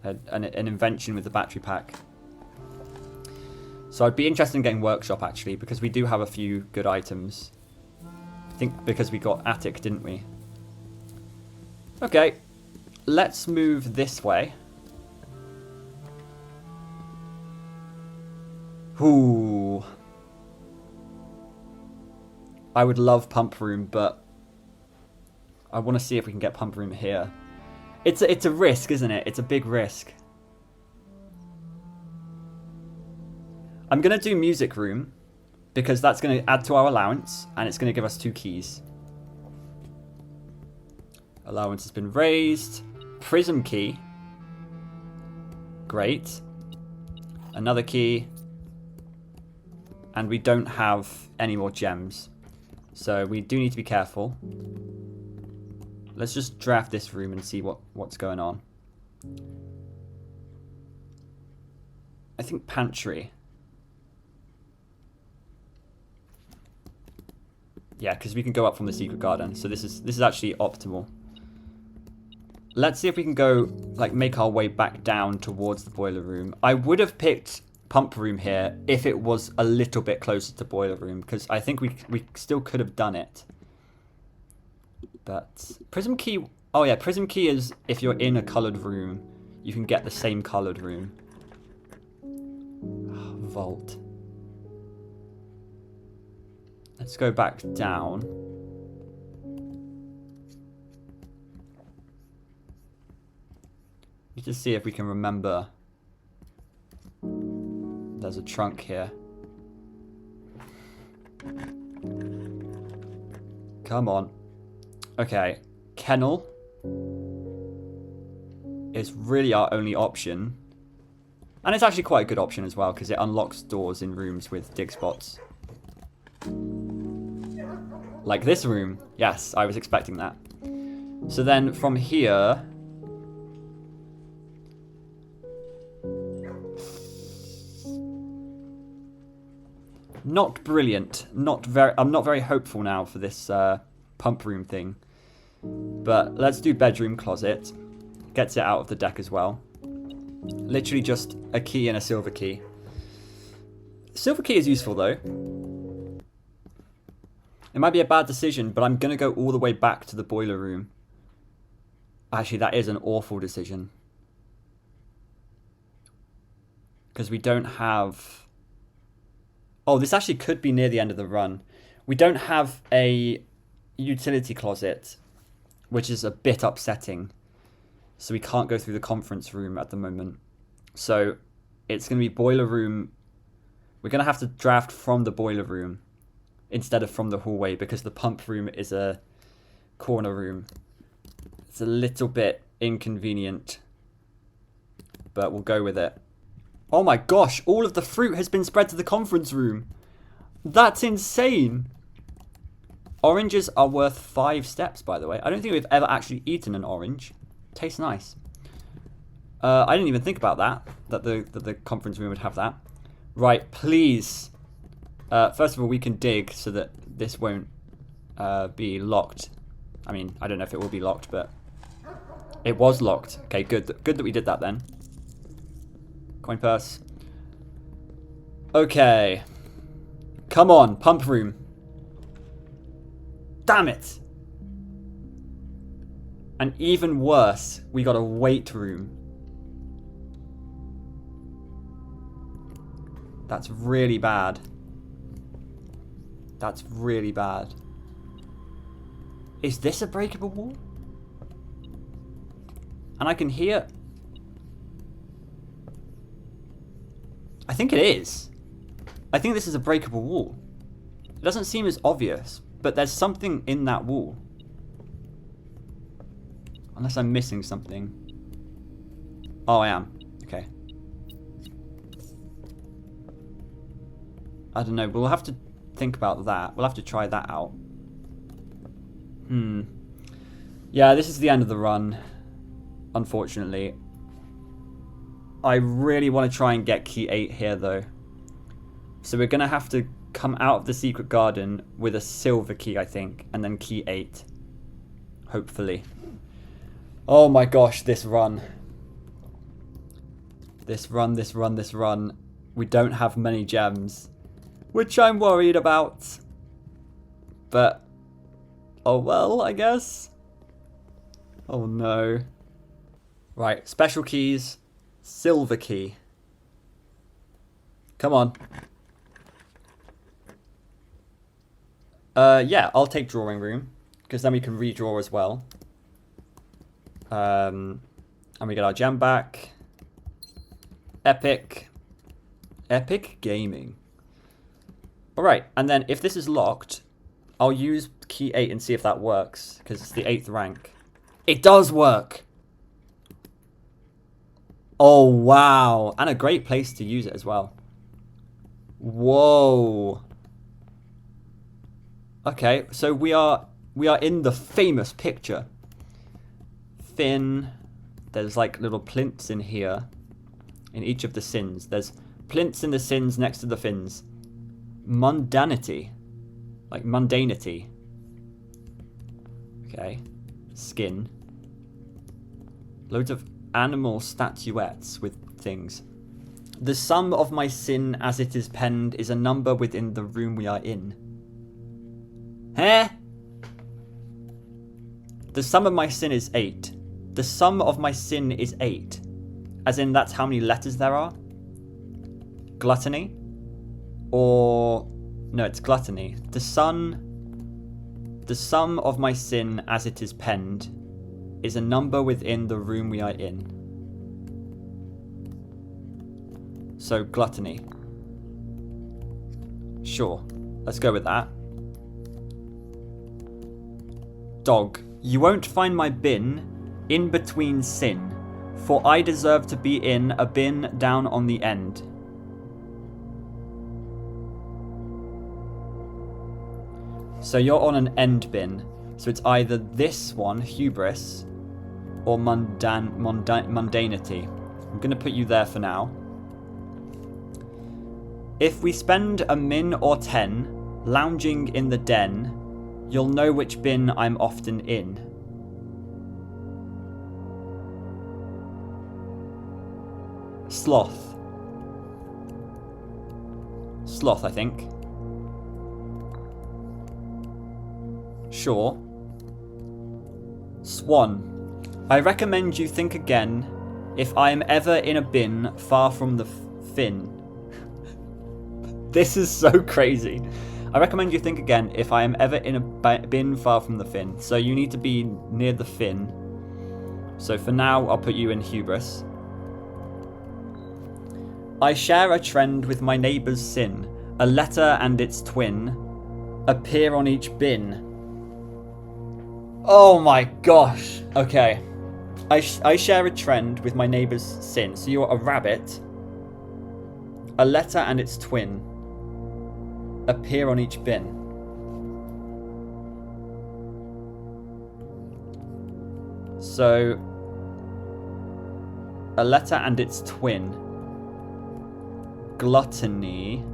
S1: An invention with the battery pack. So I'd be interested in getting workshop actually, because we do have a few good items. I think because we got attic, didn't we? Okay. Let's move this way. Ooh. I would love pump room, but I want to see if we can get pump room here. It's a risk, isn't it? It's a big risk. I'm going to do music room because that's going to add to our allowance and it's going to give us 2 keys. Allowance has been raised. Prism key. Great. Another key. And we don't have any more gems. So we do need to be careful. Let's just draft this room and see what's going on. I think pantry. Yeah, because we can go up from the secret garden. So this is actually optimal. Let's see if we can go, like, make our way back down towards the boiler room. I would have picked pump room here if it was a little bit closer to boiler room, because I think we still could have done it. But prism key, oh yeah, prism key is if you're in a coloured room, you can get the same coloured room. Oh, vault. Let's go back down. Let's just see if we can remember. There's a trunk here. Come on. Okay. Kennel is really our only option. And it's actually quite a good option as well, because it unlocks doors in rooms with dig spots. Like this room. Yes, I was expecting that. So then from here... Not brilliant. I'm not very hopeful now for this pump room thing. But let's do bedroom closet. Gets it out of the deck as well. Literally just a key and a silver key. Silver key is useful though. It might be a bad decision, but I'm going to go all the way back to the boiler room. Actually, that is an awful decision. Because we don't have... Oh, this actually could be near the end of the run. We don't have a utility closet, which is a bit upsetting. So we can't go through the conference room at the moment. So it's going to be boiler room. We're going to have to draft from the boiler room instead of from the hallway because the pump room is a corner room. It's a little bit inconvenient, but we'll go with it. Oh my gosh, all of the fruit has been spread to the conference room. That's insane. Oranges are worth 5 steps, by the way. I don't think we've ever actually eaten an orange. Tastes nice. I didn't even think about that the conference room would have that. Right, please. First of all, we can dig so that this won't be locked. I mean, I don't know if it will be locked, but it was locked. Okay, good that we did that then. Coin purse. Okay. Come on, pump room. Damn it. And even worse, we got a weight room. That's really bad. That's really bad. Is this a breakable wall? And I can hear... I think it is. I think this is a breakable wall. It doesn't seem as obvious, but there's something in that wall. Unless I'm missing something. Oh, I am. Okay. I don't know. We'll have to think about that. We'll have to try that out. Yeah, this is the end of the run. Unfortunately. I really want to try and get key 8 here, though. So we're going to have to come out of the secret garden with a silver key, I think. And then key 8. Hopefully. Oh my gosh, this run. This run. We don't have many gems. Which I'm worried about. But, oh well, I guess. Oh no. Right, special keys. Silver key. Come on. Yeah, I'll take drawing room. Because then we can redraw as well. And we get our gem back. Epic. Epic gaming. Alright, and then if this is locked, I'll use key 8 and see if that works. Because it's the 8th rank. It does work! Oh, wow. And a great place to use it as well. Whoa. Okay, so we are in the famous picture. Fin. There's like little plinths in here. In each of the sins. There's plinths in the sins next to the fins. Mundanity. Like mundanity. Okay. Skin. Loads of animal statuettes with things. The sum of my sin as it is penned is a number within the room we are in. Huh? The sum of my sin is 8. The sum of my sin is 8. As in, that's how many letters there are? Gluttony? Or... no, it's gluttony. The sum of my sin as it is penned is a number within the room we are in. So, gluttony. Sure. Let's go with that. Dog. You won't find my bin in between sin, for I deserve to be in a bin down on the end. So you're on an end bin. So it's either this one, hubris, or mundanity. I'm going to put you there for now. If we spend a min or 10 lounging in the den, you'll know which bin I'm often in. Sloth. Sloth, I think. Sure. Swan. I recommend you think again if I am ever in a bin far from the fin. This is so crazy. I recommend you think again if I am ever in a bin far from the fin. So you need to be near the fin. So for now, I'll put you in hubris. I share a trend with my neighbour's sin. A letter and its twin appear on each bin. Oh my gosh. Okay. I share a trend with my neighbour's sin. So you're a rabbit. A letter and its twin appear on each bin. So a letter and its twin. Gluttony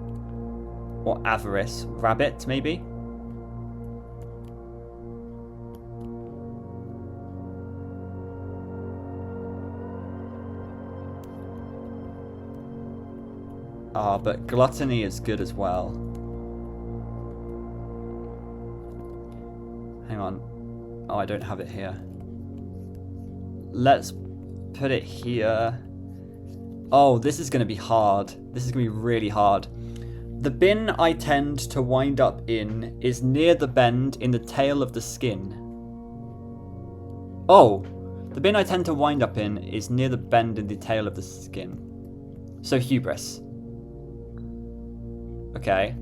S1: or avarice. Rabbit, maybe? Ah, but gluttony is good as well. Hang on. Oh, I don't have it here. let's put it here. Oh, this is going to be hard. This is going to be really hard. The bin I tend to wind up in is near the bend in the tail of the skin. Oh, the bin I tend to wind up in is near the bend in the tail of the skin. So hubris. Okay.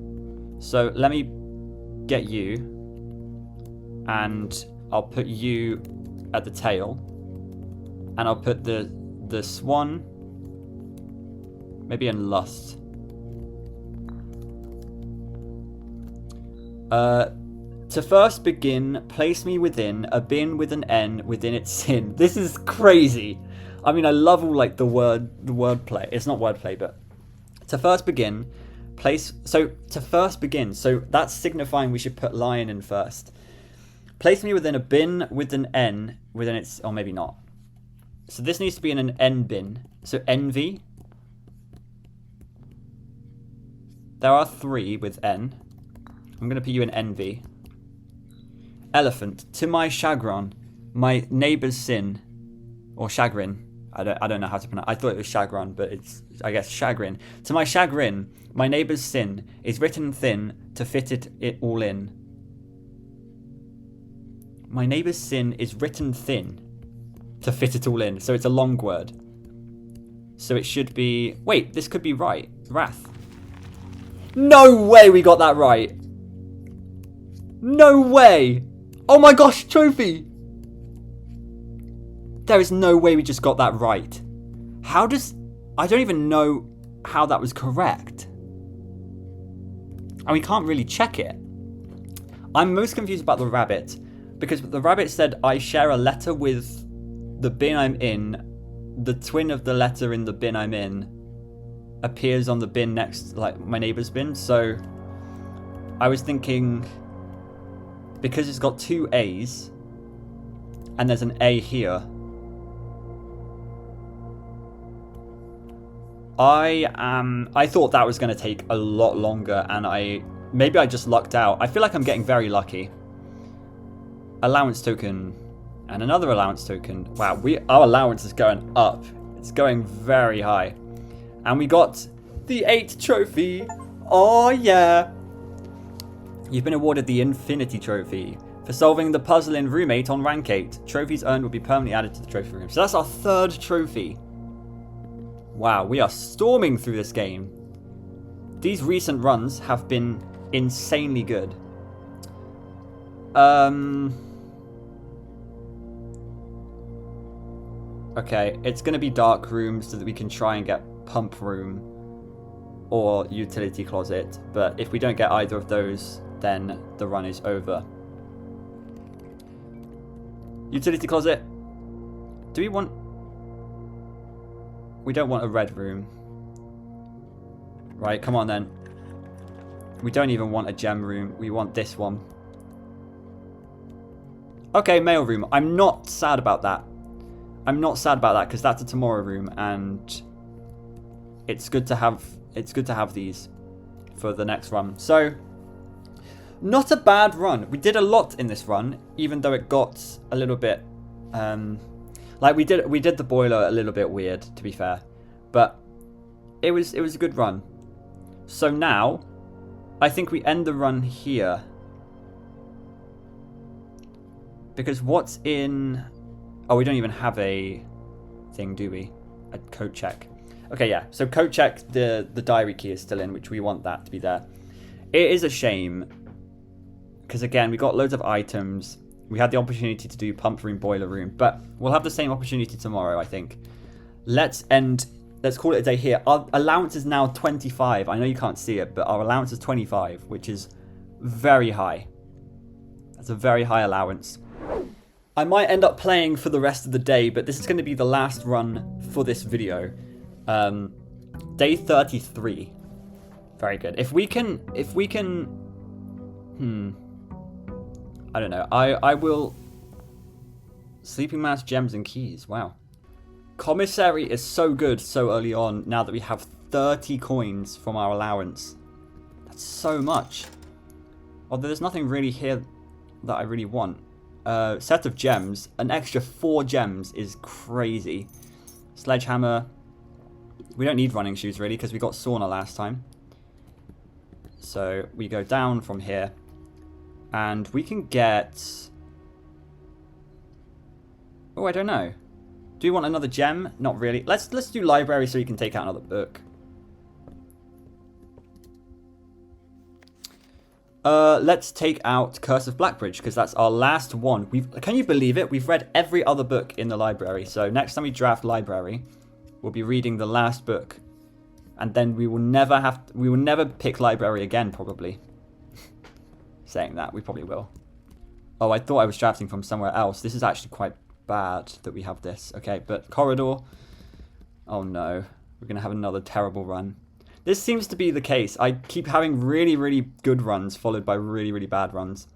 S1: So let me get you. And I'll put you at the tail. And I'll put the swan maybe in lust. To first begin, place me within a bin with an N within its sin. This is crazy. I mean, I love all like the wordplay. It's not wordplay, but to first begin, place. So to first begin, so that's signifying we should put lion in first. Place me within a bin with an N within its, or maybe not. So this needs to be in an N bin. So envy. There are 3 with N. I'm going to put you in envy. Elephant. To my chagrin, my neighbour's sin. Or chagrin. I don't know how to pronounce. I thought it was chagrin, but it's, I guess, chagrin. To my chagrin, my neighbour's sin is written thin to fit it all in. My neighbour's sin is written thin to fit it all in. So it's a long word. So it should be... Wait, this could be right. Wrath. No way we got that right. No way. Oh my gosh, trophy. There is no way we just got that right. How does... I don't even know how that was correct. And we can't really check it. I'm most confused about the rabbit. Because the rabbit said, I share a letter with the bin I'm in. The twin of the letter in the bin I'm in appears on the bin next, like my neighbour's bin. So I was thinking, because it's got 2 A's and there's an A here, I thought that was going to take a lot longer, and maybe I just lucked out. I feel like I'm getting very lucky. Allowance token and another allowance token. Wow, our allowance is going up. It's going very high. And we got the 8th trophy. Oh yeah. You've been awarded the Infinity Trophy for solving the puzzle in Room 8 on Rank 8. Trophies earned will be permanently added to the trophy room. So that's our 3rd trophy. Wow, we are storming through this game. These recent runs have been insanely good. Okay, it's going to be dark room so that we can try and get pump room or utility closet. But if we don't get either of those, then the run is over. Utility closet. Do we want... We don't want a red room. Right, come on then. We don't even want a gem room. We want this one. Okay, mail room. I'm not sad about that. I'm not sad about that because that's a tomorrow room, and it's good to have these for the next run. So not a bad run. We did a lot in this run, even though it got a little bit like we did the boiler a little bit weird, to be fair. But it was a good run. So now I think we end the run here. Because what's in... Oh, we don't even have a thing, do we? A code check. Okay, yeah. So code check, the diary key is still in, which we want that to be there. It is a shame. Because again, we got loads of items. We had the opportunity to do pump room, boiler room. But we'll have the same opportunity tomorrow, I think. Let's call it a day here. Our allowance is now 25. I know you can't see it, but our allowance is 25, which is very high. That's a very high allowance. I might end up playing for the rest of the day, but this is going to be the last run for this video. Day 33. Very good. If we can, I don't know. I will... Sleeping Mask, Gems, and Keys. Wow. Commissary is so good so early on, now that we have 30 coins from our allowance. That's so much. Although there's nothing really here that I really want. set of gems. An extra 4 gems is crazy. Sledgehammer. We don't need running shoes really because we got sauna last time. So we go down from here. And we can get... Oh, I don't know. Do you want another gem? Not really. Let's do library so you can take out another book. Let's take out Curse of Blackbridge because that's our last one. Can you believe it? We've read every other book in the library. So next time we draft library, we'll be reading the last book, and then we will never pick library again probably. Saying that, we probably will. Oh, I thought I was drafting from somewhere else. This is actually quite bad that we have this. Okay, but corridor. Oh no, we're gonna have another terrible run. This seems to be the case. I keep having really, really good runs followed by really, really bad runs.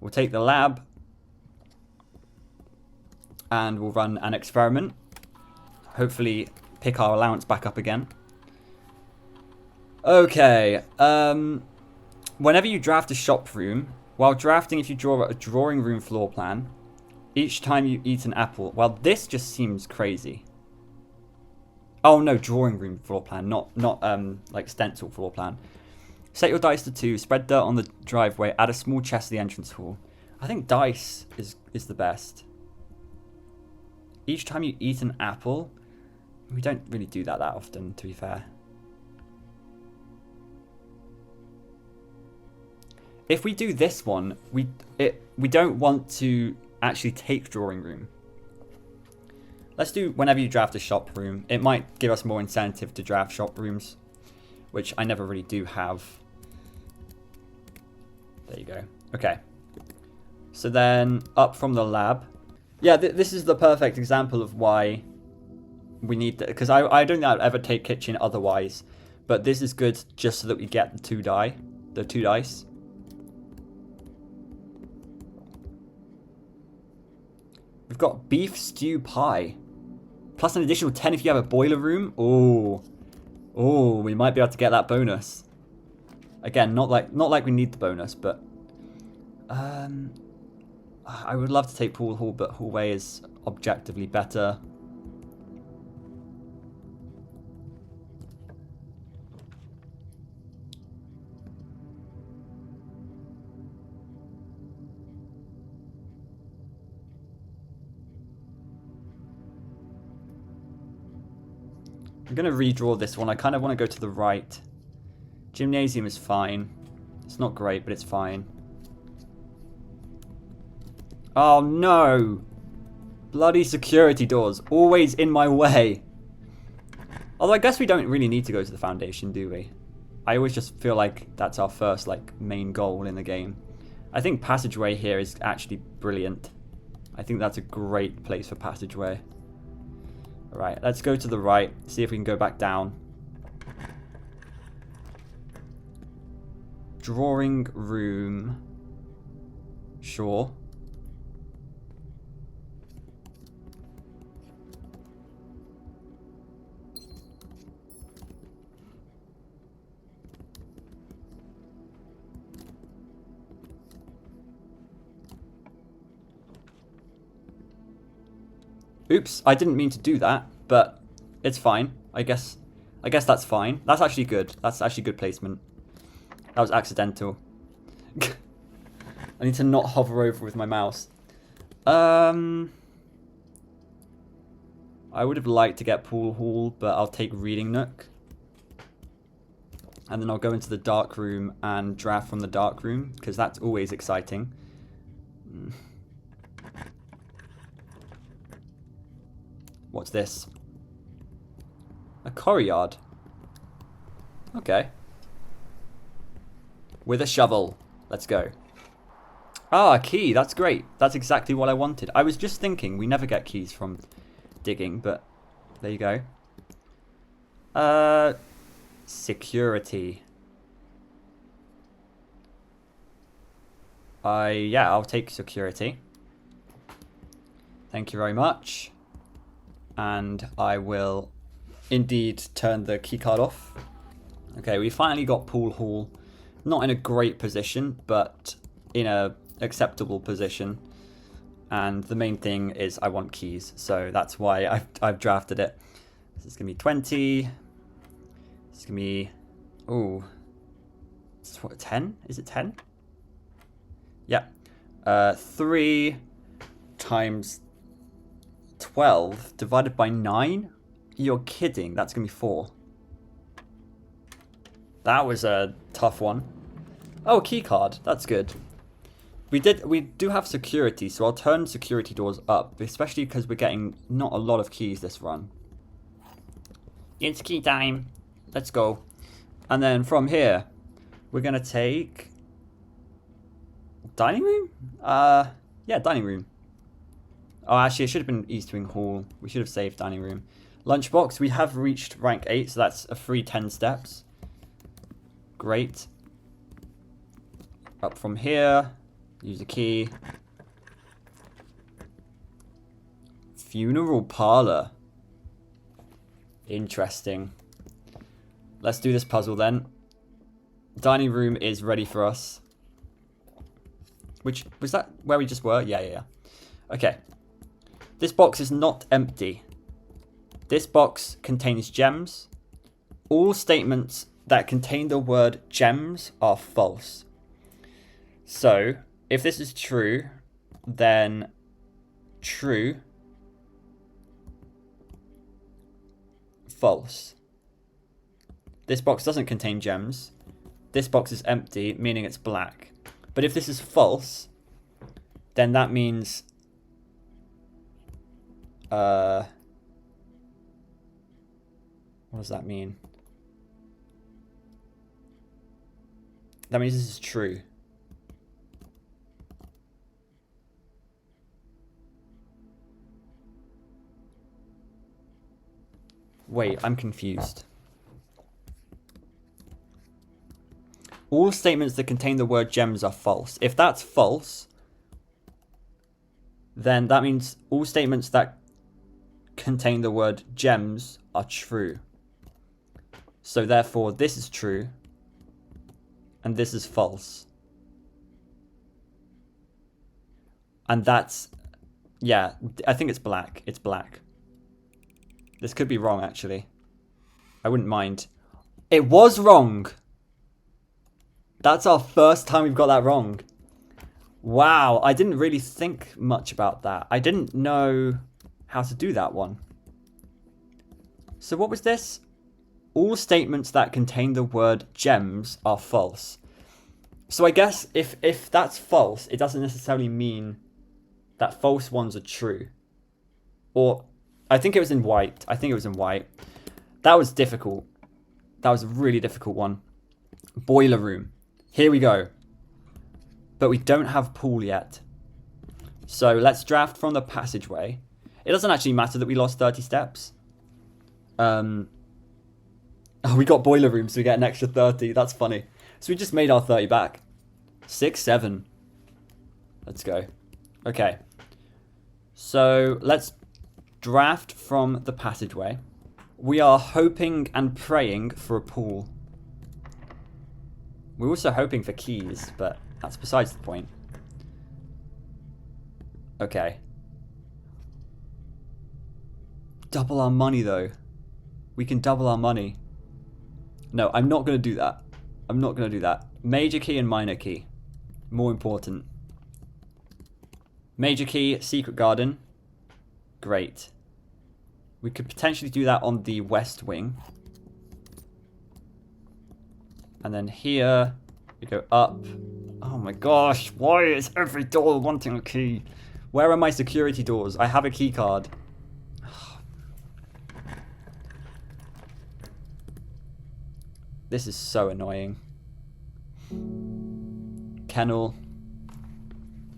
S1: We'll take the lab. And we'll run an experiment. Hopefully pick our allowance back up again. Okay. Whenever you draft a shop room, while drafting if you draw a drawing room floor plan, each time you eat an apple. Well, this just seems crazy. Oh no, drawing room floor plan, not like stencil floor plan. Set your dice to 2, spread dirt on the driveway, add a small chest to the entrance hall. I think dice is the best. Each time you eat an apple, we don't really do that often, to be fair. If we do this one, we don't want to actually take drawing room. Let's do whenever you draft a shop room. It might give us more incentive to draft shop rooms, which I never really do have. There you go. Okay. So then up from the lab. Yeah, this is the perfect example of why we need that. Because I don't think I'd ever take kitchen otherwise. But this is good just so that we get the 2 dice. We've got beef stew pie. Plus an additional 10 if you have a boiler room. Oh, we might be able to get that bonus. Again, not like we need the bonus, but I would love to take pool hall, but hallway is objectively better. I'm going to redraw this one. I kind of want to go to the right. Gymnasium is fine. It's not great, but it's fine. Oh, no. Bloody security doors. Always in my way. Although I guess we don't really need to go to the foundation, do we? I always just feel like that's our first, main goal in the game. I think passageway here is actually brilliant. I think that's a great place for passageway. Alright, let's go to the right, see if we can go back down. Drawing room. Sure. Oops, I didn't mean to do that, but it's fine. I guess that's fine. That's actually good. That's actually good placement. That was accidental. I need to not hover over with my mouse. I would have liked to get pool hall, but I'll take reading nook. And then I'll go into the dark room and draft from the dark room, because that's always exciting. What's this? A courtyard. Okay. With a shovel. Let's go. Ah, a key. That's great. That's exactly what I wanted. I was just thinking we never get keys from digging, but there you go. Security. Yeah, I'll take security. Thank you very much. And I will indeed turn the keycard off. Okay, we finally got pool hall. Not in a great position, but in a acceptable position. And the main thing is I want keys. So that's why I've drafted it. This is going to be 20. This is going to be... Ooh. It's what, 10? Is it 10? Yeah. 3 times 12 divided by 9? You're kidding. That's going to be 4. That was a tough one. Oh, key card. That's good. We do have security, so I'll turn security doors up, especially because we're getting not a lot of keys this run. It's key time. Let's go. And then from here, we're going to take... Dining room? Yeah, dining room. Oh, actually, it should have been East Wing Hall. We should have saved dining room. Lunchbox, we have reached rank 8, so that's a free 10 steps. Great. Up from here, use a key. Funeral parlor. Interesting. Let's do this puzzle then. Dining room is ready for us. Which, was that where we just were? Yeah. Okay. This box is not empty. This box contains gems. All statements that contain the word gems are false. So, if this is true, then true, false. This box doesn't contain gems. This box is empty, meaning it's black. But if this is false, then that means... what does that mean? That means this is true. Wait, I'm confused. All statements that contain the word gems are false. If that's false, then that means all statements that contain the word gems are true. So therefore, this is true, and this is false. And that's, yeah, I think it's black. It's black. This could be wrong, actually. I wouldn't mind. It was wrong! That's our first time we've got that wrong. Wow, I didn't really think much about that. I didn't know how to do that one. So what was this? All statements that contain the word gems are false. So I guess if that's false, it doesn't necessarily mean that false ones are true. Or, I think it was in white. That was difficult. That was a really difficult one. Boiler room. Here we go. But we don't have pool yet. So let's draft from the passageway. It doesn't actually matter that we lost 30 steps. Oh, we got boiler room, so we get an extra 30. That's funny. So we just made our 30 back. 6, 7. Let's go. Okay. So let's draft from the passageway. We are hoping and praying for a pool. We're also hoping for keys, but that's besides the point. Okay. Double our money, though. We can double our money. No, I'm not going to do that. I'm not going to do that. Major key and minor key. More important. Major key, secret garden. Great. We could potentially do that on the west wing. And then here, we go up. Oh my gosh, why is every door wanting a key? Where are my security doors? I have a key card. This is so annoying. Kennel.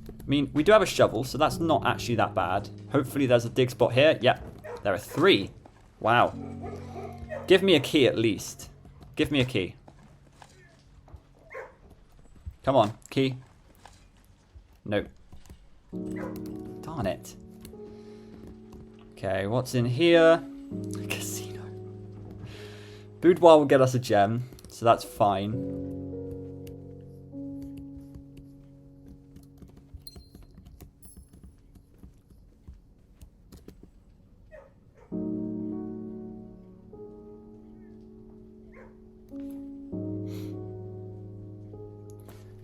S1: I mean, we do have a shovel, so that's not actually that bad. Hopefully there's a dig spot here. Yep, there are 3. Wow. Give me a key at least. Give me a key. Come on, key. Nope. Darn it. Okay, what's in here? Casino. Boudoir will get us a gem, so that's fine.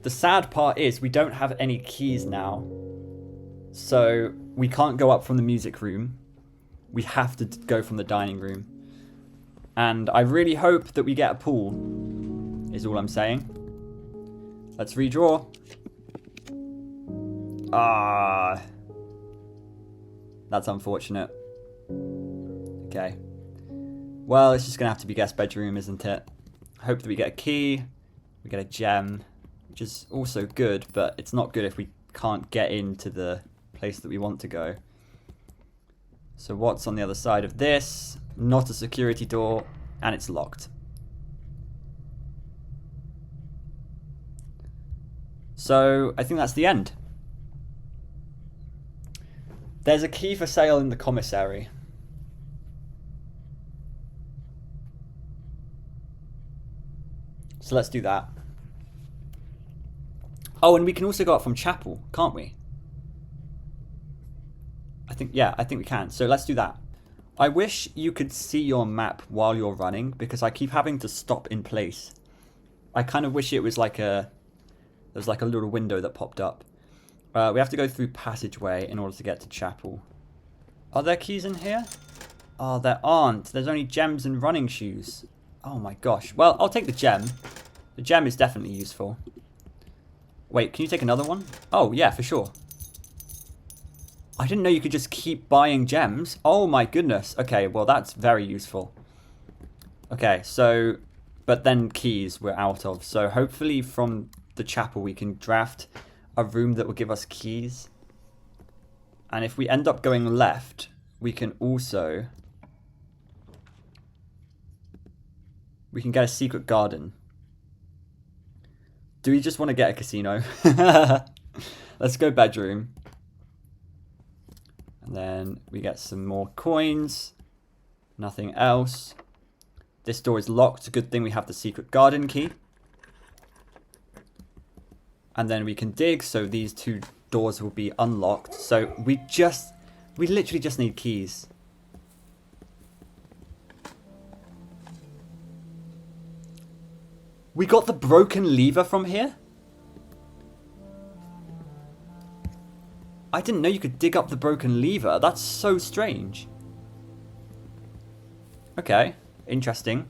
S1: the sad part is we don't have any keys now. So we can't go up from the music room. We have to go from the dining room. And I really hope that we get a pool, is all I'm saying. Let's redraw. Ah. That's unfortunate. Okay. Well, it's just going to have to be guest bedroom, isn't it? I hope that we get a key. We get a gem, which is also good, but it's not good if we can't get into the place that we want to go. So what's on the other side of this? Not a security door, and it's locked. So I think that's the end. There's a key for sale in the commissary. So let's do that. Oh, and we can also go up from chapel, can't we? I think we can. So let's do that. I wish you could see your map while you're running, because I keep having to stop in place. I kind of wish it was like there's like a little window that popped up. We have to go through passageway in order to get to chapel. Are there keys in here? Oh, there aren't. There's only gems and running shoes. Oh my gosh. Well, I'll take the gem. The gem is definitely useful. Wait, can you take another one? Oh, yeah, for sure. I didn't know you could just keep buying gems. Oh my goodness. Okay, well that's very useful. Okay, so, but then keys we're out of. So hopefully from the chapel we can draft a room that will give us keys. And if we end up going left, we can also... we can get a secret garden. Do we just want to get a casino? Let's go bedroom. And then we get some more coins. Nothing else. This door is locked. Good thing we have the secret garden key. And then we can dig, so these two doors will be unlocked. So we literally just need keys. We got the broken lever from here? I didn't know you could dig up the broken lever. That's so strange. Okay, interesting.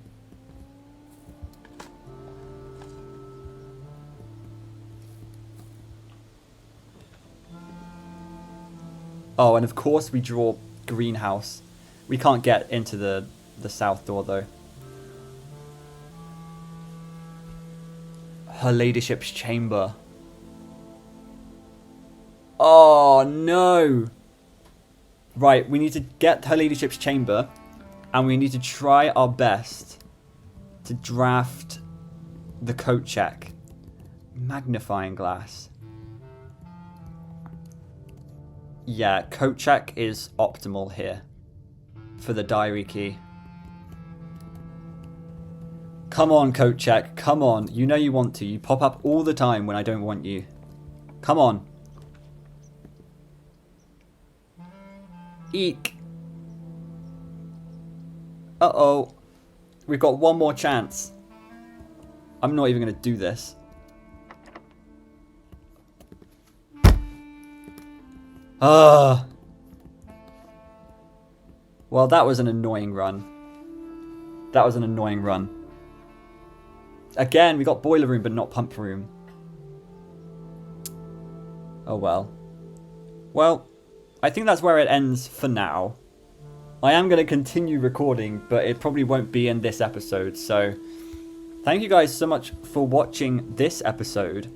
S1: Oh, and of course we draw greenhouse. We can't get into the south door though. Her ladyship's chamber. Oh no! Right, we need to get her ladyship's chamber, and we need to try our best to draft the coat check. Magnifying glass. Yeah, coat check is optimal here for the diary key. Come on, coat check. Come on. You know you want to. You pop up all the time when I don't want you. Come on. Eek. Uh-oh. We've got one more chance. I'm not even going to do this. Ah. Well, that was an annoying run. That was an annoying run. Again, we got boiler room, but not pump room. Oh well. Well, I think that's where it ends for now. I am going to continue recording, but it probably won't be in this episode. So, thank you guys so much for watching this episode.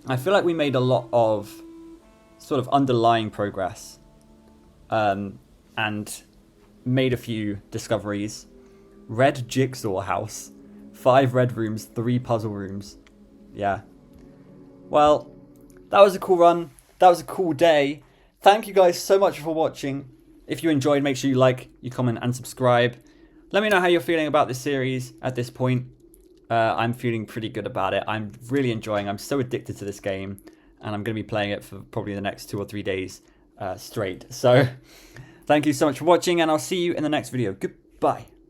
S1: I feel like we made a lot of sort of underlying progress. And made a few discoveries. Red jigsaw house. 5 red rooms, 3 puzzle rooms. Yeah. Well, that was a cool run. That was a cool day. Thank you guys so much for watching. If you enjoyed, make sure you like, you comment, and subscribe. Let me know how you're feeling about this series at this point. I'm feeling pretty good about it. I'm really enjoying it. I'm so addicted to this game. And I'm going to be playing it for probably the next 2 or 3 days straight. So, thank you so much for watching, and I'll see you in the next video. Goodbye.